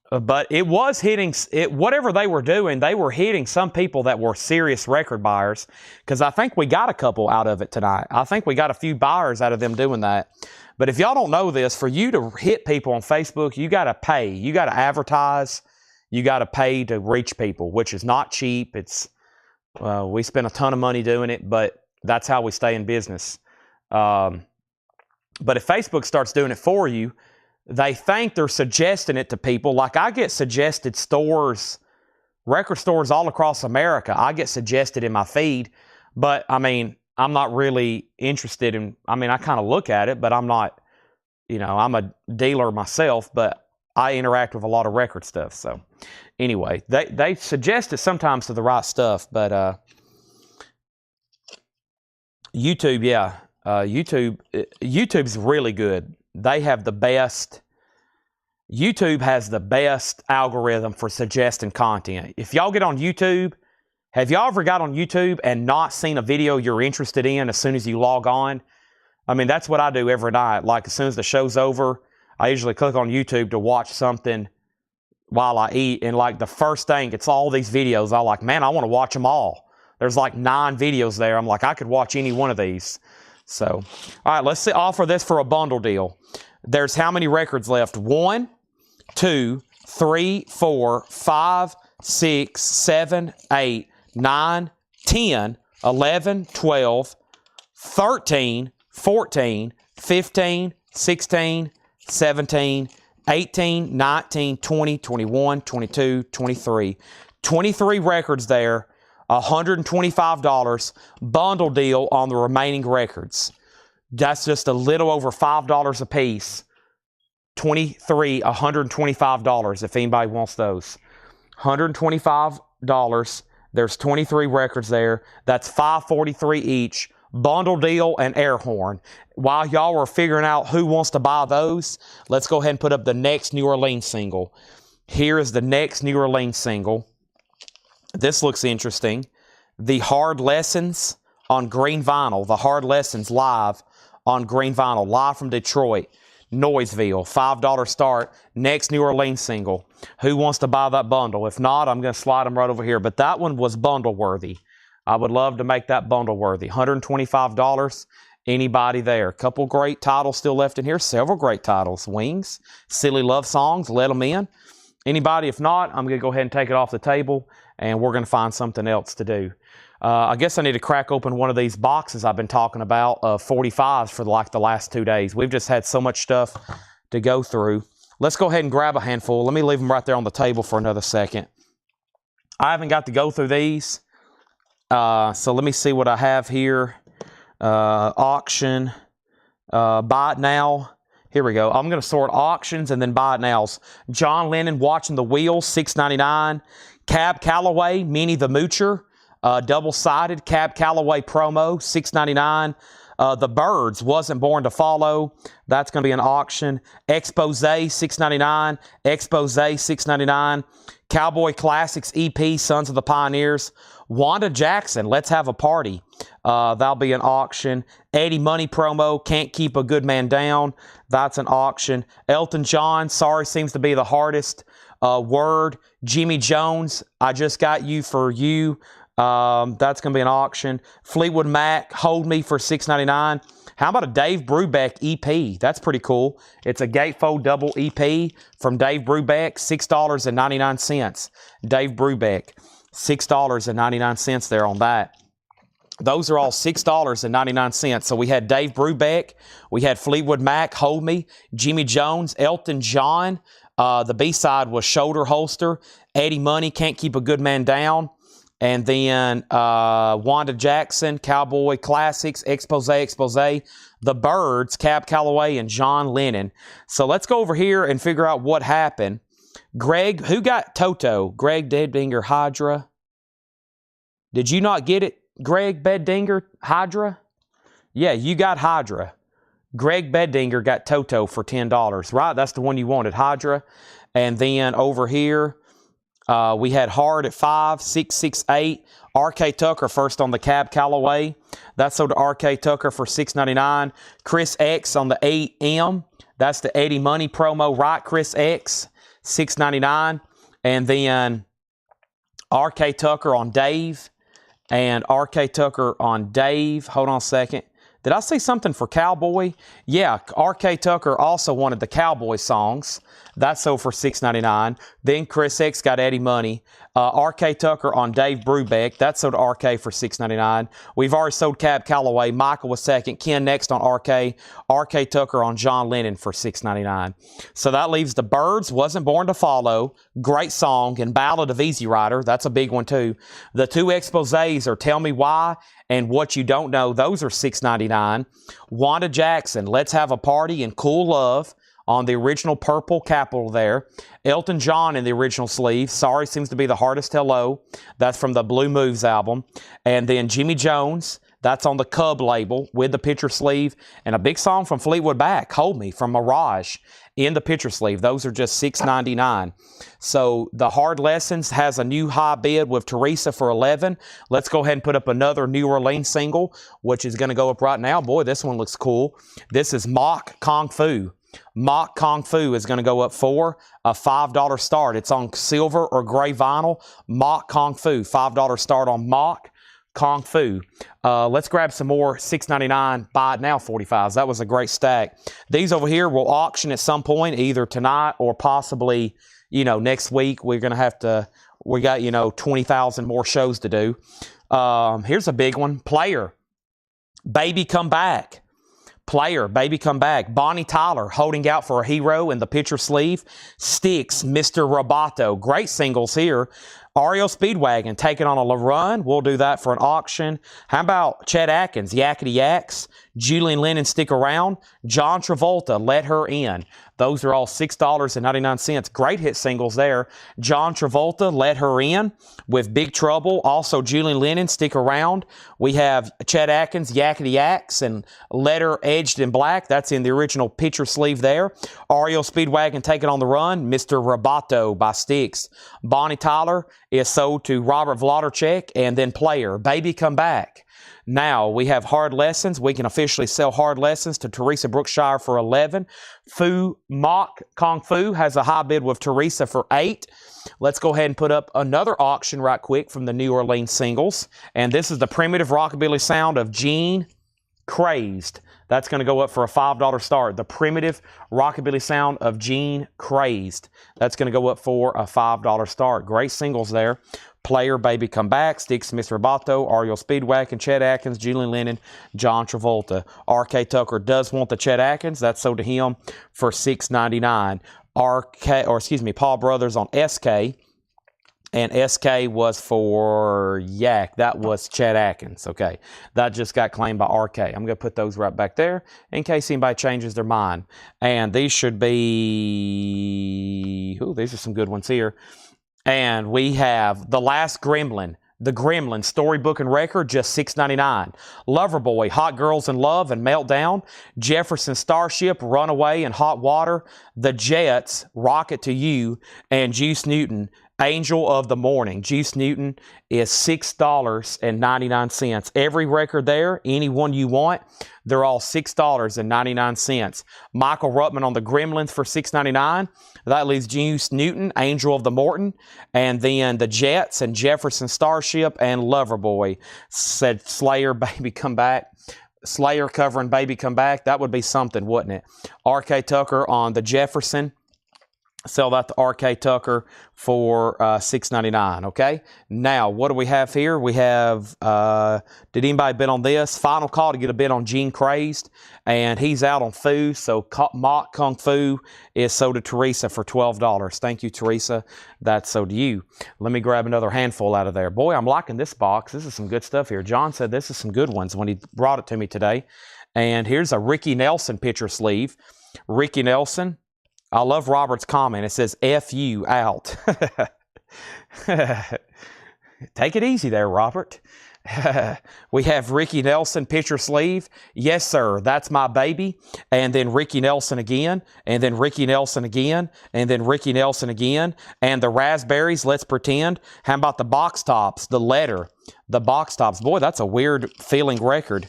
But it was hitting, whatever they were doing, they were hitting some people that were serious record buyers, because I think we got a couple out of it tonight. I think we got a few buyers out of them doing that. But if y'all don't know this, for you to hit people on Facebook, you got to pay. You got to advertise. You got to pay to reach people, which is not cheap. It's we spend a ton of money doing it, but that's how we stay in business. But if Facebook starts doing it for you, they think they're suggesting it to people. Like I get suggested stores, record stores all across America. I get suggested in my feed, but I mean, I'm not really interested in, I mean, I kind of look at it, but I'm not, you know, I'm a dealer myself, but I interact with a lot of record stuff. So anyway, they suggest it sometimes to the right stuff, but YouTube, yeah. YouTube's really good. They have the best. YouTube has the best algorithm for suggesting content. If y'all get on YouTube, have y'all ever got on YouTube and not seen a video you're interested in as soon as you log on? I mean, that's what I do every night. Like as soon as the show's over, I usually click on YouTube to watch something while I eat. And like the first thing, it's all these videos. I'm like, man, I want to watch them all. There's like 9 videos there. I'm like, I could watch any one of these. So, all right, let's offer this for a bundle deal. There's how many records left? 1, 2, 3, 4, 5, 6, 7, 8, 9, 10, 11, 12, 13, 14, 15, 16, 17, 18, 19, 20, 21, 22, 23. 23 records there. $125 bundle deal on the remaining records. That's just a little over $5 a piece. 23, $125 if anybody wants those. $125. There's 23 records there. That's $543 each. Bundle deal and air horn. While y'all are figuring out who wants to buy those, let's go ahead and put up the next New Orleans single. Here is the next New Orleans single. This looks interesting. The Hard Lessons on green vinyl. The Hard Lessons live on green vinyl. Live from Detroit. Noiseville. $5 start. Next New Orleans single. Who wants to buy that bundle? If not, I'm going to slide them right over here. But that one was bundle worthy. I would love to make that bundle worthy. $125. Anybody there? A couple great titles still left in here. Several great titles. Wings. Silly Love Songs. Let them in. Anybody? If not, I'm going to go ahead and take it off the table, and we're going to find something else to do. I guess I need to crack open one of these boxes I've been talking about of 45s for like the last 2 days. We've just had so much stuff to go through. Let's go ahead and grab a handful. Let me leave them right there on the table for another second. I haven't got to go through these. So let me see what I have here. Auction. Buy it now. Here we go. I'm going to sort auctions and then buy it nows. John Lennon, Watching the Wheels, $6.99. Cab Calloway, Minnie the Moocher, double-sided Cab Calloway promo, $6.99. The Birds, Wasn't Born to Follow. That's going to be an auction. Expose, $6.99. Expose, $6.99. Cowboy Classics EP, Sons of the Pioneers. Wanda Jackson, Let's Have a Party. That'll be an auction. Eddie Money promo, Can't Keep a Good Man Down. That's an auction. Elton John, Sorry Seems to Be the Hardest. Word. Jimmy Jones, I Just Got You for You. That's going to be an auction. Fleetwood Mac, Hold Me for $6.99. How about a Dave Brubeck EP? That's pretty cool. It's a gatefold double EP from Dave Brubeck, $6.99. Dave Brubeck, $6.99 there on that. Those are all $6.99. So we had Dave Brubeck, we had Fleetwood Mac, Hold Me, Jimmy Jones, Elton John. The B-side was Shoulder Holster, Eddie Money, Can't Keep a Good Man Down. And then Wanda Jackson, Cowboy Classics, Expose, The Byrds, Cab Calloway, and John Lennon. So let's go over here and figure out what happened. Greg, who got Toto? Greg Beddinger, Hydra. Did you not get it, Greg Beddinger, Hydra? Yeah, you got Hydra. Greg Beddinger got Toto for $10, right? That's the one you wanted, Hydra. And then over here, we had Hard at 5, 668. R.K. Tucker first on the Cab Calloway. That sold to R.K. Tucker for $6.99. Chris X on the 8M. That's the Eddie Money promo, right? Chris X, $6.99. And then R.K. Tucker on Dave. And R.K. Tucker on Dave. Hold on a second. Did I say something for Cowboy? Yeah, R.K. Tucker also wanted the Cowboy songs. That sold for $6.99. Then Chris X got Eddie Money. R.K. Tucker on Dave Brubeck. That sold to R.K. for $6.99. We've already sold Cab Calloway. Michael was second. Ken next on R.K. R.K. Tucker on John Lennon for $6.99. So that leaves The Byrds, Wasn't Born to Follow. Great song. And Ballad of Easy Rider. That's a big one too. The two exposés are Tell Me Why and What You Don't Know. Those are $6.99. Wanda Jackson, Let's Have a Party, and Cool Love on the original purple capital there. Elton John in the original sleeve. Sorry Seems to Be the Hardest Hello. That's from the Blue Moves album. And then Jimmy Jones, that's on the Cub label with the picture sleeve. And a big song from Fleetwood Mac, Hold Me, from Mirage, in the picture sleeve. Those are just $6.99. So the Hard Lessons has a new high bid with Teresa for $11. Let's go ahead and put up another New Orleans single, which is going to go up right now. Boy, this one looks cool. This is Mock Kung Fu. Mock Kung Fu is going to go up for a $5 start. It's on silver or gray vinyl. Mock Kung Fu, $5 start on Mock Kung Fu. Let's grab some more $6.99 buy it now 45s. That was a great stack. These over here will auction at some point, either tonight or possibly, next week. We're going to have to, we got, 20,000 more shows to do. Here's a big one. Player, Baby Come Back. Player, Baby Come Back. Bonnie Tyler, Holding Out for a Hero in the picture sleeve. Styx, Mr. Roboto. Great singles here. REO Speedwagon, Taking on a Run. We'll do that for an auction. How about Chet Atkins, Yakety Yaks? Julian Lennon, Stick Around. John Travolta, Let Her In. Those are all $6.99. Great hit singles there. John Travolta, Let Her In with Big Trouble. Also Julian Lennon, Stick Around. We have Chet Atkins, Yakety Yaks, and Letter Edged in Black. That's in the original picture sleeve there. REO Speedwagon, Taking on the Run. Mr. Roboto by Styx. Bonnie Tyler is sold to Robert Vladorchek. And then Player, Baby Come Back. Now we have Hard Lessons. We can officially sell Hard Lessons to Teresa Brookshire for $11. Mock Kung Fu has a high bid with Teresa for $8. Let's go ahead and put up another auction right quick from the New Orleans singles. And this is the Primitive Rockabilly Sound of Gene Crazed. That's going to go up for a $5 start. The Primitive Rockabilly Sound of Gene Crazed. That's going to go up for a $5 start. Great singles there. Player, Baby Come Back, Styx, Mr. Roboto, REO Speedwagon, Chet Atkins, Julian Lennon, John Travolta. R.K. Tucker does want the Chet Atkins. That's sold to him for $6.99. Paul Brothers on SK. And SK was for Yak. That was Chet Atkins. Okay. That just got claimed by RK. I'm going to put those right back there in case anybody changes their mind. And these should be... Ooh, these are some good ones here. And we have The Last Gremlin. The Gremlin, Storybook and Record, just $6.99. Loverboy, Hot Girls in Love and Meltdown. Jefferson Starship, Runaway and Hot Water. The Jets, Rocket to You. And Juice Newton, Angel of the Morning. Juice Newton is $6.99. Every record there, any one you want, they're all $6.99. Michael Ruttman on the Gremlins for $6.99. That leaves Juice Newton, Angel of the Morton, and then the Jets and Jefferson Starship and Loverboy. Said Slayer, Baby Come Back. Slayer covering Baby Come Back. That would be something, wouldn't it? R.K. Tucker on the Jefferson. Sell that to R.K. Tucker for $6.99, okay? Now, what do we have here? We have, did anybody bid on this? Final call to get a bid on Gene Crazed, and he's out on Fu, so Mock Kung Fu is sold to Teresa for $12. Thank you, Teresa. That's sold to you. Let me grab another handful out of there. Boy, I'm liking this box. This is some good stuff here. John said this is some good ones when he brought it to me today. And here's a Ricky Nelson picture sleeve. Ricky Nelson. I love Robert's comment. It says, F you out. Take it easy there, Robert. We have Ricky Nelson picture sleeve. Yes, sir. That's my baby. And then Ricky Nelson again. And then Ricky Nelson again. And then Ricky Nelson again. And the raspberries, let's pretend. How about the box tops? The letter. The box tops. Boy, that's a weird feeling record.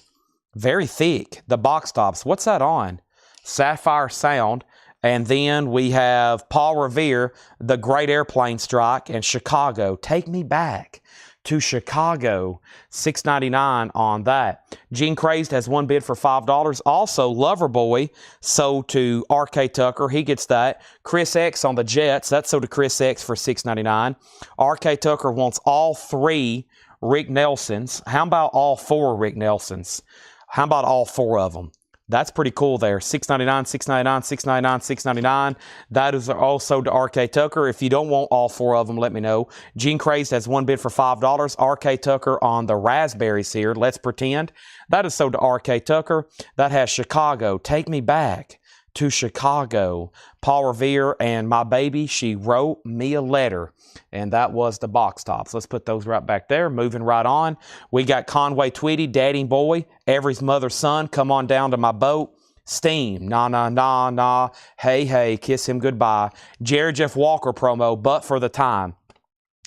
Very thick. The box tops. What's that on? Sapphire Sound. And then we have Paul Revere, The Great Airplane Strike, and Chicago. Take Me Back to Chicago. $6.99 on that. Gene Crazed has one bid for $5. Also, Loverboy sold to R.K. Tucker. He gets that. Chris X on the Jets. That's sold to Chris X for $6.99. R.K. Tucker wants all three Rick Nelsons. How about all four Rick Nelsons? How about all four of them? That's pretty cool there. $6.99, $6.99, $6.99, $6.99. That is also to R.K. Tucker. If you don't want all four of them, let me know. Gene Crazed has one bid for $5. R.K. Tucker on the raspberries here. Let's pretend. That is sold to R.K. Tucker. That has Chicago. Take Me Back to Chicago. Paul Revere and My Baby, She Wrote Me a Letter. And that was the box tops. Let's put those right back there. Moving right on. We got Conway Twitty, Daddy Boy, Every's Mother's Son, Come On Down to My Boat, Steam, Nah, Nah, Nah, Nah, Hey, Hey, Kiss Him Goodbye, Jerry Jeff Walker promo, But for the Time.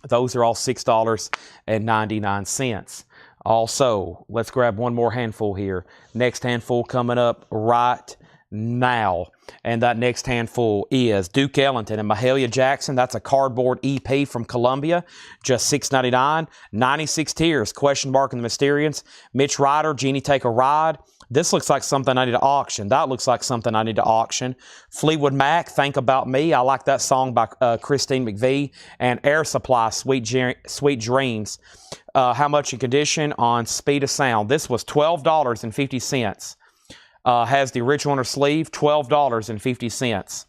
Those are all $6.99. Also, let's grab one more handful here. Next handful coming up right now. And that next handful is Duke Ellington and Mahalia Jackson. That's a cardboard EP from Columbia. Just $6.99. 96 Tears, Question Mark and the Mysterians. Mitch Ryder, Jeannie Take a Ride. This looks like something I need to auction. That looks like something I need to auction. Fleetwood Mac, Think About Me. I like that song by Christine McVie. And Air Supply, Sweet Dreams. How much in condition on Speed of Sound? This was $12.50. Has the original on her sleeve, $12.50.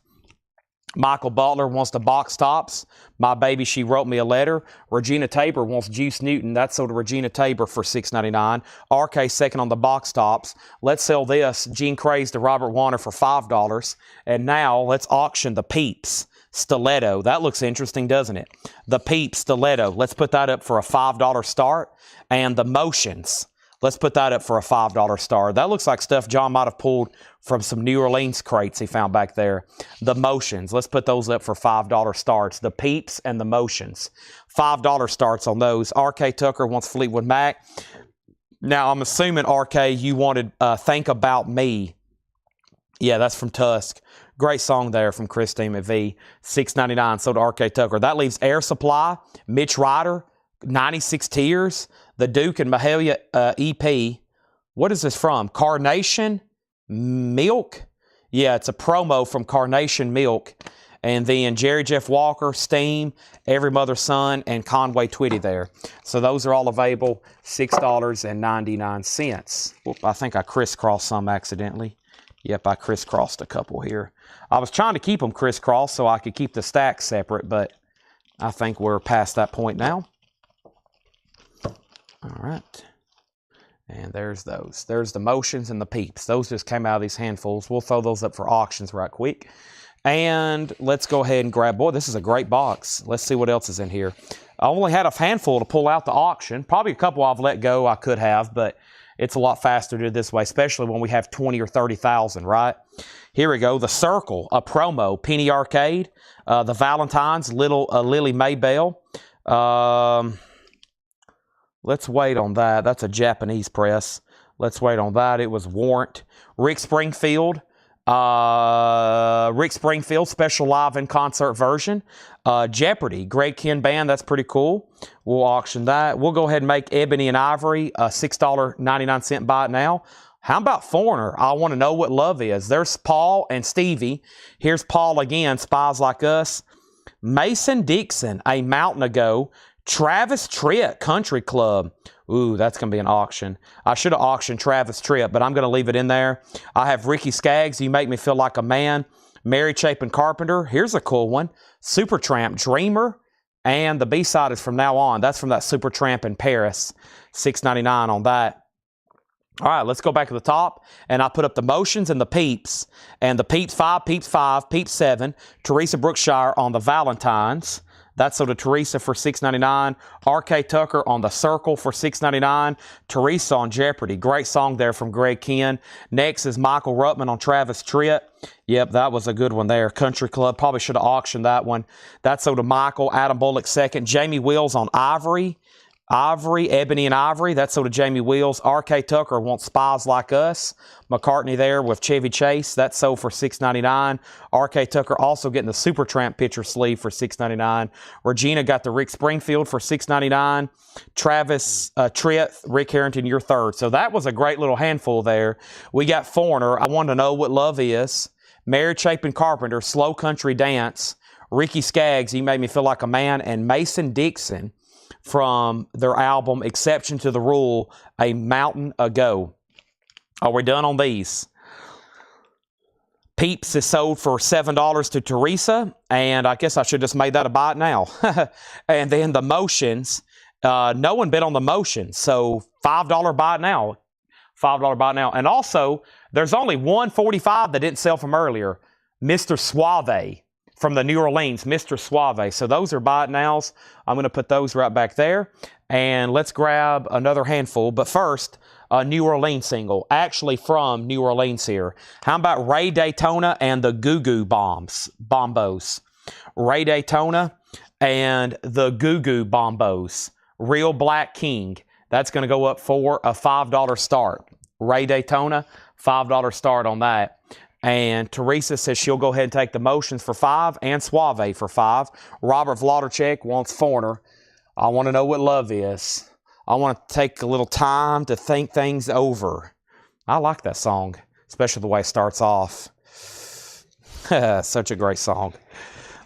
Michael Butler wants the box tops. My Baby, She Wrote Me a Letter. Regina Tabor wants Juice Newton. That's sold to Regina Tabor for $6.99. RK second on the box tops. Let's sell this, Gene Crazed to Robert Warner for $5. And now let's auction the Peeps Stiletto. That looks interesting, doesn't it? The Peeps Stiletto. Let's put that up for a $5 start. And the Motions. Let's put that up for a $5 star. That looks like stuff John might have pulled from some New Orleans crates he found back there. The Motions. Let's put those up for $5 starts. The Peeps and the Motions. $5 starts on those. R.K. Tucker wants Fleetwood Mac. Now, I'm assuming, R.K., you wanted Think About Me. Yeah, that's from Tusk. Great song there from Christine McVie. $6.99 sold to R.K. Tucker. That leaves Air Supply, Mitch Ryder, 96 Tears, the Duke and Mahalia EP. What is this from? Carnation Milk? Yeah, it's a promo from Carnation Milk. And then Jerry Jeff Walker, Steam, Every Mother's Son, and Conway Twitty there. So those are all available, $6.99. Whoop, I think I crisscrossed some accidentally. Yep, I crisscrossed a couple here. I was trying to keep them crisscrossed so I could keep the stacks separate, but I think we're past that point now. All right. And there's those. There's the Motions and the Peeps. Those just came out of these handfuls. We'll throw those up for auctions right quick. And let's go ahead and grab, boy, this is a great box. Let's see what else is in here. I only had a handful to pull out the auction. Probably a couple I've let go I could have, but it's a lot faster to do it this way, especially when we have 20 or 30,000, right? Here we go. The Circle, a promo. Penny Arcade. The Valentine's, Lily Maybell. Let's wait on that. That's a Japanese press. Let's wait on that. It was Warrant. Rick Springfield. Special live in concert version. Jeopardy. Greg Ken Band. That's pretty cool. We'll auction that. We'll go ahead and make Ebony and Ivory a $6.99 buy it now. How about Foreigner? I Want to Know What Love Is. There's Paul and Stevie. Here's Paul again, Spies Like Us. Mason Dixon, A Mountain Ago. Travis Tritt, Country Club. Ooh, that's going to be an auction. I should have auctioned Travis Tritt, but I'm going to leave it in there. I have Ricky Skaggs, You Make Me Feel Like a Man. Mary Chapin Carpenter. Here's a cool one. Supertramp, Dreamer. And the B-side is From Now On. That's from that Supertramp in Paris. $6.99 on that. All right, let's go back to the top. And I put up the Motions and the Peeps. And the Peeps 5, Peeps 5, Peeps 7. Teresa Brookshire on the Valentines. That's so to Teresa for $6.99. R.K. Tucker on The Circle for $6.99. Teresa on Jeopardy. Great song there from Greg Ken. Next is Michael Ruttman on Travis Tritt. Yep, that was a good one there. Country Club. Probably should have auctioned that one. That's so to Michael. Adam Bullock second. Jamie Wills on Ivory. Ebony and Ivory. That's so to Jamie Wills. R.K. Tucker wants Spies Like Us. McCartney there with Chevy Chase. That's sold for $6.99. R.K. Tucker also getting the Supertramp picture sleeve for $6.99. Regina got the Rick Springfield for $6.99. Travis Tritt, Rick Harrington, your third. So that was a great little handful there. We got Foreigner, I Want to Know What Love Is. Mary Chapin Carpenter, Slow Country Dance. Ricky Skaggs, You Made Me Feel Like a Man. And Mason Dixon from their album Exception to the Rule, A Mountain Ago. Are we done on these? Peeps is sold for $7 to Teresa, and I guess I should just made that a buy it now. And then the Motions, no one bid on the Motions, so $5 buy it now. $5 buy it now. And also, there's only 145 that didn't sell from earlier. Mr. Suave. From the New Orleans, Mr. Suave. So those are buy it nows. I'm going to put those right back there. And let's grab another handful. But first, a New Orleans single. Actually from New Orleans here. How about Ray Daytona and the Goo Goo Bombos? Ray Daytona and the Goo Goo Bombos. Real Black King. That's going to go up for a $5 start. Ray Daytona, $5 start on that. And Teresa says she'll go ahead and take the Motions for $5 and Suave for $5. Robert Vlodarchek wants Foreigner. I Want to Know What Love Is. I want to take a little time to think things over. I like that song, especially the way it starts off. Such a great song.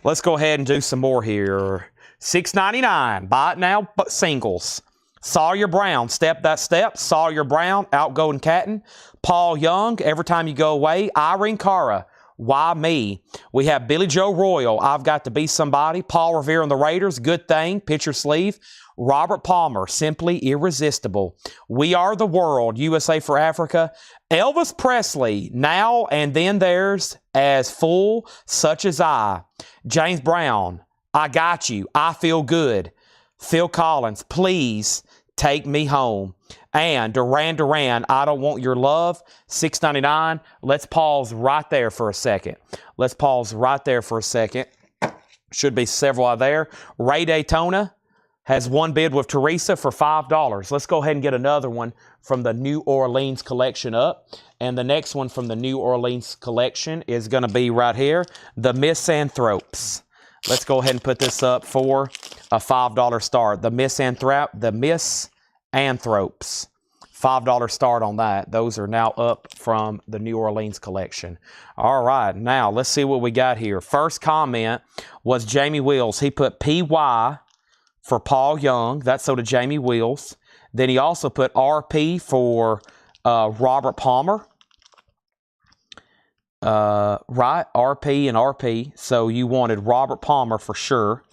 Let's go ahead and do some more here. $6.99. Buy it now, but singles. Sawyer Brown, Step That Step. Sawyer Brown, Outgoing Catton. Paul Young, Every Time You Go Away. Irene Cara, Why Me? We have Billy Joe Royal, I've Got to Be Somebody. Paul Revere and the Raiders, Good Thing, picture sleeve. Robert Palmer, Simply Irresistible. We Are the World, USA for Africa. Elvis Presley, Now and Then There's As Full, Such As I. James Brown, I Got You, I Feel Good. Phil Collins, Please Take Me Home. And Duran Duran, I Don't Want Your Love, $6.99. Let's pause right there for a second. Let's pause right there for a second. Should be several out there. Ray Daytona has one bid with Teresa for $5. Let's go ahead and get another one from the New Orleans collection up. And the next one from the New Orleans collection is going to be right here, the Misanthropes. Let's go ahead and put this up for a $5 start. The Misanthropes, $5 start on that. Those are now up from the New Orleans collection. All right, now let's see what we got here. First comment was Jamie Wills. He put PY for Paul Young. That's so to Jamie Wills. Then he also put RP for Robert Palmer. Right, RP and RP. So you wanted Robert Palmer for sure.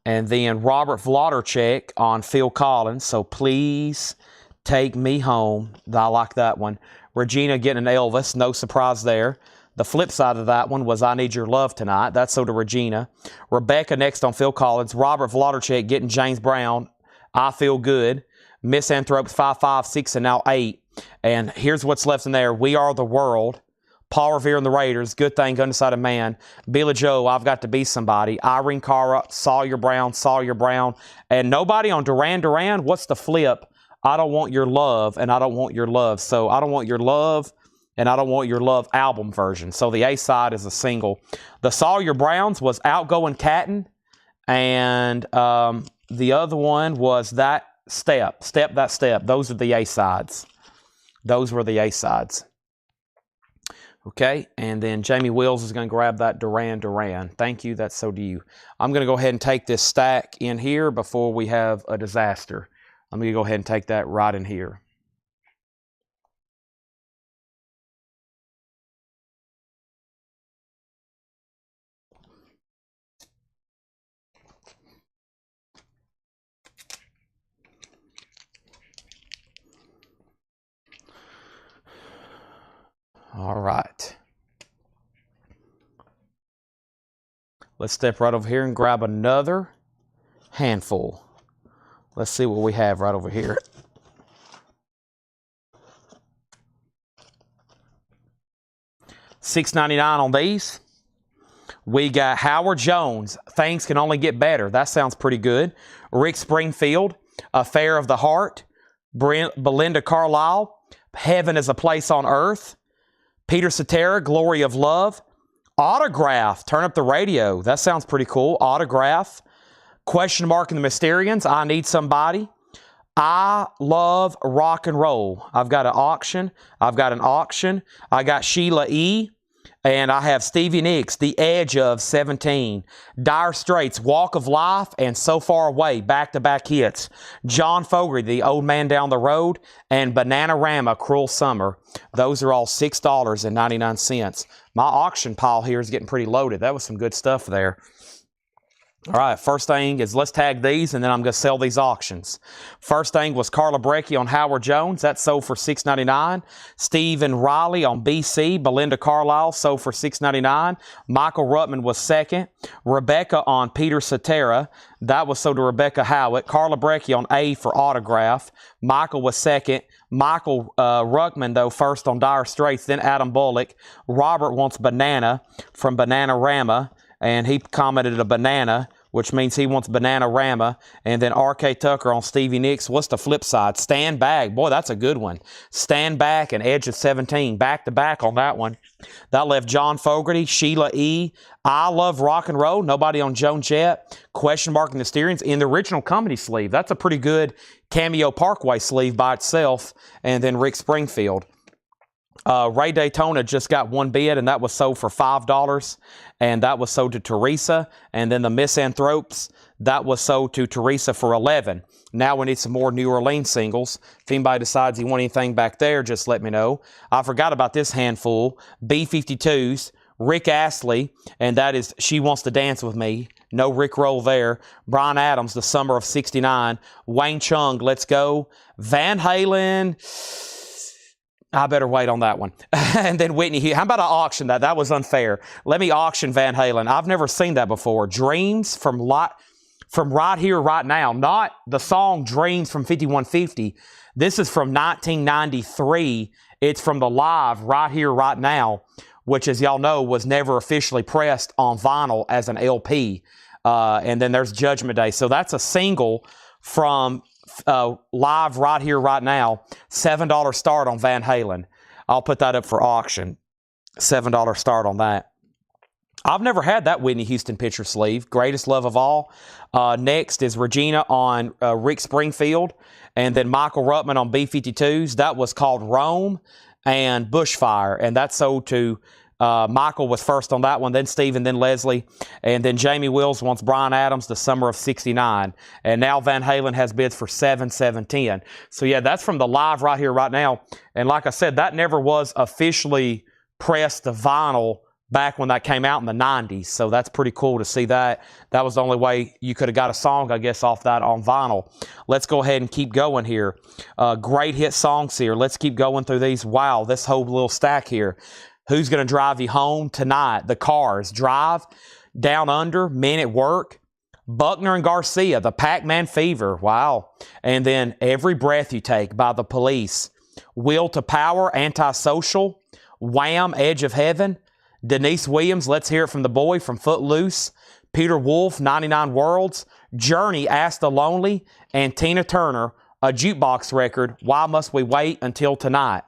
And then Robert Vlodarchek on Phil Collins. So Please Take Me Home. I like that one. Regina getting an Elvis. No surprise there. The flip side of that one was I Need Your Love Tonight. That's so to Regina. Rebecca next on Phil Collins. Robert Vlodarchek getting James Brown. I Feel Good. Misanthropes 5, 5, 6, and now 8. And here's what's left in there. We Are the World. Paul Revere and the Raiders, Good Thing, Undecided Man. Billy Joe, I've Got to Be Somebody. Irene Cara, Sawyer Brown. And nobody on Duran Duran. What's the flip? I Don't Want Your Love and I Don't Want Your Love. So I Don't Want Your Love and I Don't Want Your Love album version. So the A side is a single. The Sawyer Browns was Outgoing Catton. And the other one was That Step. Step That Step. Those are the A sides. Those were the A-sides. Okay, and then Jamie Wills is going to grab that Duran Duran. Thank you, that's so do you. I'm going to go ahead and take this stack in here before we have a disaster. I'm going to go ahead and take that right in here. All right. Let's step right over here and grab another handful. Let's see what we have right over here. $6.99 on these. We got Howard Jones, Things Can Only Get Better. That sounds pretty good. Rick Springfield, Affair of the Heart. Belinda Carlisle, Heaven is a Place on Earth. Peter Cetera, Glory of Love. Autograph, Turn Up the Radio. That sounds pretty cool. Autograph. Question Mark and the Mysterians, I Need Somebody. I Love Rock and Roll. I've got an auction. I got Sheila E. And I have Stevie Nicks, The Edge of 17. Dire Straits, Walk of Life, and So Far Away, back-to-back hits. John Fogerty, The Old Man Down the Road, and Bananarama, Cruel Summer. Those are all $6.99. My auction pile here is getting pretty loaded. That was some good stuff there. All right, first thing is let's tag these, and then I'm going to sell these auctions. First thing was Carla Breckie on Howard Jones. That sold for $6.99. Stephen Riley on BC. Belinda Carlisle sold for $6.99. Michael Ruttman was second. Rebecca on Peter Cetera. That was sold to Rebecca Howitt. Carla Breckie on A for Autograph. Michael was second. Michael Ruckman, though, first on Dire Straits. Then Adam Bullock. Robert wants Banana from Bananarama. And he commented a banana, which means he wants Bananarama. And then R.K. Tucker on Stevie Nicks. What's the flip side? Stand Back. Boy, that's a good one. Stand Back and Edge of 17. Back-to-back on that one. That left John Fogerty, Sheila E. I Love Rock and Roll. Nobody on Joan Jett. Question Mark and the Mysterians in the original company sleeve. That's a pretty good Cameo Parkway sleeve by itself. And then Rick Springfield. Ray Daytona just got one bid, and that was sold for $5, and that was sold to Teresa. And then the Misanthropes, that was sold to Teresa for $11. Now we need some more New Orleans singles. If anybody decides you want anything back there, just let me know. I forgot about this handful. B-52s, Rick Astley, and that is She Wants to Dance With Me. No Rick Roll there. Bryan Adams, The Summer of '69. Wayne Chung, Let's Go. Van Halen... I better wait on that one. And then Whitney Houston. How about I auction that? That was unfair. Let me auction Van Halen. I've never seen that before. Dreams from Right Here, Right Now. Not the song Dreams from 5150. This is from 1993. It's from the live Right Here, Right Now, which, as y'all know, was never officially pressed on vinyl as an LP. And then there's Judgment Day. So that's a single from... live Right Here, Right Now, $7 start on Van Halen. I'll put that up for auction. $7 start on that. I've never had that Whitney Houston picture sleeve. Greatest Love of All. Next is Regina on Rick Springfield. And then Michael Ruttman on B-52s. That was called Rome and Bushfire. And that sold to... Michael was first on that one, then Stephen, then Leslie, and then Jamie Wills wants Bryan Adams, The Summer of '69, and now Van Halen has bids for $7, $7, $10. So yeah, that's from the live Right Here, Right Now, and like I said, that never was officially pressed to vinyl back when that came out in the 90s, so that's pretty cool to see that. That was the only way you could have got a song, I guess, off that on vinyl. Let's go ahead and keep going here. Great hit songs here. Let's keep going through these. Wow, this whole little stack here. Who's Gonna Drive You Home Tonight? The Cars, Drive, Down Under, Men at Work, Buckner and Garcia, The Pac-Man Fever, wow. And then Every Breath You Take by The Police, Will to Power, Antisocial, Wham, Edge of Heaven, Denise Williams, Let's Hear It From the Boy from Footloose, Peter Wolf, 99 Worlds, Journey, Ask the Lonely, and Tina Turner, A Jukebox Record, Why Must We Wait Until Tonight?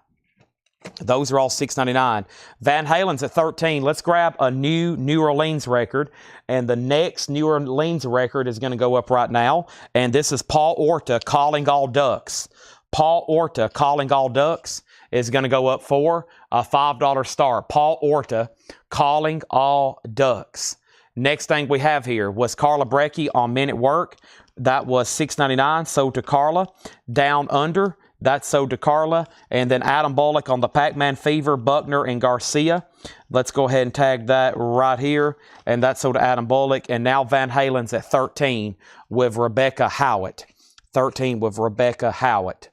Those are all $6.99. Van Halen's at $13. Let's grab a New Orleans record. And the next New Orleans record is going to go up right now. And this is Paul Orta, Calling All Ducks. Paul Orta, Calling All Ducks. is going to go up for a $5 start. Paul Orta, Calling All Ducks. Next thing we have here was Carla Brecky on Men at Work. That was $6.99, sold to Carla. Down Under, that's sold to Carla. And then Adam Bullock on the Pac-Man Fever, Buckner and Garcia. Let's go ahead and tag that right here. And that's sold to Adam Bullock. And now Van Halen's at 13 with Rebecca Howitt. 13 with Rebecca Howitt.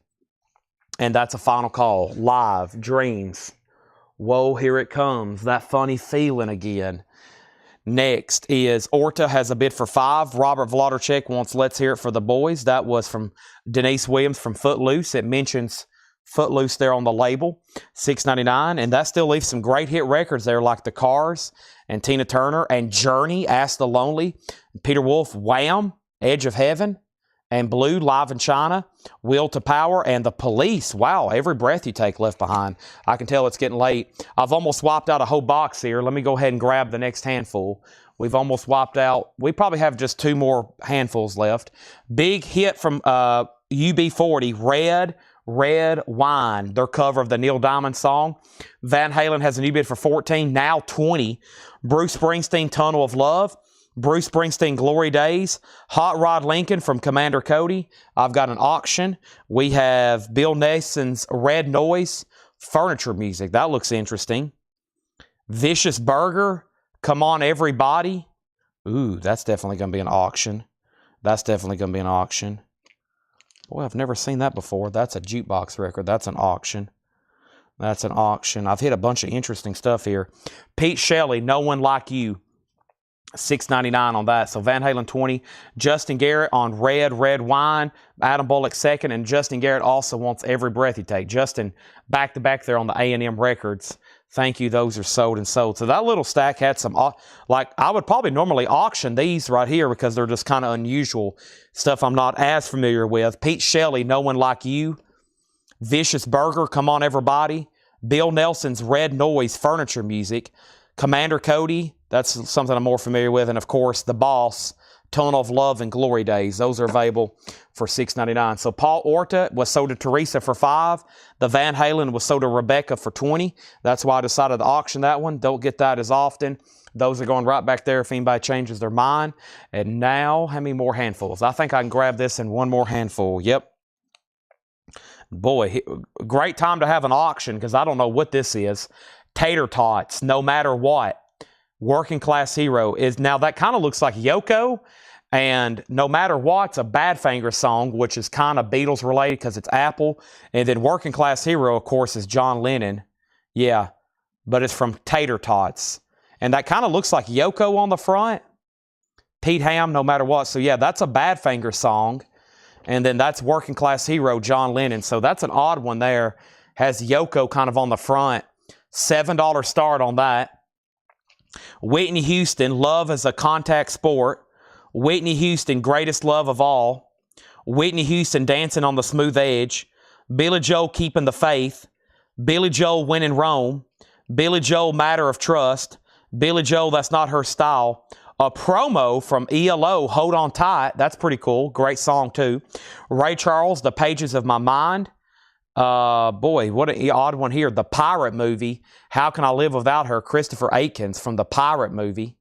And that's a final call. Live, Dreams. Whoa, here it comes. That funny feeling again. Next is Orta has a bid for 5. Robert Vladicek wants Let's Hear It for the Boys. That was from Denise Williams from Footloose. It mentions Footloose there on the label. $6.99. And that still leaves some great hit records there like The Cars and Tina Turner and Journey, Ask the Lonely, Peter Wolf, Wham, Edge of Heaven, and Blue, Live in China, Will to Power, and The Police. Wow, Every Breath You Take, Left Behind. I can tell it's getting late. I've almost wiped out a whole box here. Let me go ahead and grab the next handful. We've almost wiped out. We probably have just 2 more handfuls left. Big hit from UB40, Red Wine, their cover of the Neil Diamond song. Van Halen has a new bid for 14, now 20. Bruce Springsteen, Tunnel of Love. Bruce Springsteen, Glory Days. Hot Rod Lincoln from Commander Cody. I've got an auction. We have Bill Nelson's Red Noise, Furniture Music. That looks interesting. Vicious Burger, Come On Everybody. Ooh, that's definitely going to be an auction. That's definitely going to be an auction. Boy, I've never seen that before. That's a jukebox record. That's an auction. That's an auction. I've hit a bunch of interesting stuff here. Pete Shelley, No One Like You. $6.99 on that. So Van Halen 20. Justin Garrett on Red Wine. Adam Bullock second. And Justin Garrett also wants Every Breath You Take. Justin back to back there on the A&M records. Thank you. Those are sold and sold. So that little stack had some, like I would probably normally auction these right here because they're just kind of unusual stuff I'm not as familiar with. Pete Shelley, No One Like You. Vicious Burger, Come On Everybody. Bill Nelson's Red Noise, Furniture Music. Commander Cody, that's something I'm more familiar with. And, of course, The Boss, Tunnel of Love, and Glory Days. Those are available for $6.99. So Paul Orta was sold to Teresa for 5. The Van Halen was sold to Rebecca for 20. That's why I decided to auction that one. Don't get that as often. Those are going right back there if anybody changes their mind. And now, how many more handfuls? I think I can grab this in one more handful. Yep. Boy, great time to have an auction because I don't know what this is. Tater Tots, No Matter What. Working Class Hero is now that kind of looks like Yoko, and No Matter What's a Badfinger song, which is kind of Beatles related because it's Apple, and then Working Class Hero, of course, is John Lennon. Yeah, but it's from Tater Tots, and that kind of looks like Yoko on the front. Pete Ham, No Matter What. So yeah, that's a Badfinger song, and then that's Working Class Hero, John Lennon. So that's an odd one there. Has Yoko kind of on the front. $7 start on that. Whitney Houston, Love is a Contact Sport. Whitney Houston, Greatest Love of All. Whitney Houston, Dancing on the Smooth Edge. Billy Joel, Keeping the Faith. Billy Joel, Winning Rome. Billy Joel, Matter of Trust. Billy Joel, That's Not Her Style. A promo from ELO, Hold On Tight. That's pretty cool. Great song, too. Ray Charles, The Pages of My Mind. Boy, what an odd one here. The Pirate Movie, How Can I Live Without Her? Christopher Aitkins from The Pirate Movie.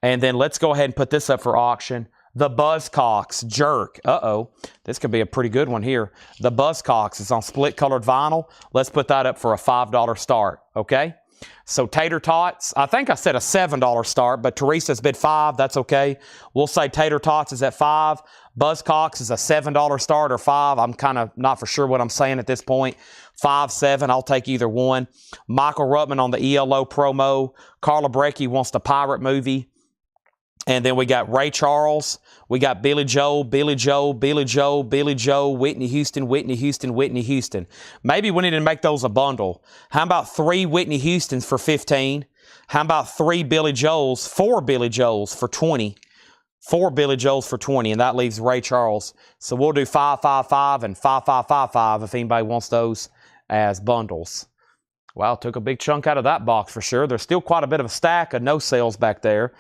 And then let's go ahead and put this up for auction. The Buzzcocks, Jerk. Uh-oh. This could be a pretty good one here. The Buzzcocks is on split colored vinyl. Let's put that up for a $5 start, okay? So Tater Tots, I think I said a $7 start, but Teresa's bid 5. That's okay. We'll say Tater Tots is at 5. Buzzcocks is a $7 start or 5. I'm kind of not for sure what I'm saying at this point. 5, 7, I'll take either one. Michael Ruttman on the ELO promo. Carla Brecky wants the Pirate Movie. And then we got Ray Charles. We got Billy Joel, Billy Joel, Billy Joel, Billy Joel, Whitney Houston, Whitney Houston, Whitney Houston. Maybe we need to make those a bundle. How about 3 Whitney Houstons for 15? How about 3 Billy Joels, 4 Billy Joels for 20? 4 Billy Joels for 20, and that leaves Ray Charles. So we'll do 5, 5, 5, and 5, 5, 5, 5 if anybody wants those as bundles. Well, took a big chunk out of that box for sure. There's still quite a bit of a stack of no sales back there.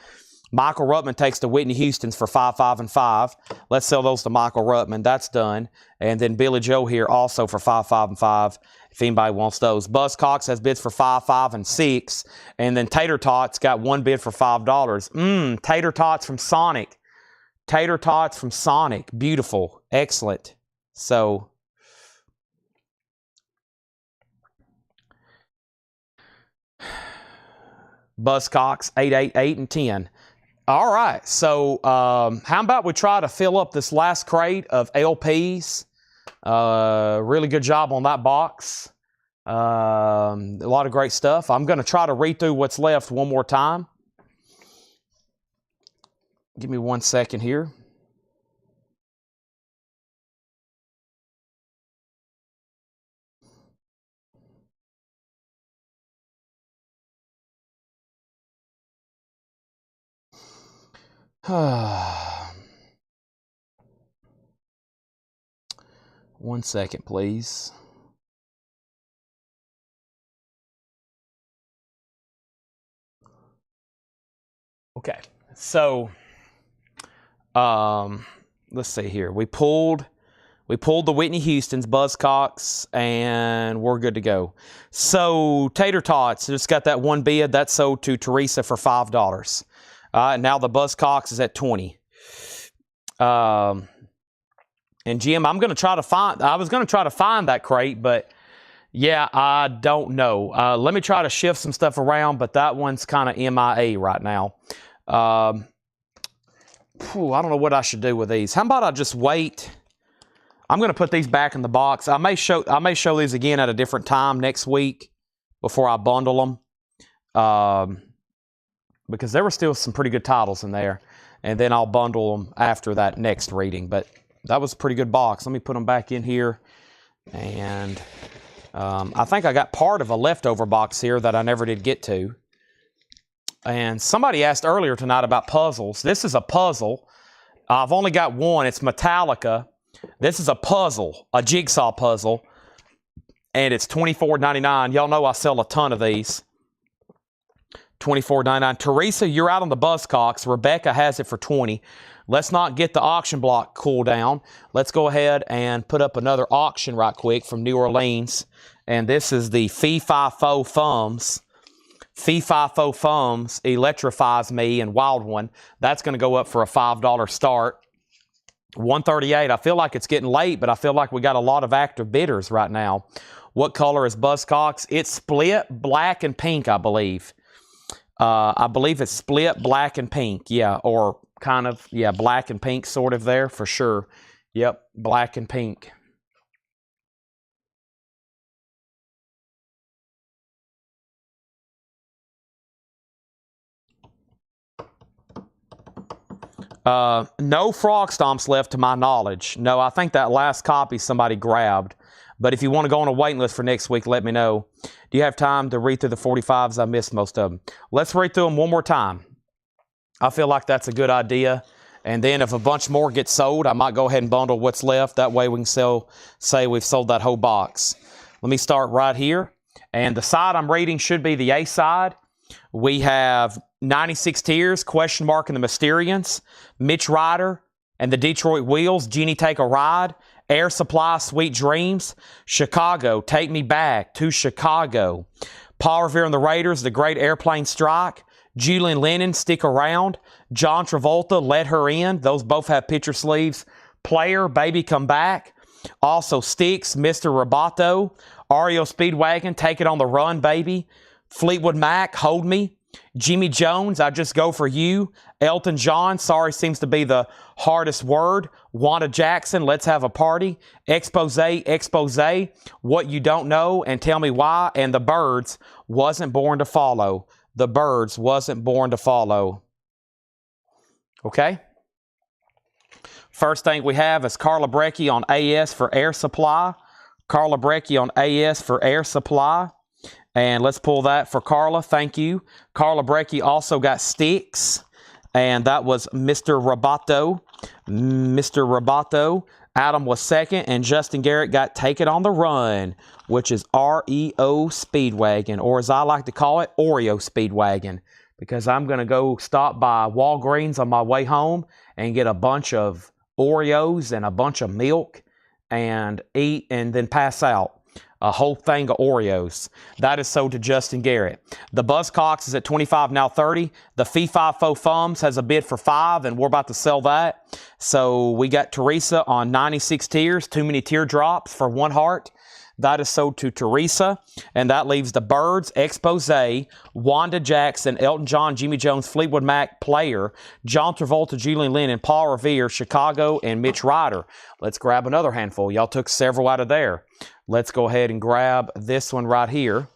Michael Ruttman takes the Whitney Houstons for 5, 5, and 5. Let's sell those to Michael Ruttman. That's done. And then Billy Joe here also for 5, 5, and 5. if anybody wants those. Buzzcocks has bids for $5, $5, and $6. And then Tater Tots got one bid for $5. Tater Tots from Sonic. Tater Tots from Sonic. Beautiful. Excellent. So, Buzzcocks, 8, 8, 8, and 10. All right. So, how about we try to fill up this last crate of LPs? Really good job on that box. A lot of great stuff. I'm going to try to read through what's left one more time. Give me 1 second here. One second, please. Okay, so let's see here. We pulled the Whitney Houston's Buzzcocks, and we're good to go. So Tater Tots just got that one bid that sold to Teresa for $5. Now the Buzzcocks is at 20. And Jim, I was going to try to find that crate, but yeah, I don't know. Let me try to shift some stuff around, but that one's kind of MIA right now. I don't know what I should do with these. How about I just wait? I'm going to put these back in the box. I may show these again at a different time next week before I bundle them. Because there were still some pretty good titles in there. And then I'll bundle them after that next reading. But that was a pretty good box. Let me put them back in here. And I think I got part of a leftover box here that I never did get to. And somebody asked earlier tonight about puzzles. This is a puzzle. I've only got one. It's Metallica. This is a puzzle, a jigsaw puzzle. And it's $24.99. Y'all know I sell a ton of these. $24.99. Teresa, you're out on the Buzzcocks. Rebecca has it for $20. Let's not get the auction block cool down. Let's go ahead and put up another auction right quick from New Orleans. And this is the Fee-Fi-Fo Thumbs. Fee-Fi-Fo Thumbs electrifies me and Wild One. That's going to go up for a $5 start. $138. I feel like it's getting late, but I feel like we got a lot of active bidders right now. What color is Buzzcocks? It's split black and pink, I believe. I believe it's split black and pink. Yeah, or kind of, yeah, black and pink sort of there for sure. Yep, black and pink. No frog stomps left to my knowledge. No, I think that last copy somebody grabbed. But if you want to go on a waiting list for next week, let me know. Do you have time to read through the 45s? I missed most of them. Let's read through them one more time. I feel like that's a good idea. And then if a bunch more get sold, I might go ahead and bundle what's left. That way we can say we've sold that whole box. Let me start right here. And the side I'm reading should be the A side. We have 96 Tears, Question Mark and the Mysterians, Mitch Ryder and the Detroit Wheels, Jeannie Take a Ride, Air Supply, Sweet Dreams, Chicago, Take Me Back to Chicago, Paul Revere and the Raiders, The Great Airplane Strike, Julian Lennon, Stick Around, John Travolta, Let Her In. Those both have picture sleeves. Player, Baby Come Back. Also Styx, Mr. Roboto, REO Speedwagon, Take It on the Run, Baby. Fleetwood Mac, Hold Me. Jimmy Jones, I Just Go For You. Elton John, Sorry Seems to Be the Hardest Word. Wanda Jackson, Let's Have a Party. Expose, What You Don't Know and Tell Me Why. And The Byrds, Wasn't Born to Follow. The Byrds, Wasn't Born to Follow. Okay? First thing we have is Carla Brecky on AS for Air Supply. Carla Brecky on AS for Air Supply. And let's pull that for Carla. Thank you. Carla Brecky also got Styx. And that was Mr. Roboto. Mr. Roboto. Adam was second. And Justin Garrett got Take It on the Run, which is REO Speedwagon. Or as I like to call it, Oreo Speedwagon. Because I'm going to go stop by Walgreens on my way home and get a bunch of Oreos and a bunch of milk and eat and then pass out. A whole thing of Oreos. That is sold to Justin Garrett. The Buzzcocks is at 25, now 30. The Fee Fi Fo Fums has a bid for 5, and we're about to sell that. So we got Teresa on 96 tears, too many teardrops for 1 heart. That is sold to Teresa, and that leaves the Birds, Expose, Wanda Jackson, Elton John, Jimmy Jones, Fleetwood Mac, Player, John Travolta, Julian Lennon, Paul Revere, Chicago, and Mitch Ryder. Let's grab another handful. Y'all took several out of there. Let's go ahead and grab this one right here.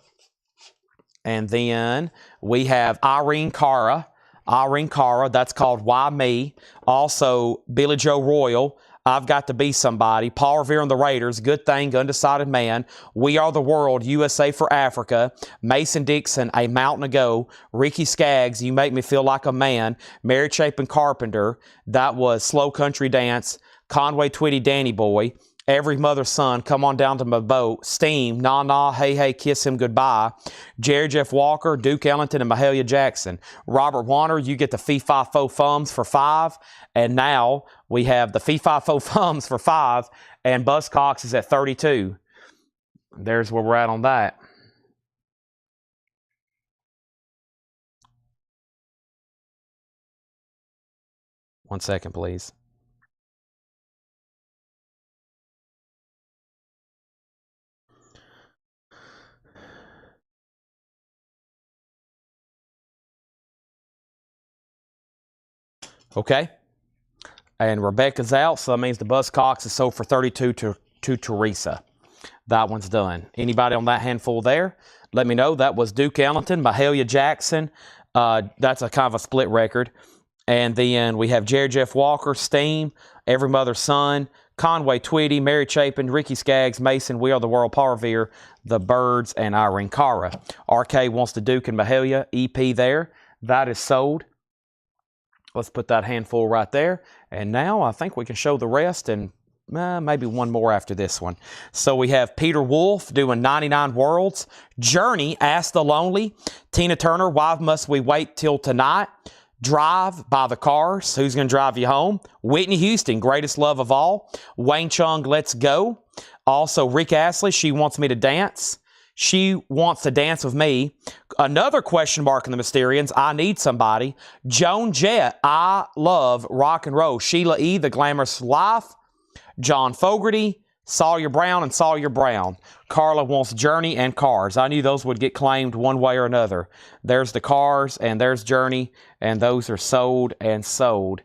And then we have Irene Cara. Irene Cara, that's called Why Me. Also, Billy Joe Royal, I've Got to Be Somebody. Paul Revere and the Raiders, Good Thing, Undecided Man. We Are the World, USA for Africa. Mason Dixon, A Mountain Ago. Ricky Skaggs, You Make Me Feel Like a Man. Mary Chapin Carpenter, that was Slow Country Dance. Conway Twitty, Danny Boy. Every Mother's Son, Come On Down to My Boat. Steam, Nah Nah, Hey Hey, Kiss Him Goodbye. Jerry Jeff Walker, Duke Ellington, and Mahalia Jackson. Robert Warner, you get the Fee Fi Fo Fums for 5. And now we have the Fee Fi Fo Fums for 5. And Buzzcocks is at 32. There's where we're at on that. One second, please. Okay. And Rebecca's out, so that means the Buzzcocks is sold for 32 to Teresa. That one's done. Anybody on that handful there? Let me know. That was Duke Ellington, Mahalia Jackson. That's a kind of a split record. And then we have Jerry Jeff Walker, Steam, Every Mother's Son, Conway Twitty, Mary Chapin, Ricky Skaggs, Mason, We Are the World, Paul Revere, The Birds, and Irene Cara. RK wants the Duke and Mahalia EP there. That is sold. Let's put that handful right there. And now I think we can show the rest and maybe one more after this one. So we have Peter Wolf doing 99 Worlds. Journey, Ask the Lonely. Tina Turner, Why Must We Wait Till Tonight? Drive by the Cars, Who's Gonna Drive You Home? Whitney Houston, Greatest Love of All. Wayne Chung, Let's Go. Also Rick Astley, She Wants Me to Dance. She Wants to Dance with Me. Another question mark in the Mysterians, I Need Somebody. Joan Jett, I Love Rock and Roll. Sheila E., The Glamorous Life. John Fogerty, Sawyer Brown, and Sawyer Brown. Carla wants Journey and Cars. I knew those would get claimed one way or another. There's the Cars, and there's Journey, and those are sold and sold.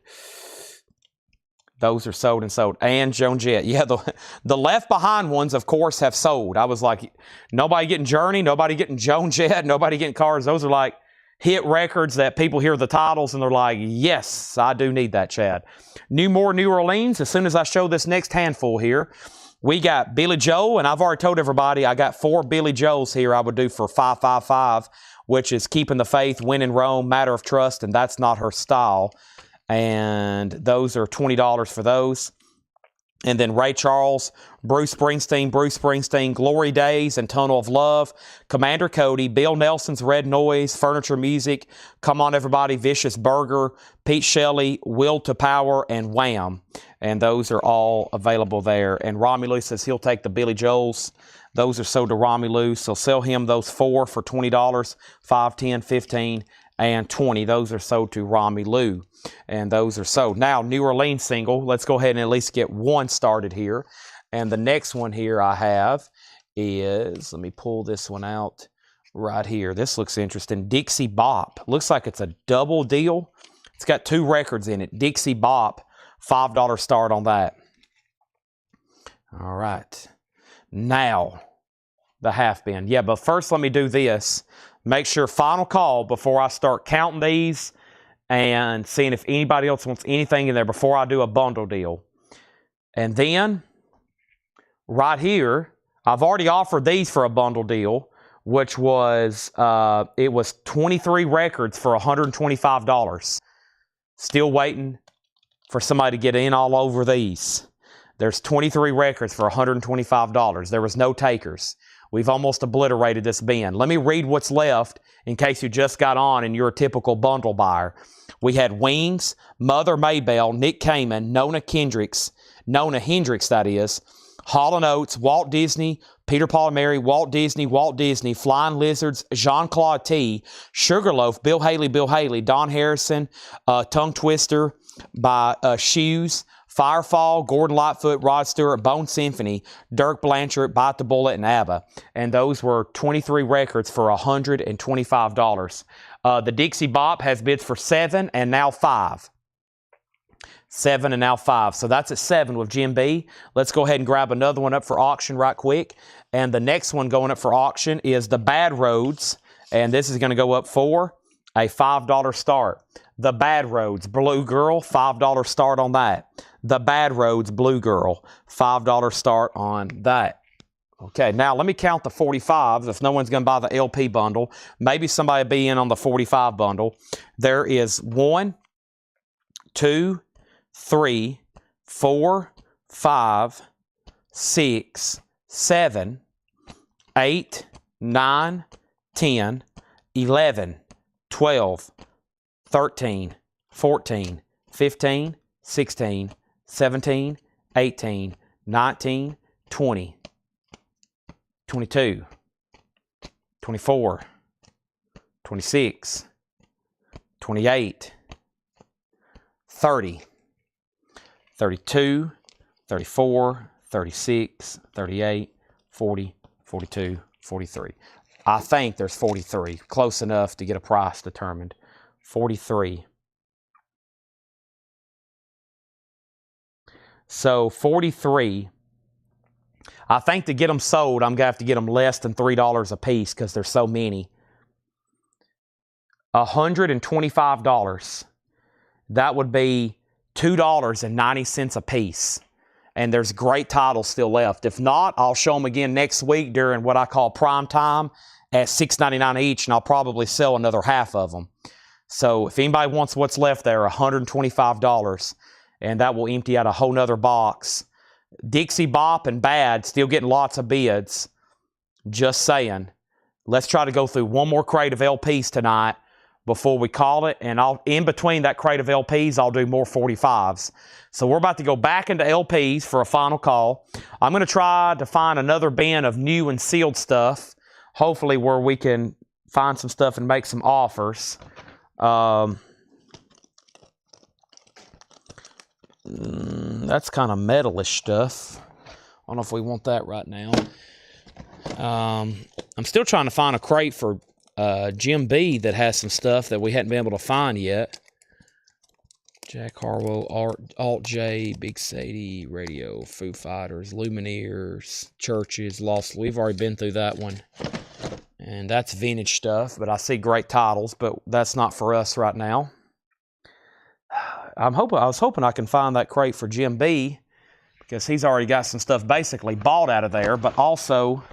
Those are sold and sold. And Joan Jett. Yeah, the left behind ones, of course, have sold. I was like, nobody getting Journey, nobody getting Joan Jett, nobody getting Cars. Those are like hit records that people hear the titles and they're like, yes, I do need that, Chad. New Orleans. As soon as I show this next handful here, we got Billy Joel, and I've already told everybody I got 4 Billy Joels here I would do for $555, which is Keeping the Faith, When in Rome, Matter of Trust, and That's Not Her Style. And those are $20 for those. And then Ray Charles, Bruce Springsteen, Glory Days and Tunnel of Love, Commander Cody, Bill Nelson's Red Noise, Furniture Music, Come On Everybody, Vicious Burger, Pete Shelley, Will to Power, and Wham. And those are all available there. And Romelu says he'll take the Billy Joels. Those are sold to Romelu, so sell him those 4 for $20, 5, 10, 15, and 20. Those are sold to Romelu. And those are sold. Now, New Orleans single. Let's go ahead and at least get one started here. And the next one here I have is, let me pull this one out right here. This looks interesting. Dixie Bop. Looks like it's a double deal. It's got 2 records in it. Dixie Bop, $5 start on that. All right. Now, the half bin. Yeah, but first let me do this. Make sure, final call before I start counting these and seeing if anybody else wants anything in there before I do a bundle deal. And then, right here, I've already offered these for a bundle deal, which was, it was 23 records for $125. Still waiting for somebody to get in all over these. There's 23 records for $125. There was no takers. We've almost obliterated this bin. Let me read what's left in case you just got on and you're a typical bundle buyer. We had Wings, Mother Maybelle, Nick Kamen, Nona Hendricks, that is, Hall & Oates, Walt Disney, Peter, Paul and Mary, Walt Disney, Flying Lizards, Jean-Claude T, Sugarloaf, Bill Haley, Don Harrison, Tongue Twister by Shoes, Firefall, Gordon Lightfoot, Rod Stewart, Bone Symphony, Dirk Blanchard, Bite the Bullet, and ABBA. And those were 23 records for $125. The Dixie Bop has bids for 7 and now 5. 7 and now 5. So that's at 7 with Jim B. Let's go ahead and grab another one up for auction right quick. And the next one going up for auction is the Bad Roads. And this is going to go up for a $5 start. The Bad Roads Blue Girl, $5 start on that. The Bad Roads Blue Girl, $5 start on that. Okay, now let me count the 45s if no one's going to buy the LP bundle. Maybe somebody will be in on the 45 bundle. There is 1, 2, 3, 4, 5, 6, 7, 8, 9, 10, 11, 12, 13, 14, 15, 16, 17, 18, 19, 20, 22, 24, 26, 28, 30, 32, 34, 36, 38, 40, 42, 43. I think there's 43. Close enough to get a price determined. 43. So 43. I think to get them sold, I'm going to have to get them less than $3 a piece because there's so many. $125. That would be $2.90 a piece. And there's great titles still left. If not, I'll show them again next week during what I call prime time at $6.99 each, and I'll probably sell another half of them. So if anybody wants what's left there, $125, and that will empty out a whole nother box. Dixie Bop and Bad still getting lots of bids. Just saying. Let's try to go through one more crate of LPs tonight before we call it, and in between that crate of LPs, I'll do more 45s. So we're about to go back into LPs for a final call. I'm going to try to find another bin of new and sealed stuff, hopefully where we can find some stuff and make some offers. That's kind of metalish stuff. I don't know if we want that right now. I'm still trying to find a crate for Jim B that has some stuff that we hadn't been able to find yet. Jack Harlow, Alt J, Big Sadie, Radio, Foo Fighters, Lumineers, Churches, Lost. We've already been through that one. And that's vintage stuff, but I see great titles, but that's not for us right now. I was hoping I can find that crate for Jim B because he's already got some stuff basically bought out of there, but also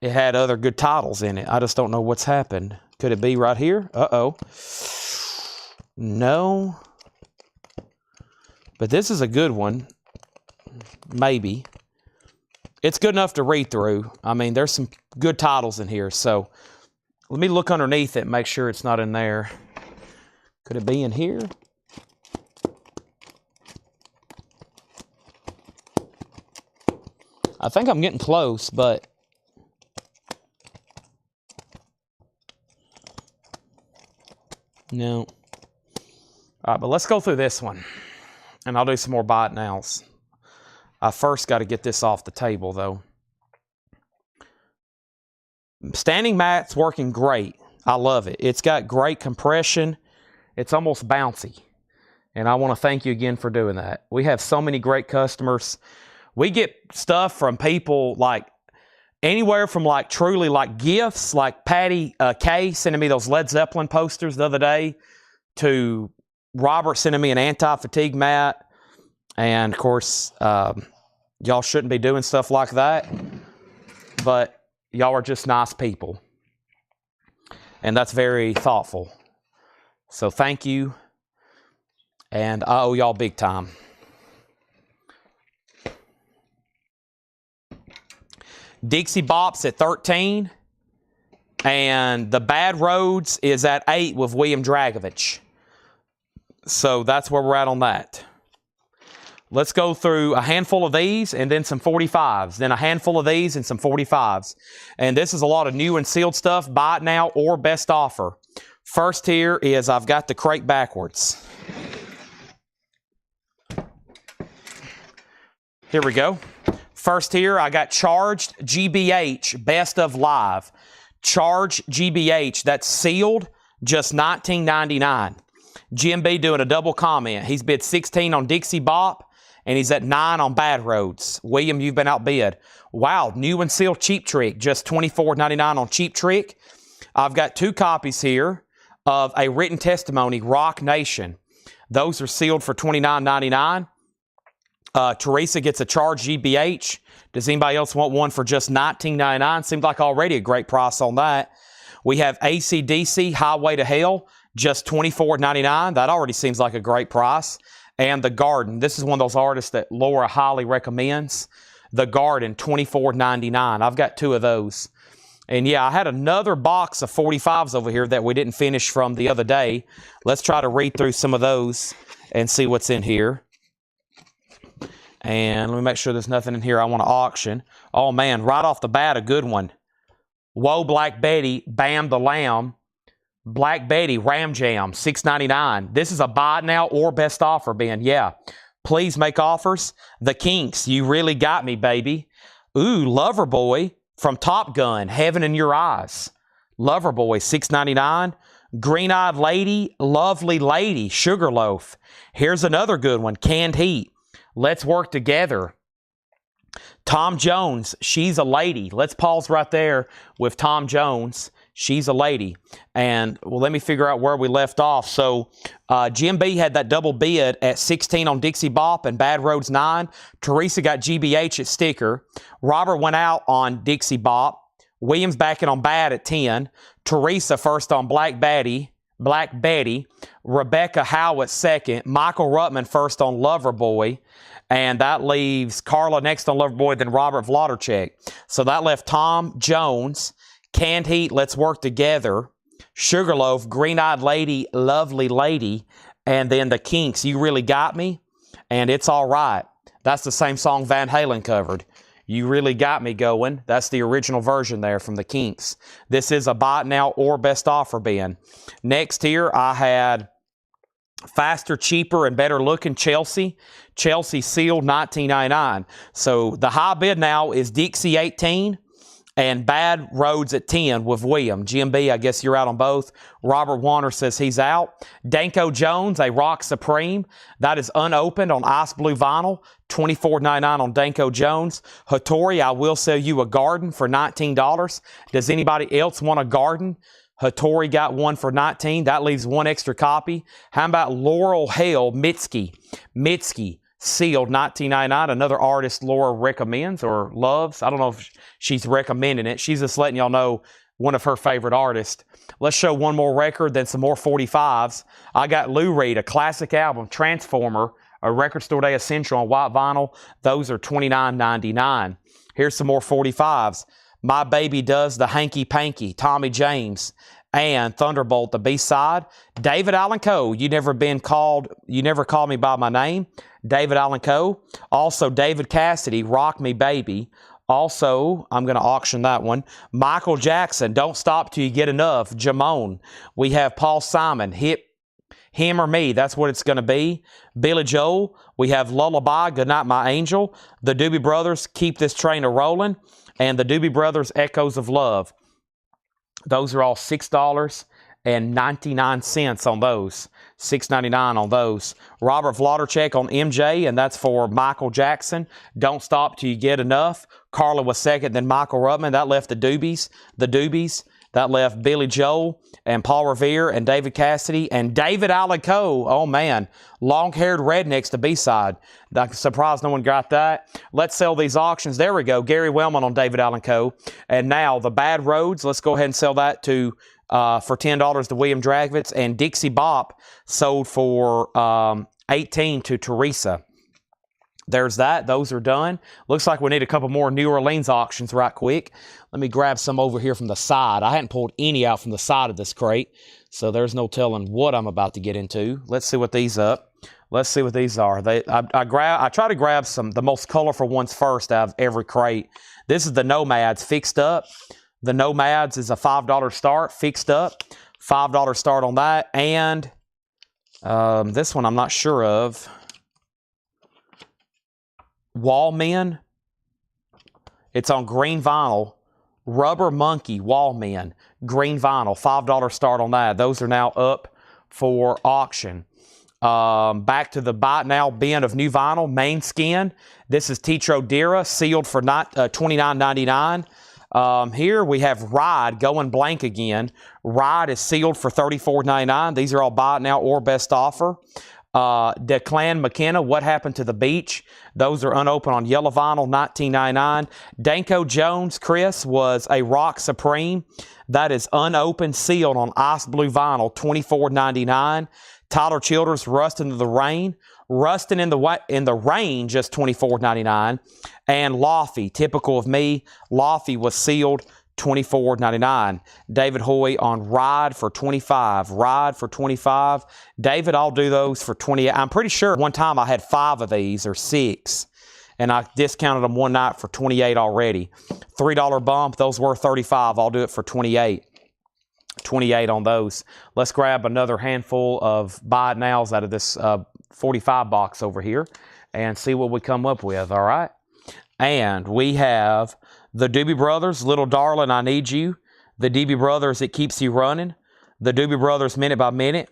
it had other good titles in it. I just don't know what's happened. Could it be right here? Uh-oh. No. But this is a good one. Maybe. It's good enough to read through. I mean, there's some good titles in here. So let me look underneath it and make sure it's not in there. Could it be in here? I think I'm getting close, but no. All right, but let's go through this one, and I'll do some more buy it nows. I first got to get this off the table, though. Standing mat's working great. I love it. It's got great compression. It's almost bouncy, and I want to thank you again for doing that. We have so many great customers. We get stuff from people like anywhere from like truly like gifts, like Patty K sending me those Led Zeppelin posters the other day, to Robert sending me an anti-fatigue mat. And of course, y'all shouldn't be doing stuff like that, but y'all are just nice people. And that's very thoughtful. So thank you. And I owe y'all big time. Dixie Bop's at 13. And the Bad Roads is at 8 with William Dragovich. So that's where we're at on that. Let's go through a handful of these and then some 45s. Then a handful of these and some 45s. And this is a lot of new and sealed stuff. Buy it now or best offer. First here is I've got the crate backwards. Here we go. First here, I got Charged GBH Best of Live. Charged GBH, that's sealed, just $19.99. Jim B doing a double comment. He's bid 16 on Dixie Bop, and he's at 9 on Bad Roads. William, you've been outbid. Wow, new and sealed Cheap Trick, just $24.99 on Cheap Trick. I've got 2 copies here of a written testimony, Rock Nation. Those are sealed for $29.99. Teresa gets a Charged GBH. Does anybody else want one for just $19.99? Seems like already a great price on that. We have AC/DC Highway to Hell, just $24.99. That already seems like a great price. And The Garden. This is one of those artists that Laura highly recommends. The Garden, $24.99. I've got 2 of those. And yeah, I had another box of 45s over here that we didn't finish from the other day. Let's try to read through some of those and see what's in here. And let me make sure there's nothing in here I want to auction. Oh man, right off the bat, a good one. Whoa, Black Betty, Bam the Lamb. Black Betty, Ram Jam, $6.99. This is a buy now or best offer, Ben. Yeah. Please make offers. The Kinks, You Really Got Me, Baby. Ooh, Loverboy from Top Gun, Heaven in Your Eyes. Loverboy, $6.99. Green Eyed Lady, Lovely Lady, Sugarloaf. Here's another good one, Canned Heat. Let's Work Together. Tom Jones, She's a Lady. Let's pause right there with Tom Jones. She's a Lady. And well, let me figure out where we left off. So Jim B had that double bid at 16 on Dixie Bop and Bad Roads 9. Teresa got GBH at Sticker. Robert went out on Dixie Bop. Williams backing on Bad at 10. Teresa first on Black Betty. Rebecca Howitt second. Michael Ruttman first on Loverboy. And that leaves Carla next on Loverboy, then Robert Vlodarchek. So that left Tom Jones, Canned Heat, Let's Work Together, Sugarloaf, Green Eyed Lady, Lovely Lady, and then the Kinks, You Really Got Me, and It's All Right. That's the same song Van Halen covered. You Really Got Me going. That's the original version there from the Kinks. This is a buy it now or best offer bin. Next here, I had Faster, Cheaper, and Better Looking Chelsea. Chelsea sealed, $19.99. So the high bid now is Dixie 18 and Bad Roads at 10 with William. GMB, I guess you're out on both. Robert Warner says he's out. Danko Jones, a Rock Supreme. That is unopened on ice blue vinyl. $24.99 on Danko Jones. Hattori, I Will Sell You a Garden for $19. Does anybody else want a garden? Hattori got one for $19. That leaves one extra copy. How about Laurel Hale Mitski? Mitski, sealed, $19.99. Another artist Laura recommends or loves. I don't know if she's recommending it. She's just letting y'all know one of her favorite artists. Let's show one more record, then some more 45s. I got Lou Reed, a classic album, Transformer, a Record Store Day Essential on white vinyl. Those are $29.99. Here's some more 45s. My Baby Does the Hanky Panky, Tommy James, and Thunderbolt, the B-side. David Allan Coe, You Never Called Me By My Name, David Allan Coe. Also, David Cassidy, Rock Me Baby. Also, I'm going to auction that one. Michael Jackson, Don't Stop Till You Get Enough, Jamone. We have Paul Simon, Him or Me, that's what it's going to be. Billy Joel, we have Lullaby, Goodnight My Angel. The Doobie Brothers, Keep This Train A-Rollin'. And the Doobie Brothers, Echoes of Love. Those are all $6.99 on those. $6.99 on those. Robert Vlodarchek on MJ, and that's for Michael Jackson. Don't Stop Till You Get Enough. Carla was second, then Michael Ruttman. That left the Doobies. That left Billy Joel and Paul Revere and David Cassidy and David Allan Coe. Oh, man. Long-haired rednecks, the B-side. I'm surprised no one got that. Let's sell these auctions. There we go. Gary Wellman on David Allan Coe. And now the Bad Roads. Let's go ahead and sell that to for $10 to William Dragvitz. And Dixie Bop sold for $18 to Teresa. There's that. Those are done. Looks like we need a couple more New Orleans auctions right quick. Let me grab some over here from the side. I hadn't pulled any out from the side of this crate, so there's no telling what I'm about to get into. Let's see what these up. Let's see what these are. I try to grab the most colorful ones first out of every crate. This is the Nomads fixed up. The Nomads is a $5 start fixed up. $5 start on that. And this one I'm not sure of. Wallmen. It's on green vinyl. Rubber Monkey Wallmen. Green vinyl. $5 start on that. Those are now up for auction. Back to the buy now bin of new vinyl, main skin. This is Tetro Dira, sealed for $29.99. Here we have Ride going blank again. Ride is sealed for $34.99. These are all buy now or best offer. Declan McKenna, What Happened to the Beach? Those are unopened on yellow vinyl, $19.99. Danko Jones, Chris, was a Rock Supreme. That is unopened, sealed on ice blue vinyl, $24.99. Tyler Childers, Rustin' in the Rain. Rustin' in the Rain, just $24.99. And Laffy, Typical of Me. Laffy was sealed, $24.99. David Hoy on Ride for $25. Ride for $25. David, I'll do those for $28. I'm pretty sure one time I had 5 of these, or 6. And I discounted them one night for $28 already. $3 bump, those were $35. I'll do it for $28. $28 on those. Let's grab another handful of buy it nows out of this 45 box over here and see what we come up with, all right? And we have the Doobie Brothers, Little Darling, I Need You. The Doobie Brothers, It Keeps You Running. The Doobie Brothers, Minute by Minute.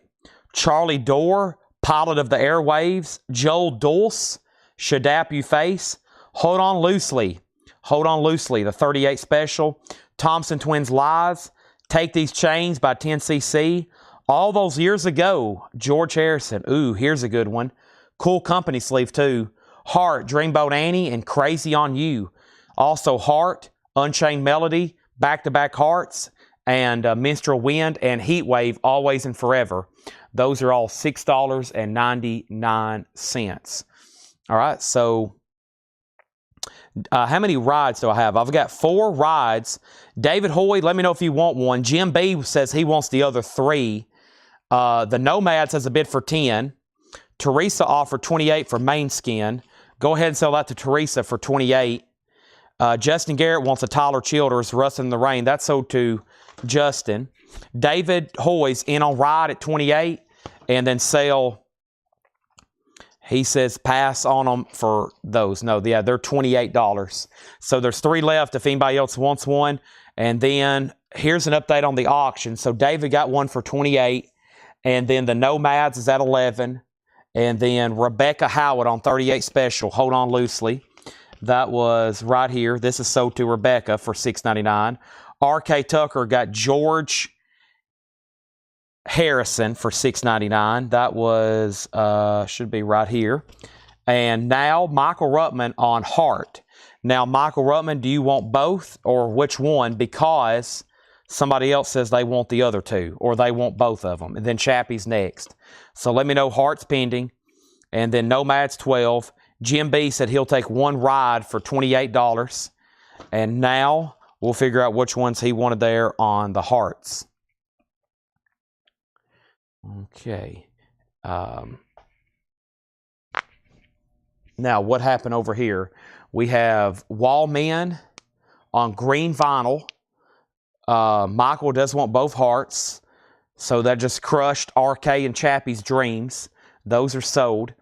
Charlie Dorr, Pilot of the Airwaves. Joel Dulce, Shadap You Face. Hold On Loosely, the 38 special. Thompson Twins Lies. Take These Chains by 10cc. All those years ago, George Harrison. Ooh, here's a good one. Cool Company sleeve too. Heart, Dreamboat Annie, and Crazy on You. Also Heart, Unchained Melody, Back to Back Hearts, and Minstrel Wind, and Heat Wave, Always and Forever. Those are all $6.99. All right, so how many rides do I have? I've got 4 rides. David Hoy, let me know if you want one. Jim B says he wants the other 3. The Nomads has a bid for 10. Teresa offered 28 for main skin. Go ahead and sell that to Teresa for 28. Justin Garrett wants a Tyler Childers, Rustin' in the Rain. That's sold to Justin. David Hoy's in on Ride at 28. And then sell, he says pass on them for those. No, yeah, they're $28. So there's 3 left if anybody else wants one. And then here's an update on the auction. So David got one for 28. And then the Nomads is at 11. And then Rebecca Howard on 38 special, Hold On Loosely. That was right here. This is sold to Rebecca for $6.99. R.K. Tucker got George Harrison for $6.99. That was, should be right here. And now Michael Ruttman on Heart. Now, Michael Ruttman, do you want both or which one? Because somebody else says they want the other 2 or they want both of them. And then Chappie's next. So let me know. Heart's pending. And then Nomad's 12. Jim B said he'll take 1 ride for $28. And now we'll figure out which ones he wanted there on the Hearts. Okay. Now, what happened over here? We have Wallmen on green vinyl. Michael does want both Hearts. So that just crushed RK and Chappie's dreams. Those are sold.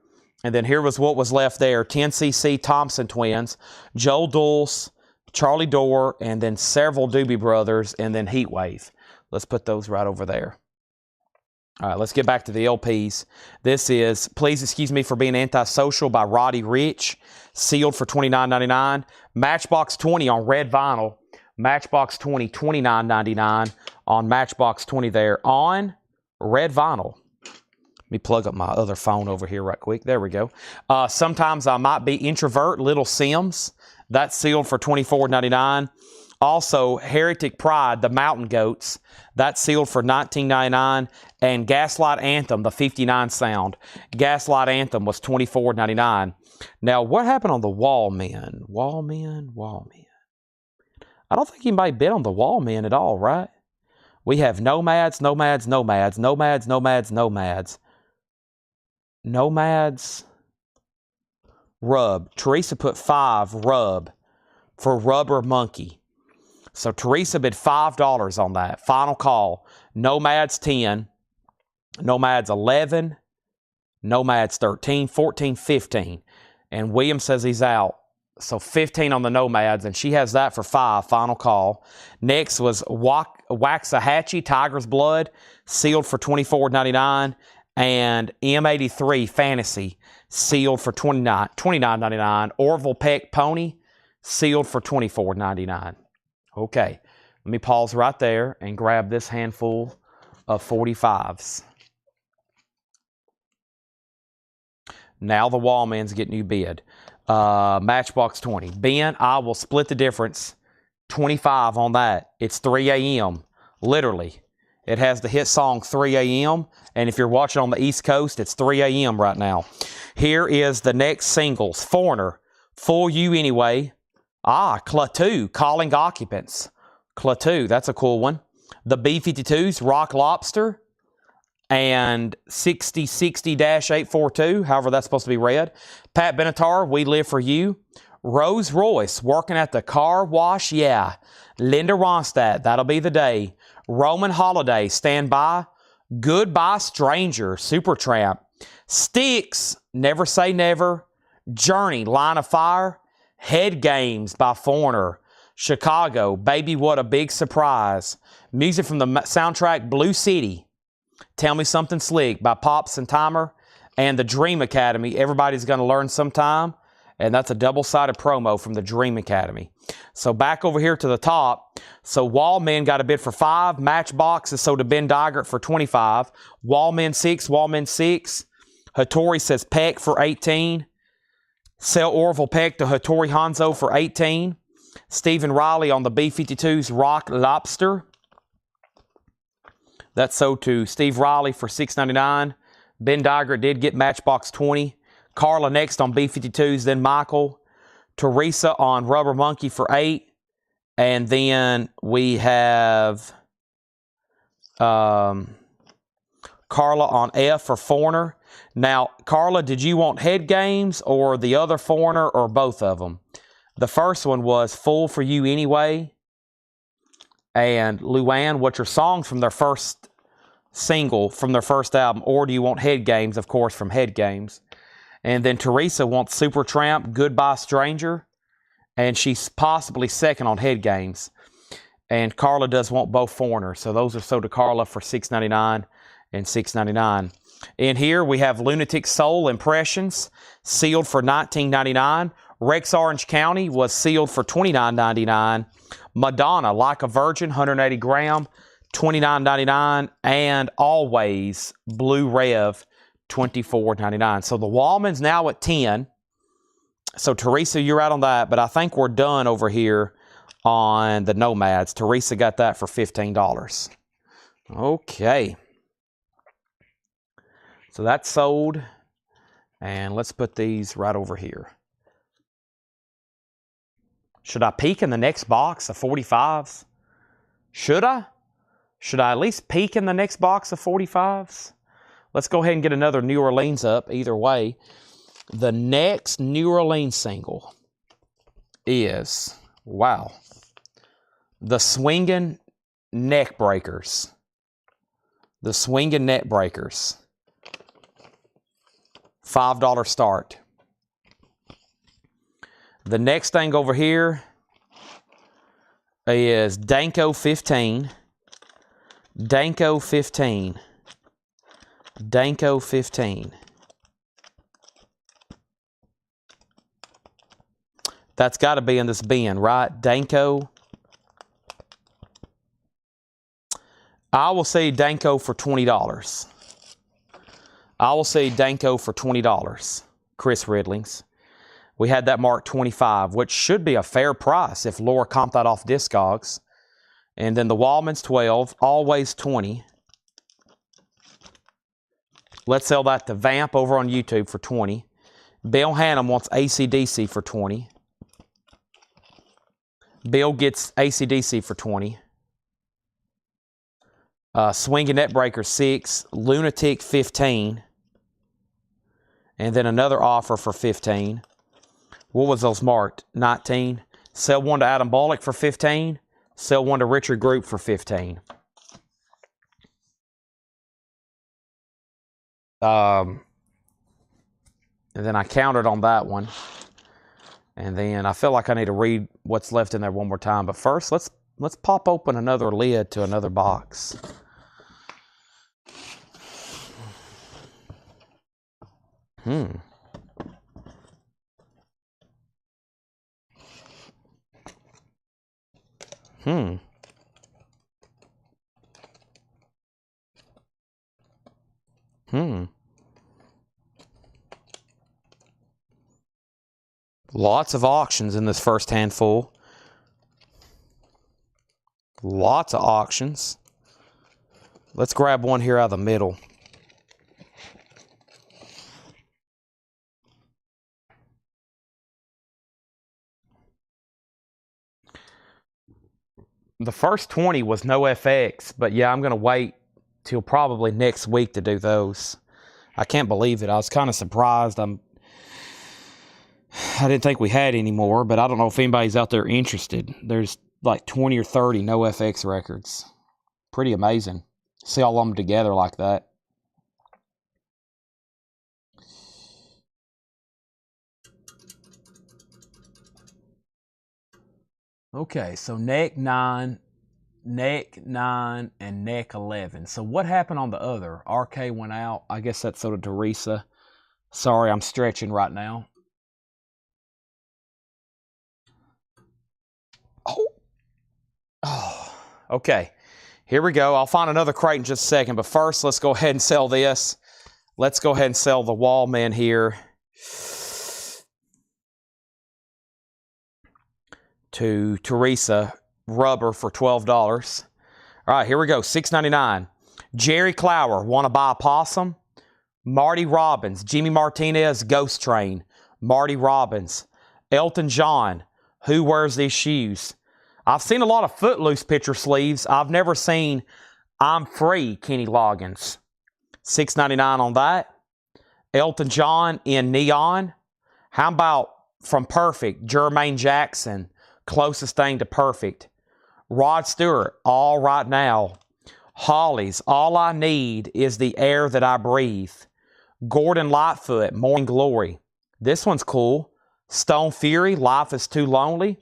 And then here was what was left there. 10cc Thompson Twins, Joel Dulce, Charlie Dorr, and then several Doobie Brothers, and then Heat Wave. Let's put those right over there. All right, let's get back to the LPs. This is Please Excuse Me for Being Antisocial by Roddy Ricch, sealed for $29.99. Matchbox 20 on red vinyl. Matchbox 20, $29.99 on Matchbox 20 there on red vinyl. Let me plug up my other phone over here right quick. There we go. Sometimes I Might Be Introvert, Little Sims. That's sealed for $24.99. Also, Heretic Pride, the Mountain Goats. That's sealed for $19.99. And Gaslight Anthem, the 59 sound. Gaslight Anthem was $24.99. Now, what happened on the Wallmen? Wallmen. I don't think anybody bid on the Wallmen at all, right? We have Nomads. Nomads, rub. Teresa put 5, rub, for Rubber Monkey. So Teresa bid $5 on that. Final call. Nomads 10, Nomads 11, Nomads 13, 14, 15. And William says he's out. So 15 on the Nomads, and she has that for 5. Final call. Next was Waxahachie, Tiger's Blood, sealed for $24.99. And M83 Fantasy, sealed for $29.99. Orville Peck Pony, sealed for $24.99. Okay, let me pause right there and grab this handful of 45s. Now the Wallman's getting you bid. Matchbox 20. Ben, I will split the difference. 25 on that. It's 3 a.m. Literally. It has the hit song 3 a.m. And if you're watching on the East Coast, it's 3 a.m. right now. Here is the next singles. Foreigner, Fool You Anyway. Klaatu, Calling Occupants. Klaatu, that's a cool one. The B-52s, Rock Lobster. And 6060-842, however that's supposed to be read. Pat Benatar, We Live For You. Rose Royce, Working at the Car Wash, yeah. Linda Ronstadt, That'll Be the Day. Roman Holiday, Stand By. Goodbye Stranger, Supertramp. Styx, Never Say Never. Journey, Line of Fire. Head Games by Foreigner. Chicago, Baby What a Big Surprise. Music from the soundtrack Blue City. Tell Me Something Slick by Pops and Timer. And the Dream Academy, Everybody's Gonna Learn Sometime. And that's a double-sided promo from the Dream Academy. So back over here to the top. So Wallman got a bid for 5. Matchbox is sold to Ben Digert for 25. Wallman 6, Wallman 6. Hattori says Peck for 18. Sell Orville Peck to Hattori Hanzo for 18. Stephen Riley on the B-52's Rock Lobster. That's sold to Steve Riley for $6.99. Ben Digert did get Matchbox 20. Carla next on B-52s, then Michael. Teresa on Rubber Monkey for 8. And then we have Carla on F for Foreigner. Now, Carla, did you want Head Games or the other Foreigner or both of them? The first one was Fool For You Anyway. And Luann, what's your songs from their first single, from their first album? Or do you want Head Games, of course, from Head Games? And then Teresa wants Supertramp, Goodbye Stranger. And she's possibly second on Head Games. And Carla does want both Foreigners. So those are sold to Carla for $6.99 and $6.99. In here we have Lunatic Soul Impressions, sealed for $19.99. Rex Orange County was sealed for $29.99. Madonna, Like a Virgin, 180 gram, $29.99. And Always, Blue Rev, $24.99. So the Wallman's now at 10. So Teresa, you're out on that, but I think we're done over here on the Nomads. Teresa got that for $15. Okay. So that's sold. And let's put these right over here. Should I peek in the next box of 45s? Should I? Should I at least peek in the next box of 45s? Let's go ahead and get another New Orleans up. Either way, the next New Orleans single is, wow, the Swingin' Neck Breakers. The Swingin' Neck Breakers. $5 start. The next thing over here is Danko 15. Danko 15. Danko 15. That's got to be in this bin, right? Danko. I will say Danko for $20. I will say Danko for $20. Chris Ridlings. We had that marked 25, which should be a fair price if Laura comped that off Discogs. And then the Wallman's 12, Always 20. Let's sell that to Vamp over on YouTube for 20. Bill Hannum wants AC/DC for 20. Bill gets AC/DC for 20. Swingin' Net Breaker 6. Lunatic 15. And then another offer for 15. What was those marked? 19. Sell one to Adam Bullock for 15. Sell one to Richard Group for 15. And then I counted on that one. And then I feel like I need to read what's left in there one more time. But first, let's pop open another lid to another box. Hmm. Lots of auctions in this first handful. Lots of auctions. Let's grab one here out of the middle. The first 20 was no FX, but yeah, I'm going to wait till probably next week to do those. I can't believe it. I was kind of surprised. I didn't think we had any more, but I don't know if anybody's out there interested. There's like 20 or 30 no FX records. Pretty amazing. See all of them together like that. Okay, so neck 9, and neck 11. So what happened on the other? RK went out. I guess that's sort of Teresa. Sorry, I'm stretching right now. Oh, okay. Here we go. I'll find another crate in just a second, but first let's go ahead and sell this. Let's go ahead and sell the Wallman here to Teresa Rubber for $12. All right, here we go. $6.99. Jerry Clower, Want to Buy a Possum? Marty Robbins, Jimmy Martinez, Ghost Train. Marty Robbins. Elton John, Who Wears These Shoes? I've seen a lot of Footloose picture sleeves. I've never seen I'm Free, Kenny Loggins. $6.99 on that. Elton John in Neon. How about from Perfect, Jermaine Jackson, Closest Thing to Perfect. Rod Stewart, All Right Now. Hollies, All I Need Is the Air That I Breathe. Gordon Lightfoot, Morning Glory. This one's cool. Stone Fury, Life Is Too Lonely.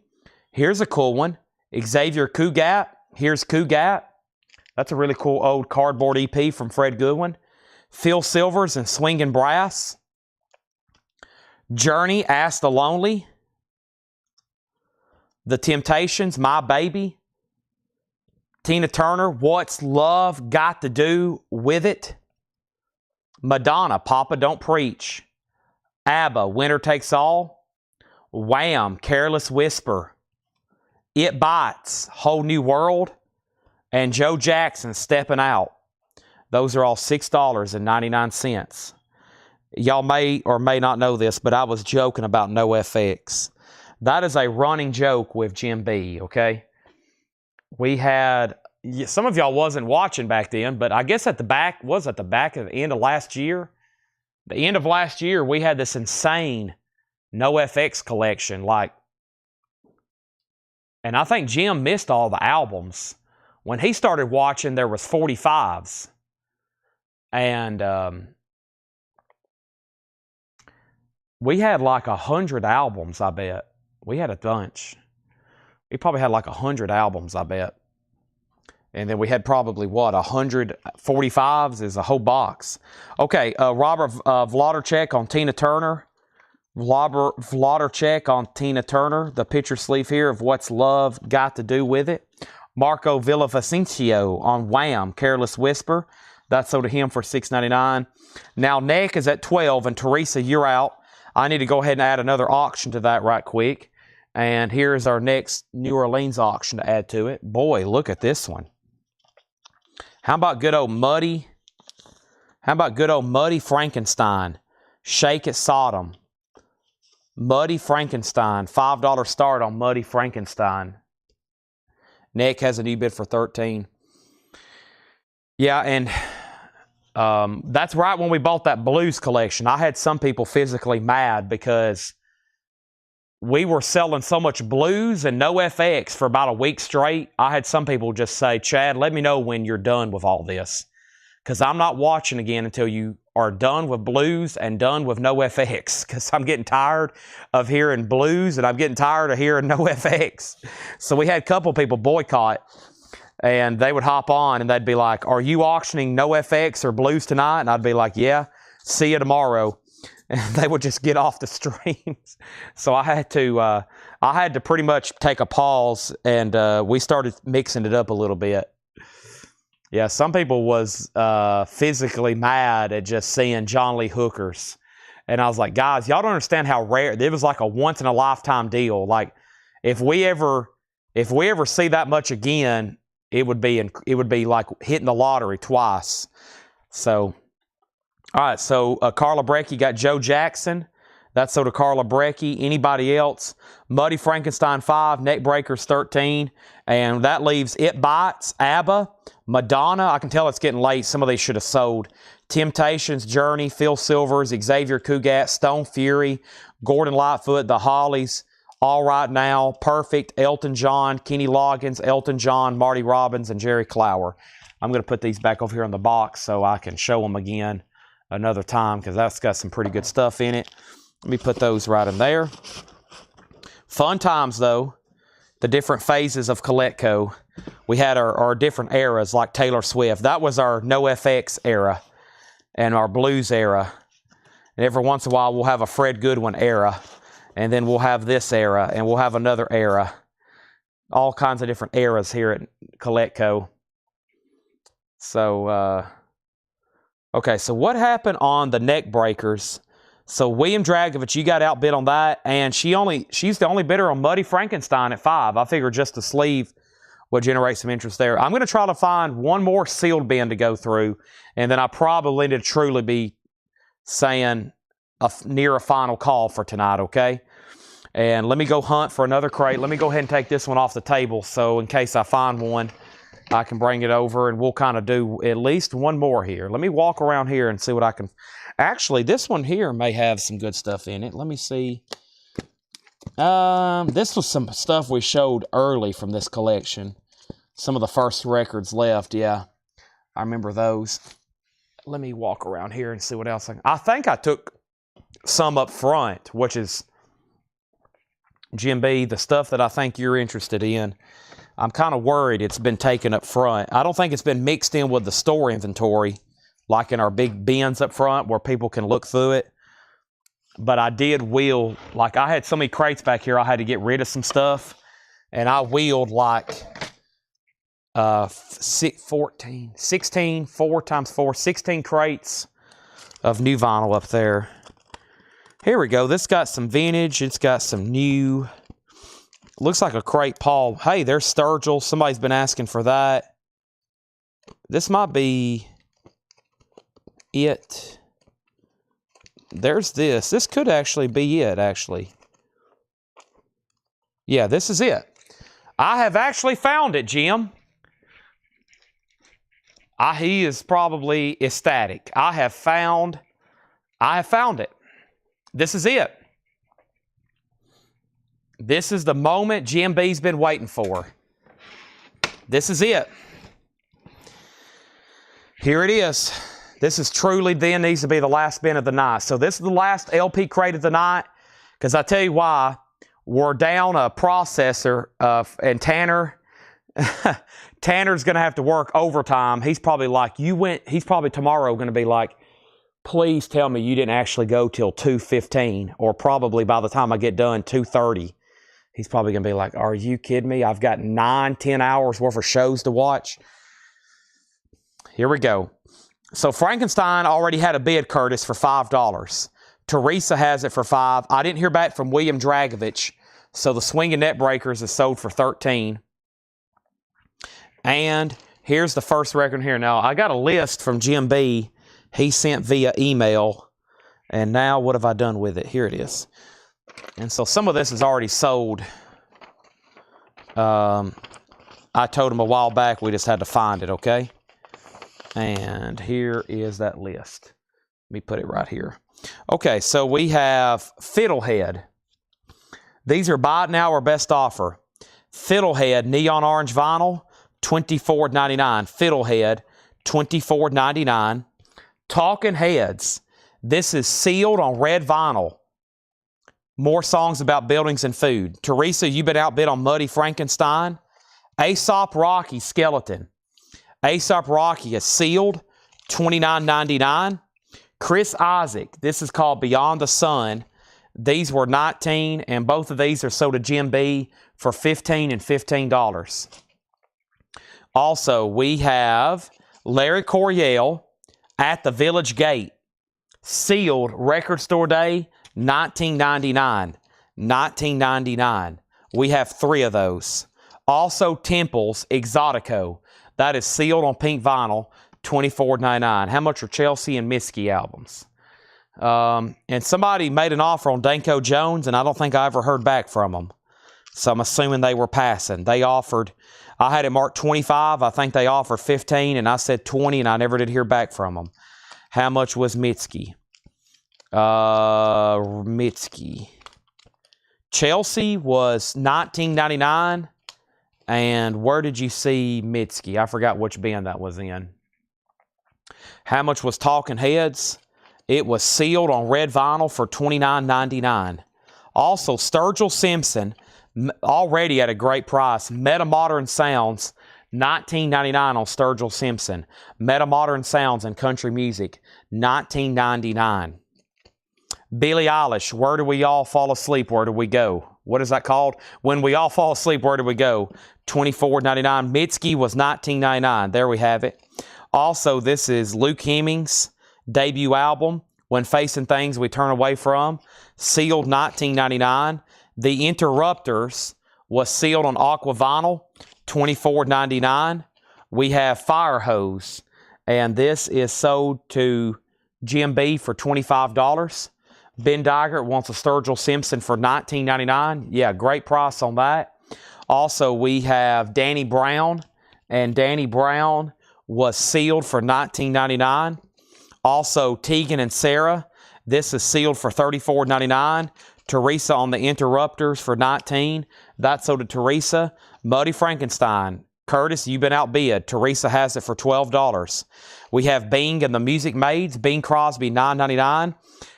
Here's a cool one. Xavier Cugat, Here's Cugat. That's a really cool old cardboard EP from Fred Goodwin. Phil Silvers and Swingin' Brass. Journey, Ask the Lonely. The Temptations, My Baby. Tina Turner, What's Love Got to Do with It? Madonna, Papa Don't Preach. ABBA, Winner Takes All. Wham, Careless Whisper. It Bites, Whole New World. And Joe Jackson, Stepping Out. Those are all $6.99. Y'all may or may not know this, but I was joking about no FX. That is a running joke with Jim B, okay? We had, some of y'all wasn't watching back then, but I guess at the back of the end of last year. The end of last year, we had this insane no FX collection, and I think Jim missed all the albums. When he started watching, there was 45s. And we had like 100 albums, I bet. We had a bunch. We probably had like 100 albums, I bet. And then we had probably, 145s is a whole box. Okay, Robert Vlodarchek on Tina Turner. Robert Vlodarchek on Tina Turner. The picture sleeve here of What's Love Got to Do with It. Marco Villavicencio on Wham, Careless Whisper. That's sold to him for $6.99. Now, Neck is at 12, and Teresa, you're out. I need to go ahead and add another auction to that right quick. And here's our next New Orleans auction to add to it. Boy, look at this one. How about good old Muddy? How about good old Muddy Frankenstein? Shake It Sodom. Muddy Frankenstein. $5 start on Muddy Frankenstein. Nick has a new bid for $13. Yeah, and That's right when we bought that blues collection. I had some people physically mad because we were selling so much blues and no FX for about a week straight. I had some people just say, Chad, let me know when you're done with all this, because I'm not watching again until you are done with blues and done with no FX, because I'm getting tired of hearing blues and I'm getting tired of hearing no FX. So we had a couple people boycott, and they would hop on and they'd be like, are you auctioning no FX or blues tonight? And I'd be like, yeah, see you tomorrow. And they would just get off the streams. So I had to pretty much take a pause, and we started mixing it up a little bit. Yeah, some people was physically mad at just seeing John Lee hookers. And I was like, guys, y'all don't understand how rare. It was like a once in a lifetime deal. Like if we ever see that much again, it would be like hitting the lottery twice. So, all right. So Carla Brecky got Joe Jackson. That's so to Carla Brecky. Anybody else? Muddy Frankenstein 5, Neckbreakers 13. And that leaves It Bites, ABBA, Madonna. I can tell it's getting late. Some of these should have sold. Temptations, Journey, Phil Silvers, Xavier Cugat, Stone Fury, Gordon Lightfoot, The Hollies, All Right Now, Perfect, Elton John, Kenny Loggins, Elton John, Marty Robbins, and Jerry Clower. I'm going to put these back over here in the box so I can show them again another time, because that's got some pretty good stuff in it. Let me put those right in there. Fun times, though. The different phases of Coletco. We had our different eras, like Taylor Swift. That was our NoFX era and our blues era. And every once in a while, we'll have a Fred Goodwin era. And then we'll have this era, and we'll have another era. All kinds of different eras here at Coletco. So, okay, so what happened on the Neckbreakers? So William Dragovich, you got outbid on that, and she's the only bidder on Muddy Frankenstein at 5. I figured just the sleeve would generate some interest there. I'm going to try to find one more sealed bin to go through, and then I probably need to truly be saying near a final call for tonight, okay? And let me go hunt for another crate. Let me go ahead and take this one off the table, so in case I find one, I can bring it over, and we'll kind of do at least one more here. Let me walk around here and see what I can... Actually, this one here may have some good stuff in it. Let me see. This was some stuff we showed early from this collection. Some of the first records left, yeah. I remember those. Let me walk around here and see what else I think I took some up front, which is, Jim B, the stuff that I think you're interested in. I'm kind of worried it's been taken up front. I don't think it's been mixed in with the store inventory, like in our big bins up front where people can look through it. But I did wheel, like I had so many crates back here, I had to get rid of some stuff. And I wheeled like 16, 4 times 4, 16 crates of new vinyl up there. Here we go. This got some vintage. It's got some new. Looks like a crate, Paul. Hey, there's Sturgill. Somebody's been asking for that. This might be it. There's this. This could actually be it, actually. Yeah, this is it. I have actually found it, Jim. He is probably ecstatic. I have found it. This is it. This is the moment Jim B's been waiting for. This is it. Here it is. This is truly then needs to be the last bin of the night. So this is the last LP crate of the night, because I tell you why. We're down a processor, and Tanner's going to have to work overtime. He's probably like, he's probably tomorrow going to be like, please tell me you didn't actually go till 2:15, or probably by the time I get done, 2:30. He's probably going to be like, are you kidding me? I've got 9-10 hours worth of shows to watch. Here we go. So Frankenstein already had a bid, Curtis, for $5. Teresa has it for $5. I didn't hear back from William Dragovich, so the Swinging Neckbreakers is sold for $13. And here's the first record here. Now, I got a list from Jim B. He sent via email, and now what have I done with it? Here it is. And so some of this is already sold. I told him a while back we just had to find it, okay? And here is that list. Let me put it right here. Okay, so we have Fiddlehead. These are buy it now or best offer. Fiddlehead neon orange vinyl, $24.99. Fiddlehead, $24.99. Talking Heads. This is sealed on red vinyl. More songs about buildings and food. Teresa, you've been outbid on Muddy Frankenstein. Aesop Rocky Skeleton. Aesop Rocky is sealed, $29.99. Chris Isaac, this is called Beyond the Sun. These were $19, and both of these are sold to Jim B for $15 and $15. Also, we have Larry Coryell, At the Village Gate. Sealed, record store day, $19.99. $19.99. We have 3 of those. Also, Temples Exotico. That is sealed on pink vinyl, $24.99. How much are Chelsea and Miskey albums? And somebody made an offer on Danko Jones, and I don't think I ever heard back from them. So I'm assuming they were passing. They offered, I had it marked 25. I think they offered 15, and I said 20, and I never did hear back from them. How much was Mitski? Mitski. Chelsea was $19.99. And where did you see Mitski? I forgot which bin that was in. How much was Talking Heads? It was sealed on red vinyl for $29.99. Also, Sturgill Simpson, already at a great price. Metamodern Sounds, $19.99 on Sturgill Simpson. Metamodern Sounds and Country Music, $19.99. Billie Eilish, Where Do We All Fall Asleep, Where Do We Go? What is that called? When We All Fall Asleep, Where Do We Go? $24.99. Mitski was $19.99. There we have it. Also, this is Luke Hemmings' debut album, When Facing Things We Turn Away From. Sealed $19.99. The Interrupters was sealed on aqua vinyl, $24.99. We have Fire Hose, and this is sold to Jim B for $25. Ben Dygert wants a Sturgill Simpson for $19.99. Yeah, great price on that. Also, we have Danny Brown, and Danny Brown was sealed for $19.99. Also, Tegan and Sarah, this is sealed for $34.99. Teresa on the Interrupters for $19. That's sold to Teresa. Muddy Frankenstein. Curtis, you've been outbid. Teresa has it for $12. We have Bing and the Music Maids. Bing Crosby, $9.99.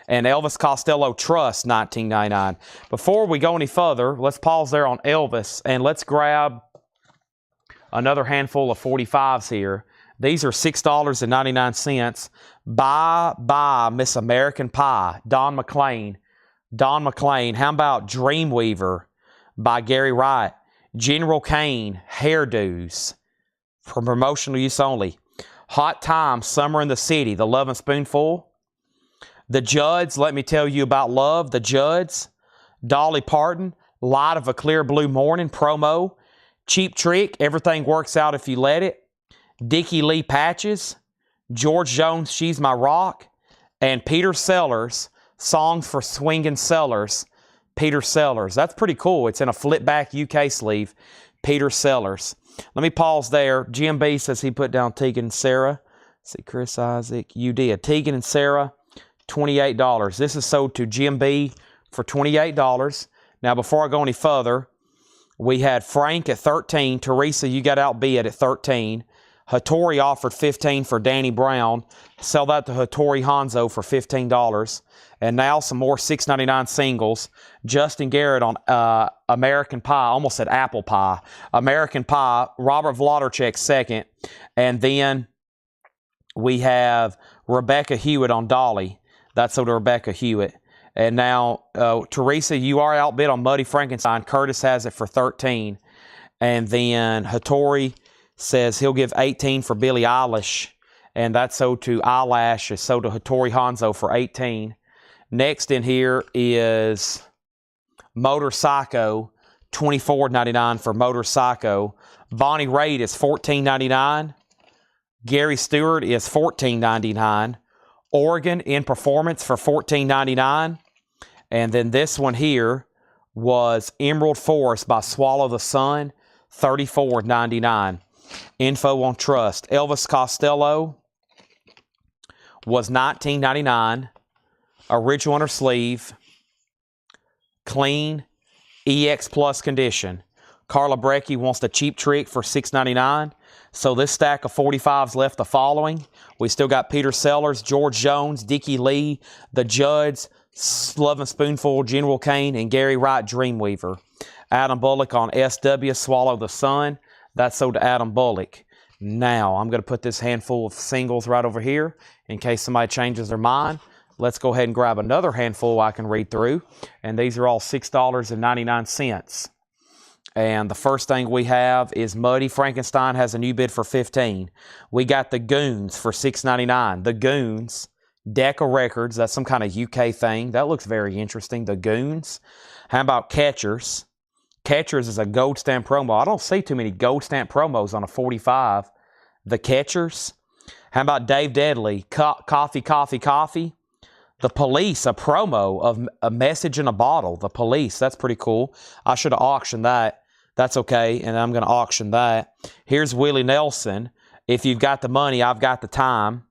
And Elvis Costello Trust, $19.99. Before we go any further, let's pause there on Elvis, and let's grab another handful of 45s here. These are $6.99. Bye, Miss American Pie, Don McLean. Don McLean. How about Dreamweaver by Gary Wright? General Kane, Hairdos, for promotional use only. Hot Time, Summer in the City, The Lovin' Spoonful. The Judds, Let Me Tell You About Love, The Judds. Dolly Parton, Light of a Clear Blue Morning, promo. Cheap Trick, Everything Works Out If You Let It. Dickie Lee Patches. George Jones, She's My Rock. And Peter Sellers, Songs for Swingin' Sellers. Peter Sellers. That's pretty cool. It's in a flip-back UK sleeve. Peter Sellers. Let me pause there. Jim B says he put down Tegan and Sarah. Let's see, Chris Isaac, you did. Tegan and Sarah, $28. This is sold to Jim B for $28. Now, before I go any further, we had Frank at 13. Teresa, you got outbid at 13. Hattori offered 15 for Danny Brown. Sell that to Hattori Hanzo for $15. And now some more $6.99 singles. Justin Garrett on American Pie. Almost said Apple Pie. American Pie. Robert Vlodarchek second. And then we have Rebecca Hewitt on Dolly. That's sold to Rebecca Hewitt. And now, Teresa, you are outbid on Muddy Frankenstein. Curtis has it for 13. And then Hattori says he'll give 18 for Billie Eilish. And that's sold to Eyelash. It's sold to Hattori Hanzo for 18. Next in here is Motor Psycho, $24.99 for Motor Psycho. Bonnie Raitt is $14.99. Gary Stewart is $14.99. Oregon in Performance for $14.99. And then this one here was Emerald Forest by Swallow the Sun, $34.99. Info on Trust. Elvis Costello, was $19.99. Original inner sleeve. Clean. EX Plus condition. Carla Brecky wants the Cheap Trick for $6.99. So this stack of 45s left the following. We still got Peter Sellers, George Jones, Dickie Lee, The Judds, Lovin' Spoonful, General Kane, and Gary Wright, Dreamweaver. Adam Bullock on SW, Swallow the Sun. That's sold to Adam Bullock. Now, I'm going to put this handful of singles right over here in case somebody changes their mind. Let's go ahead and grab another handful I can read through. And these are all $6.99. And the first thing we have is Muddy Frankenstein has a new bid for $15. We got the Goons for $6.99. The Goons, Decca Records, that's some kind of UK thing. That looks very interesting. The Goons. How about Catchers? Catchers is a gold stamp promo. I don't see too many gold stamp promos on a 45. The Catchers. How about Dave Deadly? Coffee, Coffee, Coffee. The Police, a promo of a message in a bottle. The Police, that's pretty cool. I should have auctioned that. That's okay, and I'm going to auction that. Here's Willie Nelson. If you've got the money, I've got the time.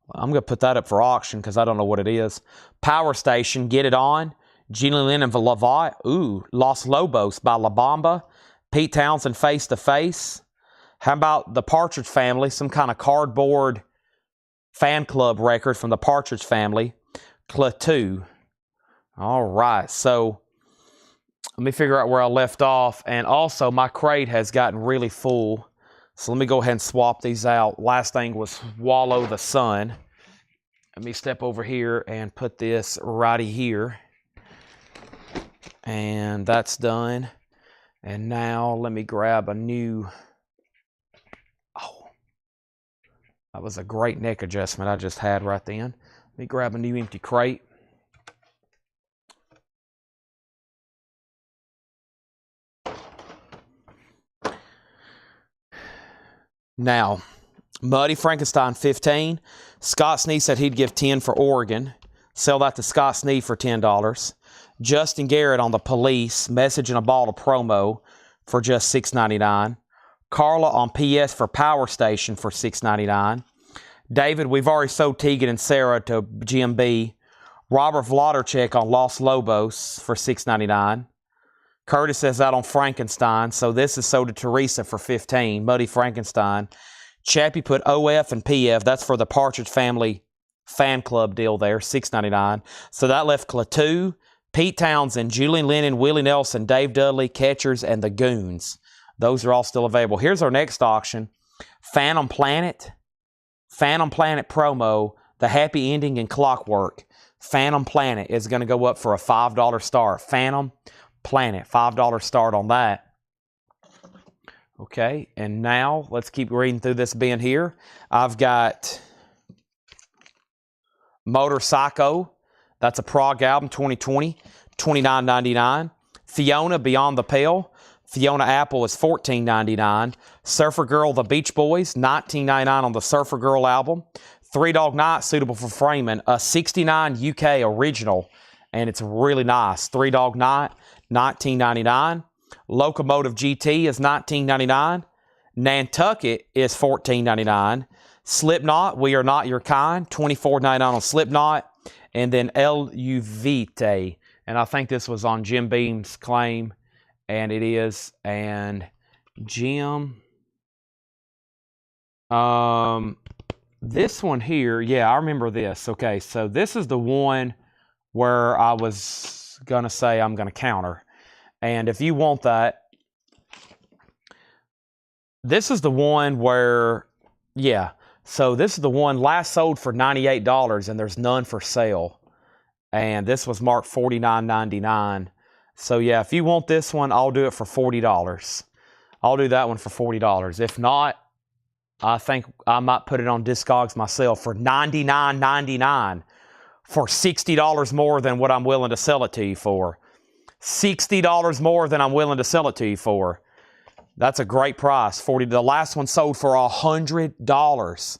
Well, I'm going to put that up for auction because I don't know what it is. Power Station, Get It On. Gina Lynn and Lavatt. Ooh, Los Lobos by La Bamba. Pete Townsend, Face to Face. How about the Partridge Family? Some kind of cardboard fan club record from the Partridge Family. Klaatu. All right, so let me figure out where I left off. And also, my crate has gotten really full. So let me go ahead and swap these out. Last thing was Swallow the Sun. Let me step over here and put this righty here. And that's done. And now let me grab a new... Oh, that was a great neck adjustment I just had right then. Let me grab a new empty crate. Now, Muddy Frankenstein, 15. Scott Snee said he'd give 10 for Oregon. Sell that to Scott Snee for $10. Justin Garrett on the Police, Message in a Bottle promo for just $6.99. Carla on PS for Power Station for $6.99. David, we've already sold Tegan and Sarah to GMB. Robert Vladerchek on Los Lobos for $6.99. Curtis says that on Frankenstein, so this is sold to Teresa for $15. Muddy Frankenstein. Chappie put OF and PF. That's for the Partridge Family fan club deal there, $6.99. So that left Klaatu, Pete Townsend, Julian Lennon, Willie Nelson, Dave Dudley, Catchers, and the Goons. Those are all still available. Here's our next auction. Phantom Planet. Phantom Planet promo, The Happy Ending and Clockwork. Phantom Planet is going to go up for a $5 start. Phantom Planet, $5 start on that. Okay, and now let's keep reading through this bin here. I've got Motorcycle. That's a prog album, 2020, $29.99. Fiona, Beyond the Pale. Fiona Apple is $14.99. Surfer Girl, The Beach Boys, $19.99 on the Surfer Girl album. Three Dog Night, suitable for framing, a $69 UK original, and it's really nice. Three Dog Night, $19.99. Locomotive GT is $19.99. Nantucket is $14.99. Slipknot, We Are Not Your Kind, $24.99 on Slipknot. And then El Uvite, and I think this was on Jim Beam's claim, and it is. And Jim, this one here, yeah, I remember this. Okay, so this is the one where I was going to say I'm going to counter. And if you want that, this is the one where, yeah, so this is the one last sold for $98, and there's none for sale. And this was marked $49.99. So, yeah, if you want this one, I'll do it for $40. I'll do that one for $40. If not, I think I might put it on Discogs myself for $99.99, for $60 more than what I'm willing to sell it to you for. $60 more than I'm willing to sell it to you for. That's a great price. The last one sold for $100.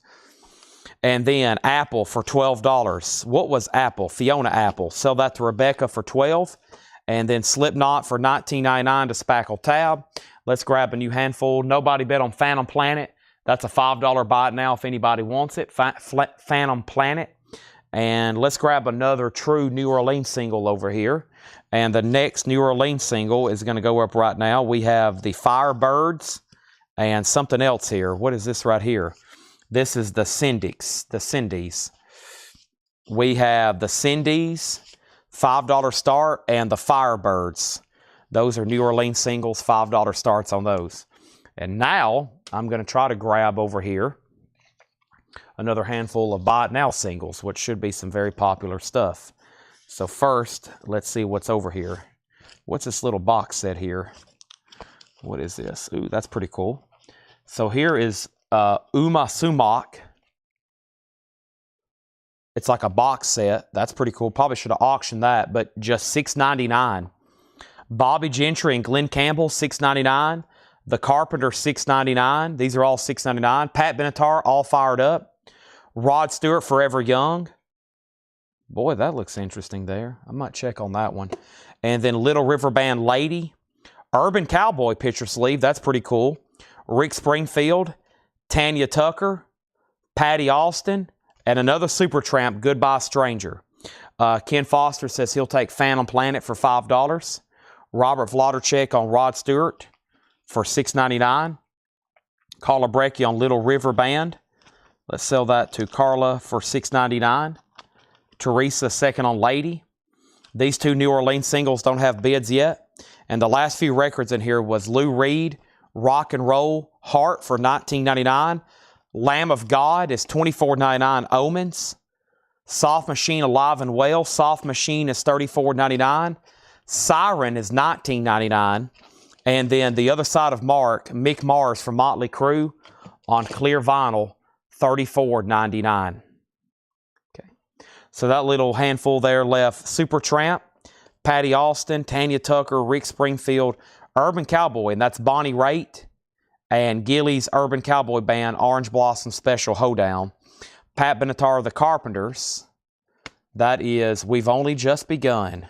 And then Apple for $12. What was Apple? Fiona Apple. Sell that to Rebecca for $12. And then Slipknot for $19.99 to Spackle Tab. Let's grab a new handful. Nobody bet on Phantom Planet. That's a $5 buy it now if anybody wants it. Phantom Planet. And let's grab another true New Orleans single over here. And the next New Orleans single is going to go up right now. We have the Firebirds and something else here. What is this right here? This is the Cindy's. We have the Cindy's, $5 start, and the Firebirds. Those are New Orleans singles, $5 starts on those. And now I'm going to try to grab over here another handful of buy it now singles, which should be some very popular stuff. So first, let's see what's over here. What's this little box set here? What is this? Ooh, that's pretty cool. So here is Uma Sumac. It's like a box set. That's pretty cool. Probably should have auctioned that, but just $6.99. Bobby Gentry and Glenn Campbell, $6.99. The Carpenter, $6.99. These are all $6.99. Pat Benatar, All Fired Up. Rod Stewart, Forever Young. Boy, that looks interesting there. I might check on that one. And then Little River Band Lady. Urban Cowboy picture sleeve. That's pretty cool. Rick Springfield. Tanya Tucker. Patty Austin. And another Supertramp, Goodbye Stranger. Ken Foster says he'll take Phantom Planet for $5. Robert Vlodarchek on Rod Stewart for $6.99. Carla Brecky on Little River Band. Let's sell that to Carla for $6.99. Teresa second on Lady. These two New Orleans singles don't have bids yet. And the last few records in here was Lou Reed, Rock and Roll Heart for $19.99. Lamb of God is $24.99. Omens. Soft Machine Alive and Well. Soft Machine is $34.99. Siren is $19.99. And then the other side of Mark, Mick Mars from Motley Crue on clear vinyl, $34.99. Okay, so that little handful there left Supertramp, Patty Austin, Tanya Tucker, Rick Springfield, Urban Cowboy, and that's Bonnie Raitt, and Gilly's Urban Cowboy Band, Orange Blossom Special Hoedown. Pat Benatar, The Carpenters. That is We've Only Just Begun.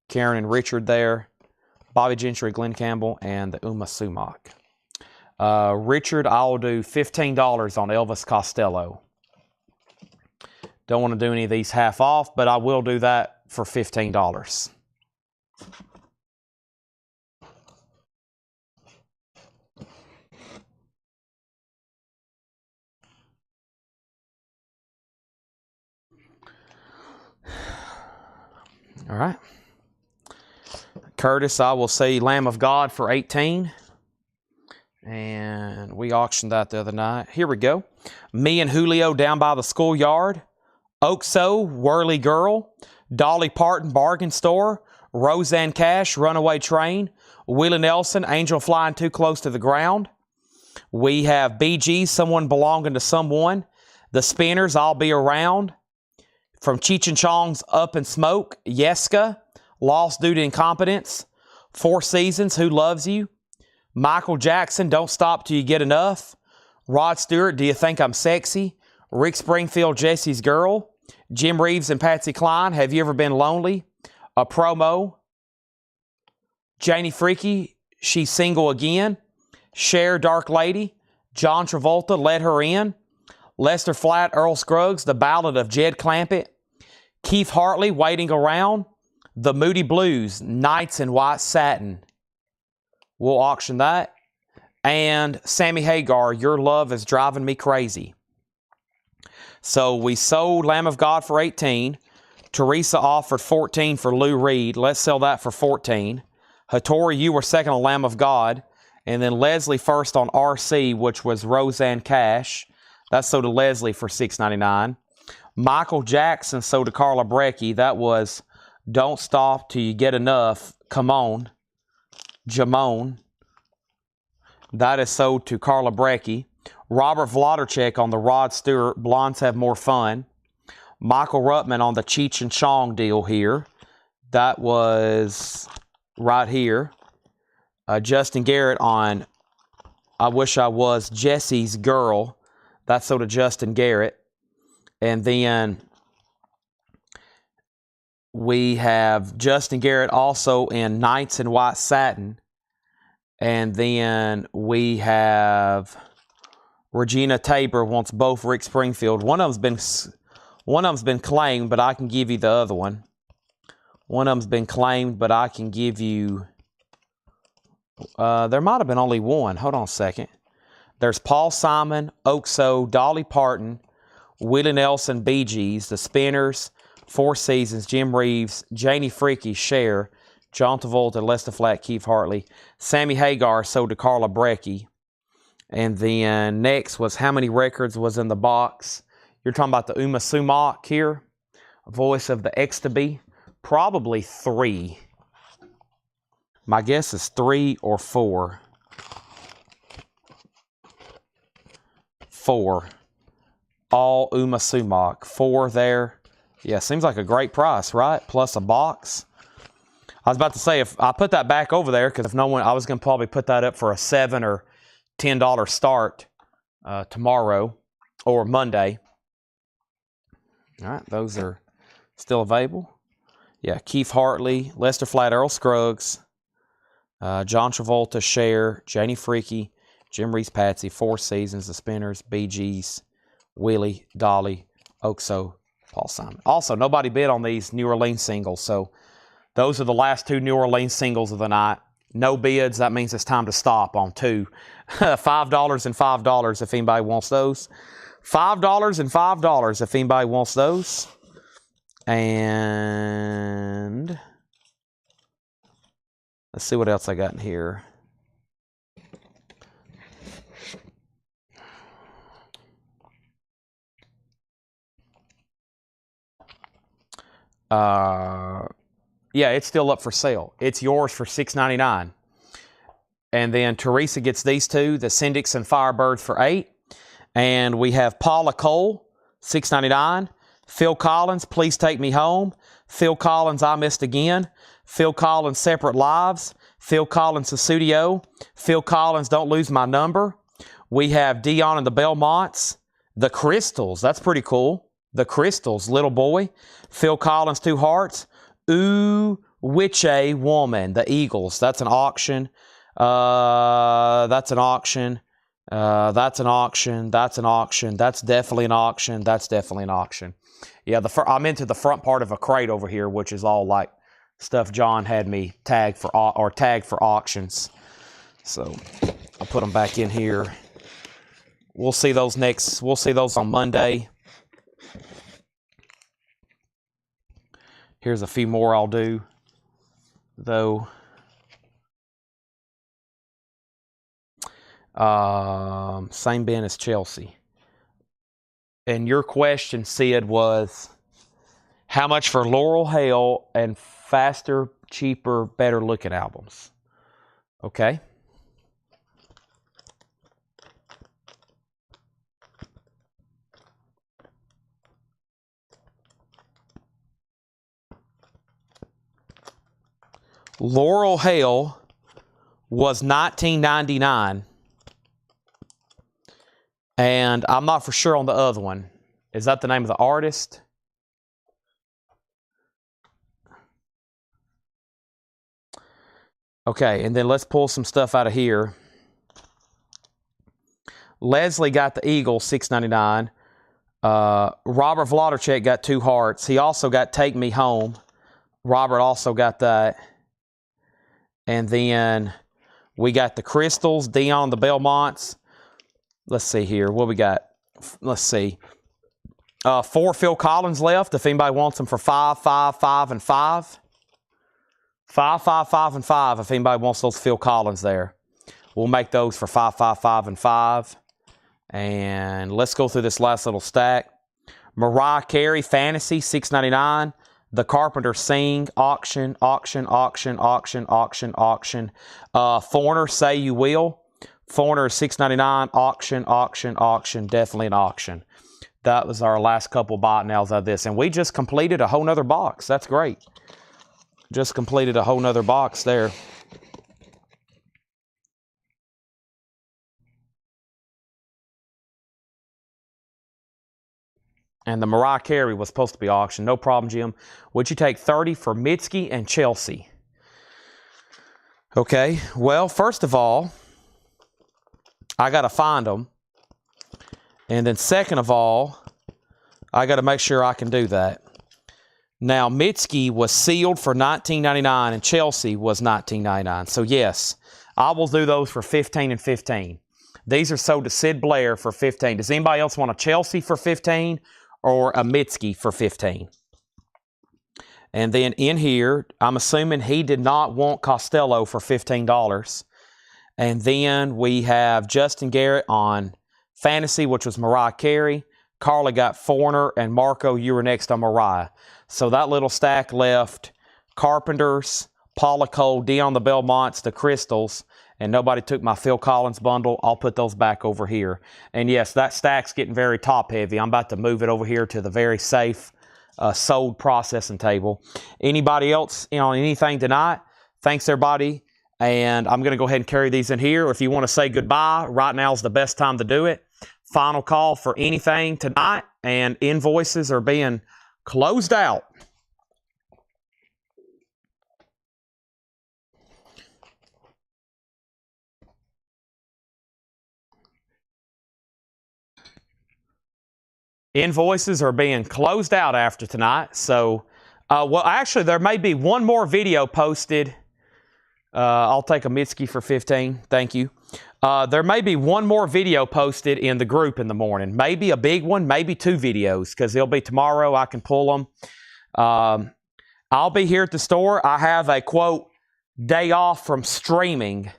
Karen and Richard there. Bobby Gentry, Glenn Campbell, and the Uma Sumac. Richard, I'll do $15 on Elvis Costello. Don't want to do any of these half off, but I will do that for $15. All right. Curtis, I will say Lamb of God for $18. And we auctioned that the other night. Here we go. Me and Julio Down by the Schoolyard. Oakso, Whirly Girl. Dolly Parton, Bargain Store. Roseanne Cash, Runaway Train. Willie Nelson, Angel Flying Too Close to the Ground. We have BG, Someone Belonging to Someone. The Spinners, I'll Be Around. From Cheech and Chong's Up in Smoke. Yeska, Lost Due to Incompetence. Four Seasons, Who Loves You. Michael Jackson, Don't Stop Till You Get Enough. Rod Stewart, Do You Think I'm Sexy? Rick Springfield, Jesse's Girl. Jim Reeves and Patsy Cline, Have You Ever Been Lonely? A Promo. Janie Freaky, She's Single Again. Cher, Dark Lady. John Travolta, Let Her In. Lester Flatt, Earl Scruggs, The Ballad of Jed Clampett. Keith Hartley, Waiting Around. The Moody Blues, Nights in White Satin. We'll auction that. And Sammy Hagar, Your Love Is Driving Me Crazy. So we sold Lamb of God for $18. Teresa offered $14 for Lou Reed. Let's sell that for $14. Hattori, you were second on Lamb of God. And then Leslie first on RC, which was Roseanne Cash. That sold to Leslie for $6.99. Michael Jackson sold to Carla Brecky. That was Don't Stop Till You Get Enough. Come On. Jamone. That is sold to Carla Brecky. Robert Vlodarchek on the Rod Stewart, Blondes Have More Fun. Michael Ruttman on the Cheech and Chong deal here. That was right here. Justin Garrett on I Wish I Was Jesse's Girl. That's sold to Justin Garrett. And then we have Justin Garrett also in Nights in White Satin. And then we have Regina Tabor wants both Rick Springfield. One of them's been claimed, but I can give you the other one. One of them's been claimed, but I can give you... there might have been only one. Hold on a second. There's Paul Simon, Oakso, Dolly Parton, Willie Nelson, Bee Gees, The Spinners, Four Seasons, Jim Reeves, Janie Freaky, Cher, John Travolta, Lester Flatt, Keith Hartley, Sammy Hagar, sold to Carla Brecky. And then next was how many records was in the box. You're talking about the Uma Sumac here. Voice of the Extaby. Probably 3. My guess is 3 or 4. 4. All Uma Sumac. 4 there. Yeah, seems like a great price, right? Plus a box. I was about to say, if I put that back over there, because if no one, I was going to probably put that up for a $7 or $10 start tomorrow or Monday. All right, those are still available. Yeah, Keith Hartley, Lester Flatt, Earl Scruggs, John Travolta, Cher, Janie Freaky, Jim Reeves, Patsy, Four Seasons, The Spinners, Bee Gees, Willie, Dolly, Oakso, Paul Simon. Also, nobody bid on these New Orleans singles, so those are the last 2 New Orleans singles of the night. No bids, that means it's time to stop on 2. $5 and $5 if anybody wants those. $5 and $5 if anybody wants those. And let's see what else I got in here. Yeah, it's still up for sale. It's yours for $6.99. And then Teresa gets these 2, the Syndics and Firebirds for $8. And we have Paula Cole, $6.99. Phil Collins, Please Take Me Home. Phil Collins, I Missed Again. Phil Collins, Separate Lives. Phil Collins, The Studio. Phil Collins, Don't Lose My Number. We have Dion and the Belmonts. The Crystals, that's pretty cool. The Crystals, Little Boy. Phil Collins, Two Hearts. Ooh, Witch A Woman, The Eagles. That's an auction. That's an auction. That's an auction. That's an auction. That's definitely an auction. That's definitely an auction. Yeah, I'm into the front part of a crate over here, which is all like stuff John had me tagged for auctions. So I'll put them back in here. We'll see those on Monday. Here's a few more I'll do, though. Same bin as Chelsea. And your question, Sid, was how much for Laurel Hale and faster, cheaper, better looking albums? Okay. Laurel Hale was $19.99. And I'm not for sure on the other one. Is that the name of the artist? Okay, and then let's pull some stuff out of here. Leslie got the Eagles, $6.99. Robert Vladicek got Two Hearts. He also got Take Me Home. Robert also got that. And then we got the Crystals, Dion, the Belmonts. Let's see here. What we got? Let's see. 4 Phil Collins left. If anybody wants them for 5, 5, 5, and 5. 5, 5, 5, and 5. If anybody wants those Phil Collins there. We'll make those for 5, 5, 5, and 5. And let's go through this last little stack. Mariah Carey, Fantasy, $6.99. The Carpenters, Sing, auction, auction, auction, auction, auction, auction. Foreigner, Say You Will. Foreigner is $6.99. Auction, auction, auction. Definitely an auction. That was our last couple bot nails of this. And we just completed a whole nother box. That's great. Just completed a whole nother box there. And the Mariah Carey was supposed to be auctioned. No problem, Jim. Would you take 30 for Mitski and Chelsea? Okay. Well, first of all, I got to find them. And then second of all, I got to make sure I can do that. Now, Mitski was sealed for $19.99 and Chelsea was $19.99. So yes, I will do those for $15 and $15. These are sold to Sid Blair for $15. Does anybody else want a Chelsea for $15 or a Mitski for $15? And then in here, I'm assuming he did not want Costello for $15. And then we have Justin Garrett on Fantasy, which was Mariah Carey. Carla got Foreigner, and Marco, you were next on Mariah. So that little stack left Carpenters, Paula Cole, Dion the Belmonts, the Crystals, and nobody took my Phil Collins bundle. I'll put those back over here. And yes, that stack's getting very top heavy. I'm about to move it over here to the very safe sold processing table. Anybody else, anything tonight? Thanks, everybody. And I'm going to go ahead and carry these in here. If you want to say goodbye, right now is the best time to do it. Final call for anything tonight, and invoices are being closed out. Invoices are being closed out after tonight. So, well, actually, there may be one more video posted. I'll take a Mitski for 15. Thank you. There may be one more video posted in the group in the morning. Maybe a big one, maybe 2 videos, because they'll be tomorrow. I can pull them. I'll be here at the store. I have a, quote, day off from streaming,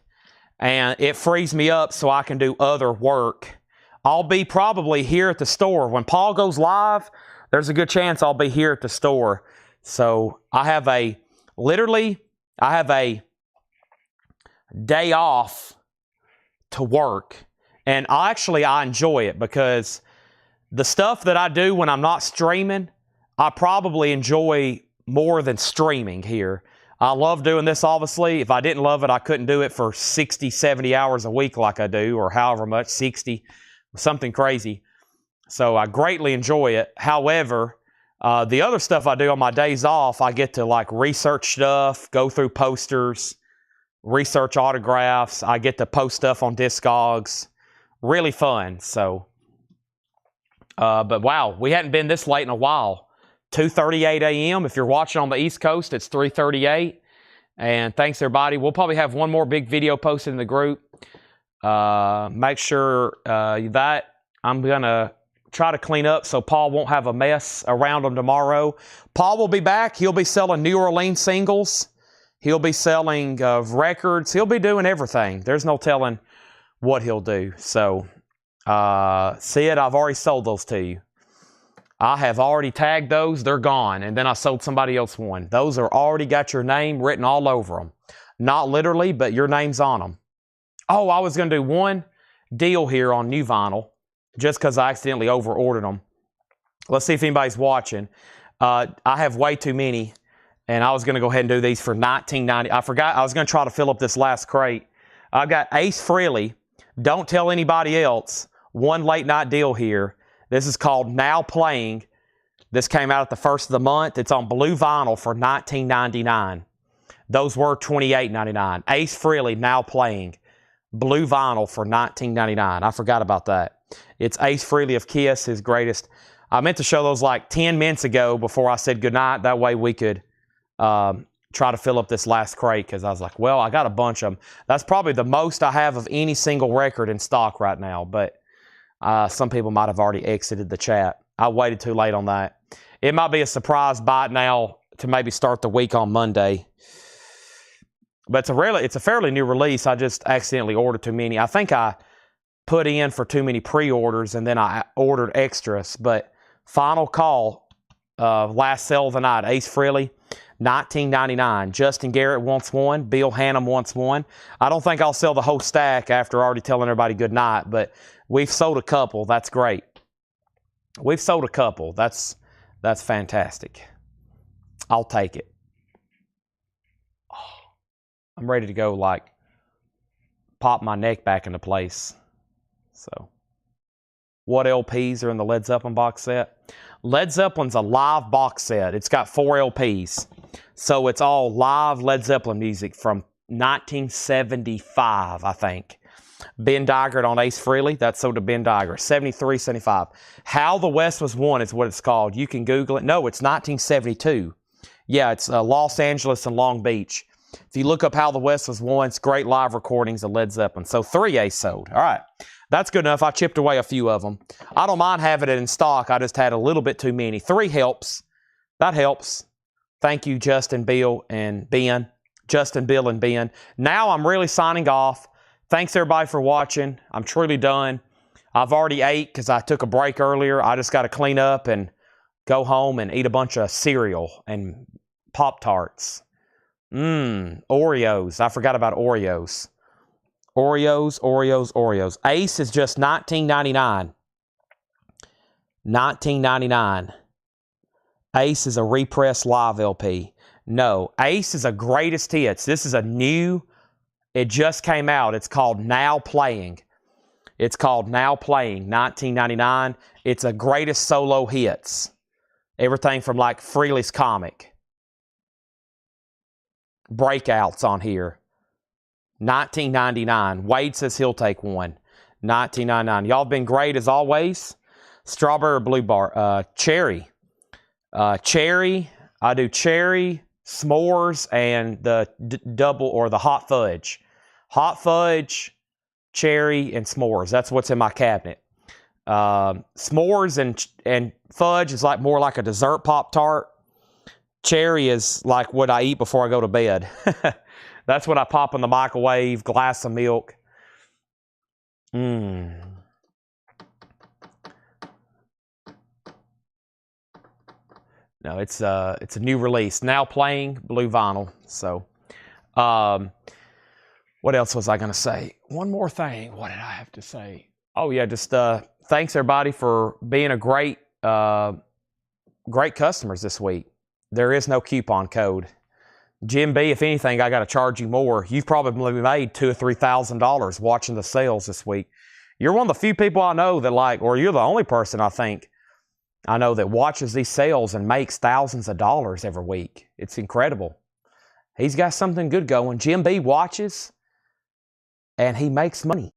and it frees me up so I can do other work. I'll be probably here at the store. When Paul goes live, there's a good chance I'll be here at the store. So I have a day off to work. And I enjoy it, because the stuff that I do when I'm not streaming, I probably enjoy more than streaming here. I love doing this, obviously. If I didn't love it, I couldn't do it for 60, 70 hours a week like I do, or however much, 60, something crazy. So I greatly enjoy it. However, the other stuff I do on my days off, I get to like research stuff, go through posters, research autographs. I get to post stuff on Discogs. Really fun. So, but wow, we hadn't been this late in a while. 2:38 a.m. If you're watching on the East Coast, it's 3:38. And thanks, everybody. We'll probably have one more big video posted in the group. Make sure that I'm going to try to clean up so Paul won't have a mess around him tomorrow. Paul will be back. He'll be selling New Orleans singles. He'll be selling records. He'll be doing everything. There's no telling what he'll do. So, Sid, I've already sold those to you. I have already tagged those. They're gone. And then I sold somebody else one. Those are already got your name written all over them. Not literally, but your name's on them. Oh, I was going to do one deal here on new vinyl just because I accidentally over-ordered them. Let's see if anybody's watching. I have way too many, and I was going to go ahead and do these for $19.90. I forgot I was going to try to fill up this last crate. I've got Ace Frehley. Don't tell anybody else. One late night deal here. This is called Now Playing. This came out at the first of the month. It's on blue vinyl for $19.99. Those were $28.99. Ace Frehley, Now Playing. Blue vinyl for $19.99. I forgot about that. It's Ace Frehley of Kiss, his greatest. I meant to show those like 10 minutes ago before I said goodnight. That way we could try to fill up this last crate, because I was like, well, I got a bunch of them. That's probably the most I have of any single record in stock right now, but some people might have already exited the chat. I waited too late on that. It might be a surprise buy now to maybe start the week on Monday. But it's a fairly new release. I just accidentally ordered too many. I think I put in for too many pre-orders, and then I ordered extras. But final call, last sale of the night, Ace Frehley, $19.99. Justin Garrett wants one. Bill Hannum wants one. I don't think I'll sell the whole stack after already telling everybody good night, but we've sold a couple. That's great. We've sold a couple. That's fantastic. I'll take it. I'm ready to go, like, pop my neck back into place. So, what LPs are in the Led Zeppelin box set? Led Zeppelin's a live box set. It's got 4 LPs. So, it's all live Led Zeppelin music from 1975, I think. Ben Digert on Ace Frehley. That's sold to Ben Digert. 73.75. How the West Was Won is what it's called. You can Google it. No, it's 1972. Yeah, it's Los Angeles and Long Beach. If you look up How the West Was Won, it's great live recordings of Led Zeppelin. So 3 Ace sold. All right. That's good enough. I chipped away a few of them. I don't mind having it in stock. I just had a little bit too many. 3 helps. That helps. Thank you, Justin, Bill, and Ben. Justin, Bill, and Ben. Now I'm really signing off. Thanks, everybody, for watching. I'm truly done. I've already ate because I took a break earlier. I just got to clean up and go home and eat a bunch of cereal and Pop-Tarts. Oreos. I forgot about Oreos. Oreos. Ace is just $19.99. $19.99. Ace is a repressed live LP. No, Ace is a greatest hits. This is a new, it just came out. It's called Now Playing. It's called Now Playing, $19.99. It's a greatest solo hits. Everything from like Frehley's Comic. Breakouts on here. $19.99. Wade says he'll take one. $19.99. Y'all have been great as always. Strawberry or blue bar? Cherry. Cherry. I do cherry, s'mores, and the double or the hot fudge. Hot fudge, cherry, and s'mores. That's what's in my cabinet. S'mores and fudge is like more like a dessert Pop-Tart. Cherry is like what I eat before I go to bed. That's what I pop in the microwave, glass of milk. No, it's a new release. Now Playing, blue vinyl. So, what else was I going to say? One more thing. What did I have to say? Oh, yeah, just thanks, everybody, for being a great customers this week. There is no coupon code. Jim B, if anything, I got to charge you more. You've probably made $2,000 or $3,000 watching the sales this week. You're one of the few people I know that or you're the only person I think I know that watches these sales and makes thousands of dollars every week. It's incredible. He's got something good going. Jim B watches and he makes money.